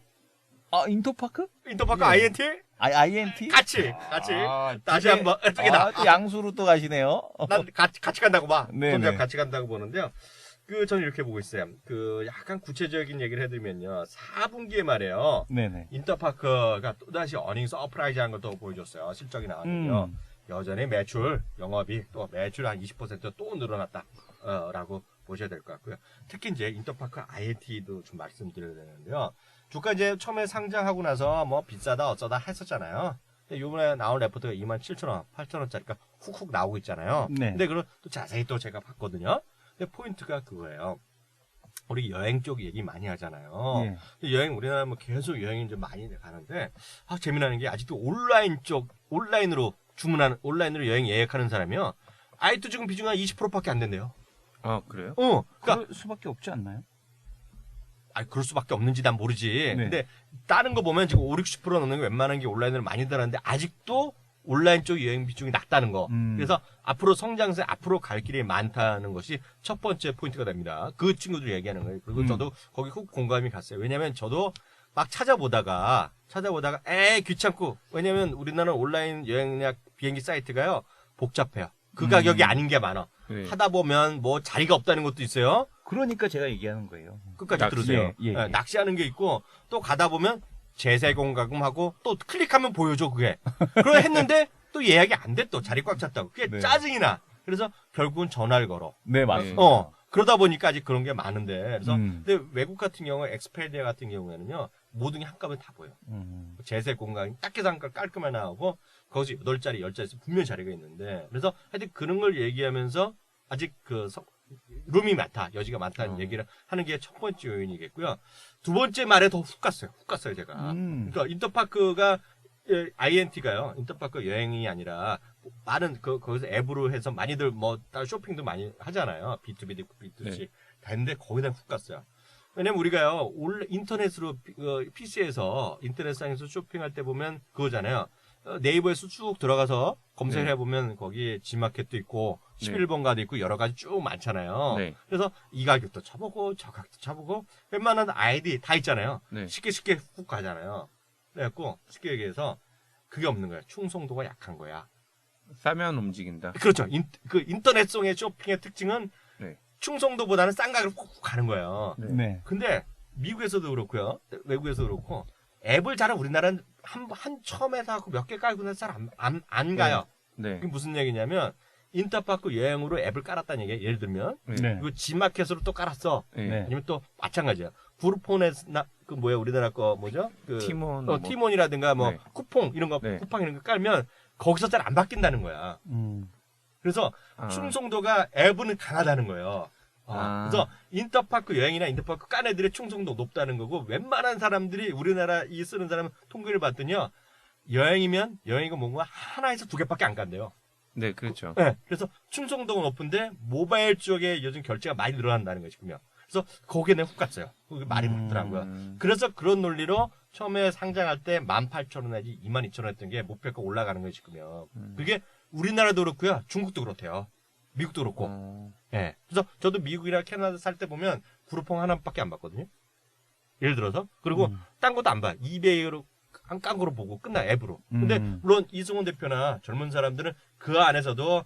C: 인터파크?
B: 예. INT
C: INT?
B: 같이 다시 한번
C: 또 양수로 또 가시네요.
B: 난 같이 간다고 봐.
C: 네네.
B: 손잡 같이 간다고 보는데요. 저는 이렇게 보고 있어요. 약간 구체적인 얘기를 해드리면요. 4분기에 말이에요.
C: 네네.
B: 인터파크가 또다시 어닝 서프라이즈 한 걸 또 보여줬어요. 실적이 나왔는데요. 여전히 영업이 또 매출 한 20% 늘어났다. 라고 보셔야 될 것 같고요. 특히 이제 인터파크 INT도 좀 말씀드려야 되는데요. 주가 이제 처음에 상장하고 나서 뭐 비싸다 어쩌다 했었잖아요. 근데 요번에 나온 레포트가 27,000원, 8,000원짜리가 훅훅 나오고 있잖아요.
C: 네.
B: 근데 그걸 또 자세히 또 제가 봤거든요. 근데 포인트가 그거예요. 우리 여행 쪽 얘기 많이 하잖아요.
C: 예.
B: 여행, 우리나라 뭐 계속 여행이 좀 많이 가는데, 재미나는 게 아직도 온라인으로 여행 예약하는 사람이요. 아직도 지금 비중이 한 20%밖에 안 된대요.
E: 아, 그래요?
B: 그러니까,
C: 그럴 수밖에 없지 않나요?
B: 그럴 수밖에 없는지 난 모르지.
C: 네.
B: 근데 다른 거 보면 지금 50, 60% 넘는 게 웬만한 게 온라인으로 많이 들어가는데 아직도 온라인 쪽 여행 비중이 낮다는 거. 그래서 앞으로 성장세 앞으로 갈 길이 많다는 것이 첫 번째 포인트가 됩니다. 그 친구들 얘기하는 거예요. 그리고 저도 거기 훅 공감이 갔어요. 왜냐면 저도 막 찾아보다가 귀찮고. 왜냐면 우리나라 온라인 여행 예약 비행기 사이트가요. 복잡해요. 그 가격이 아닌 게 많아.
E: 네.
B: 하다 보면 뭐 자리가 없다는 것도 있어요.
C: 그러니까 제가 얘기하는 거예요.
B: 끝까지
E: 낚시.
B: 들으세요.
C: 예.
B: 낚시하는 게 있고 또 가다 보면 재세공과금하고 또 클릭하면 보여줘 그게. 그걸 했는데 또 예약이 안 돼 또 자리 꽉 찼다고. 그게
C: 네.
B: 짜증이 나. 그래서 결국은 전화를 걸어.
C: 네, 맞습니다.
B: 그러다 보니까 아직 그런 게 많은데. 그래서
C: 근데
B: 외국 같은 경우 엑스페디아 같은 경우에는요. 모든 게 한꺼번에 다 보여. 재세공과금 딱 계산가 깔끔하게 나오고 거기서 8자리, 10자리 분명히 자리가 있는데. 그래서 하여튼 그런 걸 얘기하면서 아직 룸이 많다, 여지가 많다는 얘기를 하는 게 첫 번째 요인이겠고요. 두 번째 말에 더 훅 갔어요, 제가. 그러니까 인터파크가, INT가요, 인터파크 여행이 아니라, 많은, 거기서 앱으로 해서 많이들 따로 쇼핑도 많이 하잖아요. B2B, B2C.
E: 네.
B: 근데 거기다 훅 갔어요. 왜냐면 우리가요, 인터넷으로, PC에서, 인터넷상에서 쇼핑할 때 보면 그거잖아요. 네이버에서 쭉 들어가서 검색을 해보면 거기에 G마켓도 있고 11번가도 있고 여러 가지 쭉 많잖아요.
E: 네.
B: 그래서 이 가격도 쳐보고 저 가격도 쳐보고 웬만한 아이디 다 있잖아요.
E: 네.
B: 쉽게 훅 가잖아요. 그래갖고 쉽게 얘기해서 그게 없는 거야. 충성도가 약한 거야.
E: 싸면 움직인다.
B: 그렇죠. 인터넷송의 쇼핑의 특징은
E: 네.
B: 충성도보다는 싼 가격으로 훅 가는 거예요.
C: 네.
B: 근데 미국에서도 그렇고요. 외국에서도 그렇고 앱을 잘 우리나라는 처음에 하고 몇 개 깔고 나서 잘 안 가요.
E: 네.
B: 그게 무슨 얘기냐면 인터파크 여행으로 앱을 깔았다는 얘기예요. 예를 들면
C: 네.
B: 그리고 G마켓으로 또 깔았어.
E: 네.
B: 아니면 또 마찬가지야. 구르폰에서 우리나라 거 뭐죠?
E: 티몬
B: 티몬이라든가
E: 네.
B: 쿠팡 이런 거
E: 네.
B: 쿠팡 이런 거 깔면 거기서 잘 안 바뀐다는 거야. 그래서 충성도가 앱은 강하다는 거예요. 그래서 인터파크 여행이나 인터파크 깐 애들의 충성도 높다는 거고 웬만한 사람들이 우리나라 쓰는 사람은 통계를 봤더니요. 여행이고 뭔가 하나에서 2개밖에 안 간대요.
E: 네, 그렇죠.
B: 네, 그래서 충성도가 높은데 모바일 쪽에 요즘 결제가 많이 늘어난다는 것이군요. 그래서 거기에 내가 훅 갔어요. 그게 말이 맞더라고요. 그래서 그런 논리로 처음에 상장할 때 18,000원 내지 22,000원 했던 게 목표가 올라가는 것이군요. 그게 우리나라도 그렇고요. 중국도 그렇대요. 미국도 그렇고. 예. 그래서 저도 미국이나 캐나다 살 때 보면 구르폰 하나밖에 안 봤거든요. 예를 들어서. 그리고 딴 것도 안 봐. 이베이로 깐 거로 보고 끝나 앱으로. 근데 물론 이승훈 대표나 젊은 사람들은 그 안에서도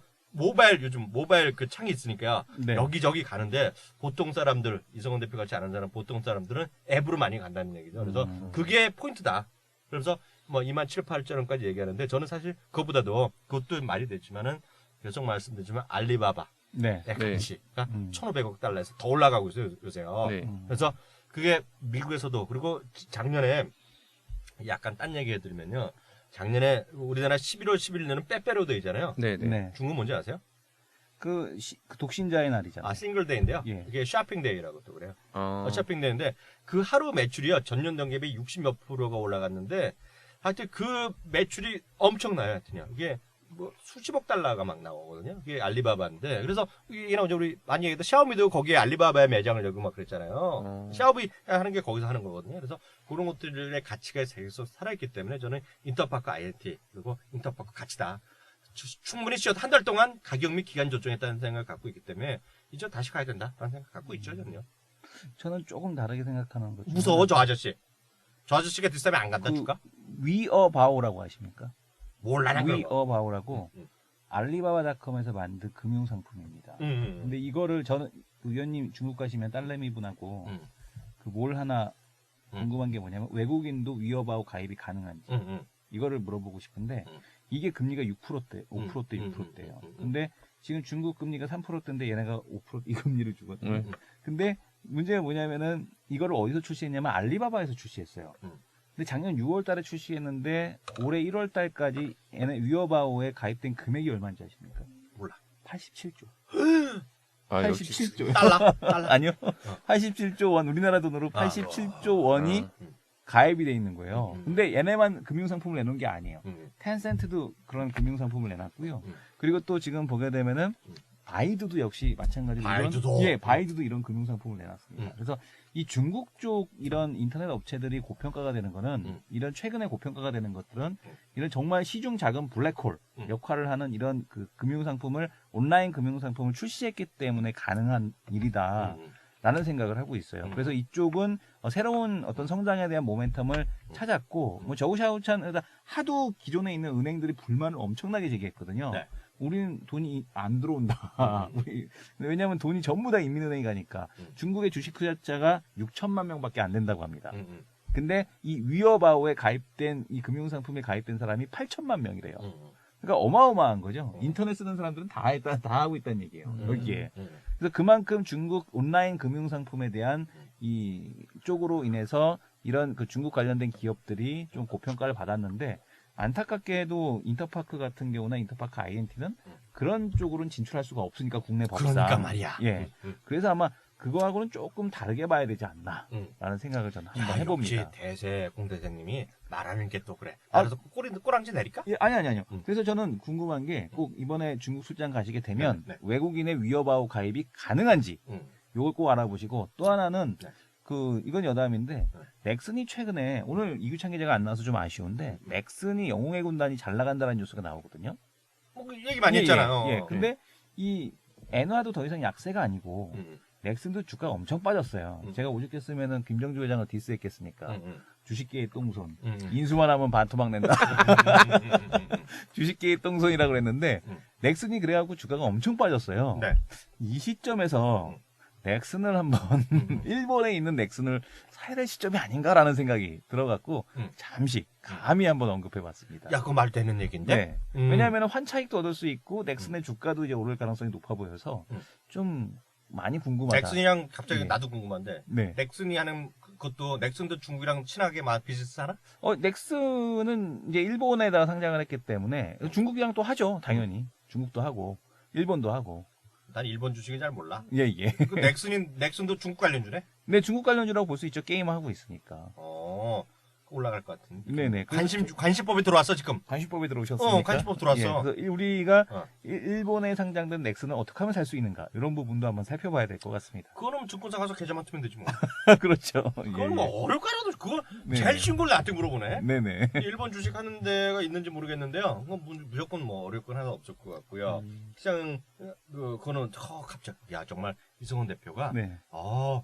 B: 요즘 모바일 그 창이 있으니까
C: 네.
B: 여기저기 가는데 보통 사람들, 이승훈 대표 같이 아는 사람 보통 사람들은 앱으로 많이 간다는 얘기죠. 그래서 그게 포인트다. 그래서 27,000~28,000원까지 얘기하는데 저는 사실 그것도 말이 됐지만은 계속 말씀드리지만 알리바바
C: 네.
B: 가치가 1,500억 달러에서 더 올라가고 있어요, 요새요.
E: 네.
B: 그래서 그게 미국에서도 그리고 작년에 약간 딴 얘기 해드리면요. 작년에 우리나라 11월 11일에는 빼빼로데이잖아요.
E: 네.
B: 중국 뭔지 아세요?
C: 그 독신자의 날이잖아요.
B: 싱글데이인데요.
C: 예.
B: 이게 쇼핑데이라고 또 그래요. 쇼핑데이인데 그 하루 매출이요. 전년 동기 대비 60몇 %가 올라갔는데 하여튼 그 매출이 엄청나요. 하여튼요. 이게 뭐 수십억 달러가 막 나오거든요. 그게 알리바바인데 그래서 이게 나오죠. 우리 많이 얘기했던 샤오미도 거기에 알리바바의 매장을 열고 막 그랬잖아요. 샤오미 하는 게 거기서 하는 거거든요. 그래서 그런 것들의 가치가 계속 살아있기 때문에 저는 인터파크 INT 그리고 인터파크 가치다. 충분히 쉬어도 한 달 동안 가격 및 기간 조정했다는 생각을 갖고 있기 때문에 이제 다시 가야 된다라는 생각 갖고 있죠, 저는요.
C: 저는 조금 다르게 생각하는 거죠.
B: 무서워, 저 아저씨. 저 아저씨가 뒷사람에 안 간다, 줄까?
C: 위어바오라고 아십니까?
B: 몰라, 나 그런 거.
C: 위어바오라고 알리바바닷컴에서 만든 금융상품입니다. 근데 이거를 저는 의원님 중국 가시면 딸내미 분하고 그 뭘 하나 궁금한 게 뭐냐면 외국인도 위어바오 가입이 가능한지 이거를 물어보고 싶은데 이게 금리가 6%대, 5%대, 6%대예요. 근데 지금 중국 금리가 3%대인데 얘네가 5% 이 금리를 주거든요. 근데 문제가 뭐냐면은 이거를 어디서 출시했냐면 알리바바에서 출시했어요. 근데 작년 6월 달에 출시했는데 올해 1월 달까지 얘네 위어바오에 가입된 금액이 얼마인지 아십니까?
B: 몰라.
C: 87조.
E: 87조.
B: 달러?
C: 아니요. 87조 원, 우리나라 돈으로 87조 원이 가입이 돼 있는 거예요. 근데 얘네만 금융상품을 내놓은 게 아니에요. 텐센트도 그런 금융상품을 내놨고요. 그리고 또 지금 보게 되면은 바이두도 역시 마찬가지로 바이두도 이런 금융상품을 내놨습니다. 그래서 이 중국 쪽 이런 인터넷 업체들이 고평가가 되는 거는 이런 최근에 고평가가 되는 것들은 이런 정말 시중 자금 블랙홀 역할을 하는 이런 그 금융상품을 온라인 금융상품을 출시했기 때문에 가능한 일이다. 라는 생각을 하고 있어요. 그래서 이쪽은 새로운 어떤 성장에 대한 모멘텀을 찾았고, 뭐 저우샤오찬 하도 기존에 있는 은행들이 불만을 엄청나게 제기했거든요. 네. 우리는 돈이 안 들어온다. 왜냐하면 돈이 전부 다 인민은행이 가니까 중국의 주식 투자자가 6천만 명밖에 안 된다고 합니다. 근데 이 위어바오에 가입된 이 금융상품에 가입된 사람이 8천만 명이래요. 그러니까 어마어마한 거죠. 인터넷 쓰는 사람들은 다 하고 있다는 얘기예요. 여기에. 그래서 그만큼 중국 온라인 금융상품에 대한 이 쪽으로 인해서 이런 그 중국 관련된 기업들이 좀 고평가를 받았는데 안타깝게도 인터파크 같은 경우나 인터파크 INT는 그런 쪽으로는 진출할 수가 없으니까 국내 법상.
B: 그러니까 말이야.
C: 예. 그래서 아마 그거하고는 조금 다르게 봐야 되지 않나라는 생각을 저는 한번 해봅니다.
B: 역시 대세 공대장님이 말하는 게 또 그래. 그래서 꼬랑지 내릴까?
C: 예, 아니요. 그래서 저는 궁금한 게 꼭 이번에 중국 출장 가시게 되면 외국인의 위어바오 가입이 가능한지 요걸 꼭 알아보시고 또 하나는 이건 여담인데 넥슨이 최근에 오늘 이규찬 기자가 안 나와서 좀 아쉬운데 넥슨이 영웅의 군단이 잘 나간다는 뉴스가 나오거든요.
B: 뭐 얘기 많이 했잖아요.
C: 예. 근데 이 엔화도 더 이상 약세가 아니고 넥슨도 주가가 엄청 빠졌어요. 제가 오죽했으면은 김정주 회장을 디스했겠습니까? 주식계의 똥손. 인수만 하면 반토막 낸다. 주식계의 똥손이라고 그랬는데 넥슨이 그래갖고 주가가 엄청 빠졌어요.
B: 네.
C: 이 시점에서 넥슨을 한번 일본에 있는 넥슨을 사야 될 시점이 아닌가라는 생각이 들어갖고 잠시 감히 한번 언급해봤습니다.
B: 야, 그거 말 되는 얘기인데.
C: 네. 왜냐하면 환차익도 얻을 수 있고 넥슨의 주가도 이제 오를 가능성이 높아 보여서 좀 많이 궁금하다.
B: 넥슨이랑 갑자기 나도 궁금한데.
C: 네.
B: 넥슨이 하는 그것도 넥슨도 중국이랑 친하게 비슷하나?
C: 넥슨은 이제 일본에다가 상장을 했기 때문에 중국이랑 또 하죠. 당연히. 중국도 하고 일본도 하고.
B: 난 일본 주식은 잘 몰라.
C: 예.
B: 그 넥슨도 중국 관련주네?
C: 네, 중국 관련주라고 볼 수 있죠. 게임 하고 있으니까.
B: 올라갈 것 같은데.
C: 네네.
B: 관심법이 들어왔어, 지금.
C: 관심법에 들어오셨습니까?
B: 관심법 들어왔어.
C: 예, 그래서 우리가 일본에 상장된 넥슨을 어떻게 하면 살 수 있는가 이런 부분도 한번 살펴봐야 될 것 같습니다.
B: 그거는 증권사 가서 계좌만 트면 되지 뭐.
C: 그렇죠.
B: 그건 뭐 어려울까요? 그거 제일 쉬운 걸 나한테 물어보네.
C: 네네.
B: 일본 주식 하는 데가 있는지 모르겠는데요. 무조건 뭐 어려울 건 하나 없을 것 같고요. 시장 그거는 갑자기 정말 이승훈 대표가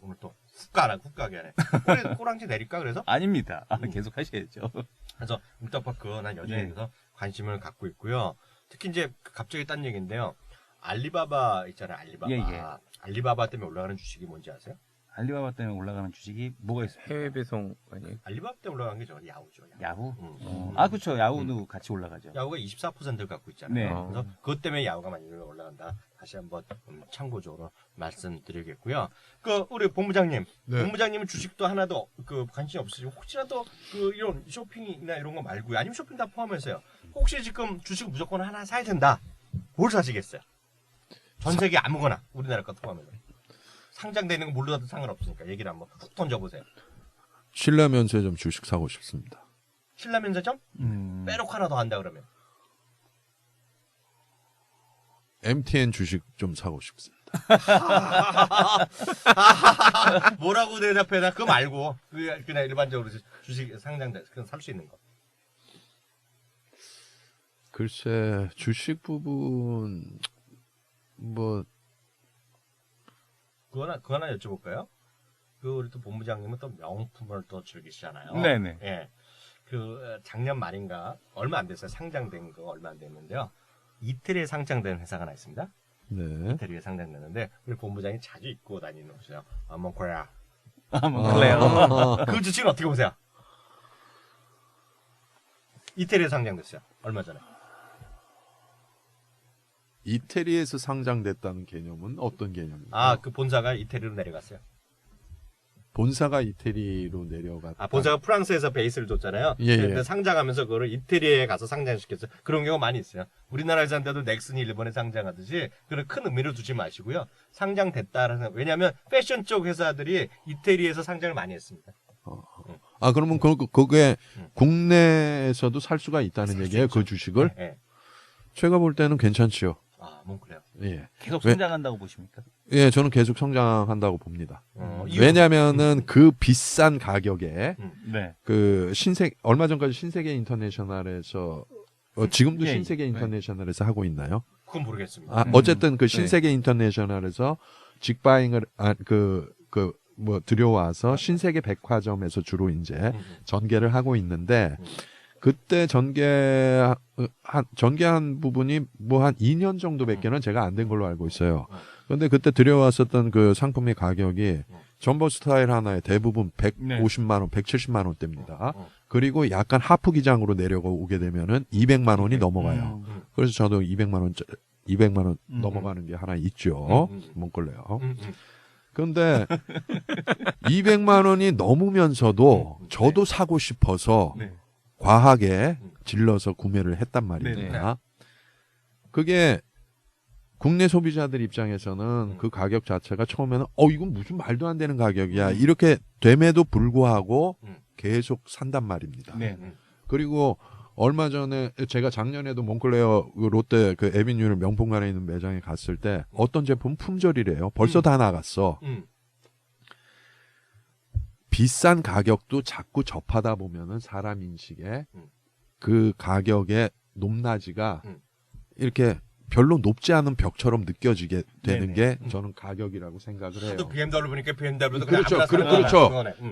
B: 오늘 또 훅가게 하네. 꼬랑지 내릴까 그래서?
C: 아닙니다. 계속 하셔야죠.
B: 그래서 인터파크 난 여전히 그래서 관심을 갖고 있고요. 특히 이제 갑자기 딴 얘기인데요. 알리바바 있잖아요. 알리바바. 알리바바 때문에 올라가는 주식이 뭔지 아세요?
C: 알리바바 때문에 올라가는 주식이 뭐가 있어요?
E: 해외 배송 아니에요?
B: 알리바바 때 올라간 게 야후죠.
C: 야후?
B: 음.
C: 아, 그렇죠. 야후도 같이 올라가죠.
B: 야후가 24%를 갖고 있잖아요.
C: 네.
B: 그래서 그것 때문에 야후가 많이 올라간다. 다시 한번 참고적으로 말씀드리겠고요. 우리 본부장님,
F: 네.
B: 본부장님은 주식도 하나도 관심이 없으시고 혹시라도 이런 쇼핑이나 이런 거 말고요. 아니면 쇼핑 다 포함해서요. 혹시 지금 주식 무조건 하나 사야 된다. 뭘 사시겠어요? 전 세계 아무거나 우리나라 거 포함해서. 상장되는 거 몰라도 상관없으니까 얘기를 한번 훅 던져보세요.
F: 신라면세점 주식 사고 싶습니다.
B: 신라면세점? 빼놓고 하나 더 한다 그러면.
F: MTN 주식 좀 사고 싶습니다.
B: 뭐라고 대답해나 그거 말고 그냥 일반적으로 주식 상장돼 그냥 살 수 있는 거.
F: 글쎄 주식 부분 뭐
B: 그거 하나 여쭤볼까요? 우리 또 본부장님은 또 명품을 또 즐기시잖아요.
C: 네네.
B: 예. 작년 말인가 얼마 안 됐어요. 상장된 거 얼마 안 됐는데요. 이태리에 상장된 회사가 하나 있습니다.
F: 네.
B: 이태리에 상장됐는데 우리 본부장이 자주 입고 다니는 옷이에요. 몽클레어.
C: 몽클레어.
B: 그 주식은 어떻게 보세요? 이태리에 상장됐어요. 얼마 전에.
F: 이태리에서 상장됐다는 개념은 어떤 개념입니까?
B: 그 본사가 이태리로 내려갔어요.
F: 본사가 이태리로 내려갔다.
B: 본사가 프랑스에서 베이스를 뒀잖아요.
F: 예,
B: 근데
F: 예.
B: 상장하면서 그거를 이태리에 가서 상장시켰어요. 그런 경우가 많이 있어요. 우리나라에서 한데도 넥슨이 일본에 상장하듯이 그런 큰 의미를 두지 마시고요. 상장됐다라는 왜냐하면 패션 쪽 회사들이 이태리에서 상장을 많이 했습니다.
F: 그러면 그게 국내에서도 살 수가 있다는 얘기예요. 그 주식을?
B: 네.
F: 제가 볼 때는 괜찮지요.
B: 몽클레어.
F: 예.
C: 계속 성장한다고 보십니까?
F: 예, 저는 계속 성장한다고 봅니다.
B: 이유?
F: 왜냐면은 그 비싼 가격에
C: 네.
F: 얼마 전까지 신세계 인터내셔널에서 지금도
C: 예,
F: 신세계
C: 예.
F: 인터내셔널에서 하고 있나요?
B: 그건 모르겠습니다.
F: 어쨌든 그 신세계 인터내셔널에서 직바잉을 들여와서 신세계 백화점에서 주로 이제 전개를 하고 있는데 그때 전개한 부분이 뭐 한 2년 정도밖에는 제가 안 된 걸로 알고 있어요. 그런데 그때 들여왔었던 그 상품의 가격이 점퍼 스타일 하나에 대부분 150만 원, 170만 원대입니다. 그리고 약간 하프 기장으로 내려오게 되면은 200만 원이 넘어가요. 그래서 저도 200만 원 넘어가는 게 하나 있죠. 몽클레어. 그런데 200만 원이 넘으면서도 저도 사고 싶어서 과하게 질러서 구매를 했단 말입니다. 그게 국내 소비자들 입장에서는 그 가격 자체가 처음에는 이건 무슨 말도 안 되는 가격이야 이렇게 됨에도 불구하고 계속 산단 말입니다. 그리고 얼마 전에 제가 작년에도 몽클레어 롯데 그 에비뉴를 명품관에 있는 매장에 갔을 때 어떤 제품 품절이래요. 벌써 다 나갔어. 비싼 가격도 자꾸 접하다 보면은 사람 인식에 그 가격의 높낮이가 이렇게 별로 높지 않은 벽처럼 느껴지게 되는 게 저는 가격이라고 생각을 해요.
B: 또 BMW 보니까 BMW도
F: 그렇죠.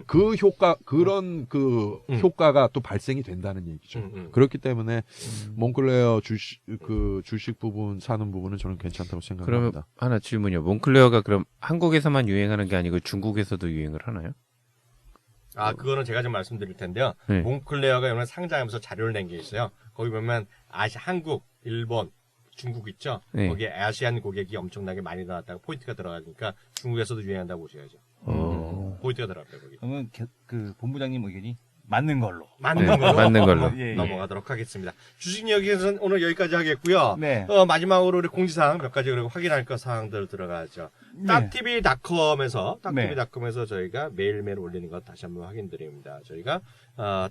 F: 그 효과 그런 효과가 또 발생이 된다는 얘기죠. 그렇기 때문에 몽클레어 주식 부분 사는 부분은 저는 괜찮다고 생각합니다.
E: 그러면 하나 질문이요. 몽클레어가 그럼 한국에서만 유행하는 게 아니고 중국에서도 유행을 하나요?
B: 그거는 제가 좀 말씀드릴 텐데요.
E: 네.
B: 몽클레어가 이번에 상장하면서 자료를 낸 게 있어요. 거기 보면 한국, 일본, 중국 있죠?
E: 네.
B: 거기에 아시안 고객이 엄청나게 많이 나왔다가 포인트가 들어가니까 중국에서도 유행한다고 보셔야죠. 포인트가 들어갔어요, 거기.
C: 그러면 그 본부장님 의견이 맞는 걸로.
B: 맞는 걸로.
E: 맞는 걸로.
C: 예.
B: 넘어가도록 하겠습니다. 주식 이야기에서는 오늘 여기까지 하겠고요.
C: 네.
B: 마지막으로 우리 공지사항 몇 가지 그리고 확인할 것 사항들 들어가죠. 딱TV.com에서 저희가 매일매일 올리는 것 다시 한번 확인드립니다. 저희가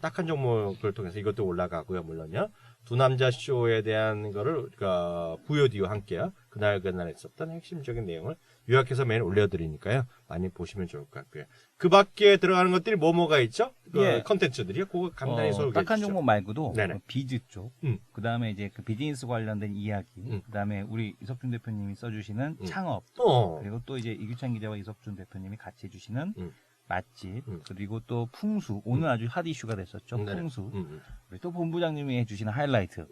B: 딱한 종목을 통해서 이것도 올라가고요. 물론요. 두 남자 쇼에 대한 거를 VOD와 함께요. 그날 했었던 핵심적인 내용을 요약해서 매일 올려드리니까요. 많이 보시면 좋을 것 같고요. 그 밖에 들어가는 것들이 뭐가 있죠? 컨텐츠들이요. 그거 간단히 소개해 주시죠.
C: 딱한 종목 말고도
B: 네네.
C: 비즈 쪽, 그 다음에 이제 그 비즈니스 관련된 이야기, 그 다음에 우리 이석준 대표님이 써주시는 창업, 그리고 또 이제 이규찬 기자와 이석준 대표님이 같이 해주시는 맛집, 그리고 또 풍수, 오늘 아주 핫 이슈가 됐었죠. 풍수. 그리고 또 본부장님이 해주시는 하이라이트.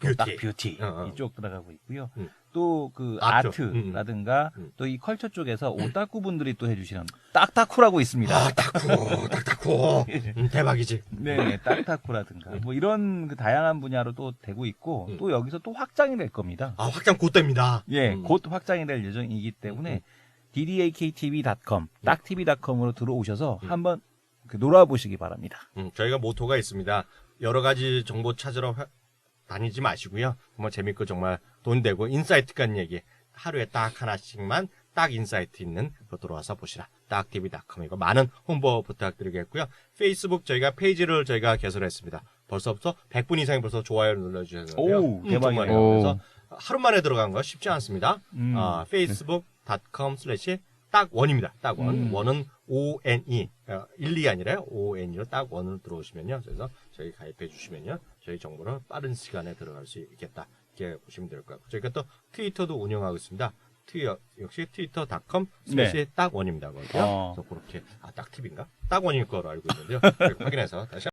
B: 뷰티.
C: 딱 뷰티 이쪽 들어가고 있고요. 또 그 아트라든가 또 이 컬처 쪽에서 오타쿠 분들이 또 해주시는 딱타쿠라고 있습니다.
B: 아, 딱타쿠. 대박이지.
C: 네, 딱타쿠라든가 뭐 이런 그 다양한 분야로 또 되고 있고 또 여기서 또 확장이 될 겁니다.
B: 아, 확장 곧 됩니다.
C: 예, 곧 확장이 될 예정이기 때문에 ddaktv.com, 딱tv.com으로 들어오셔서 한번 놀아보시기 바랍니다.
B: 저희가 모토가 있습니다. 여러 가지 정보 찾으러 다니지 마시고요. 정말 재밌고 정말 돈 되고 인사이트 간 얘기 하루에 딱 하나씩만 딱 인사이트 있는 거 들어와서 보시라. 딱tv.com이고 많은 홍보 부탁드리겠고요. 페이스북 저희가 페이지를 저희가 개설했습니다. 벌써부터 100분 이상이 벌써 좋아요를 눌러주셨는데요.
C: 오, 대박이네요.
B: 그래서 하루 만에 들어간 거 쉽지 않습니다. facebook.com/딱원입니다. 딱원. 원은 ONE. 1, 2가 아니라요. ONE로 딱원으로 들어오시면요. 그래서 저희 가입해 주시면요. 저희 정보를 빠른 시간에 들어갈 수 있겠다. 이렇게 보시면 될 것 같고. 저희가 또 트위터도 운영하고 있습니다. 역시 twitter.com/딱원입니다. 그래서 그렇게, 딱TV인가? 딱원일 거로 알고 있는데요. 확인해서 다시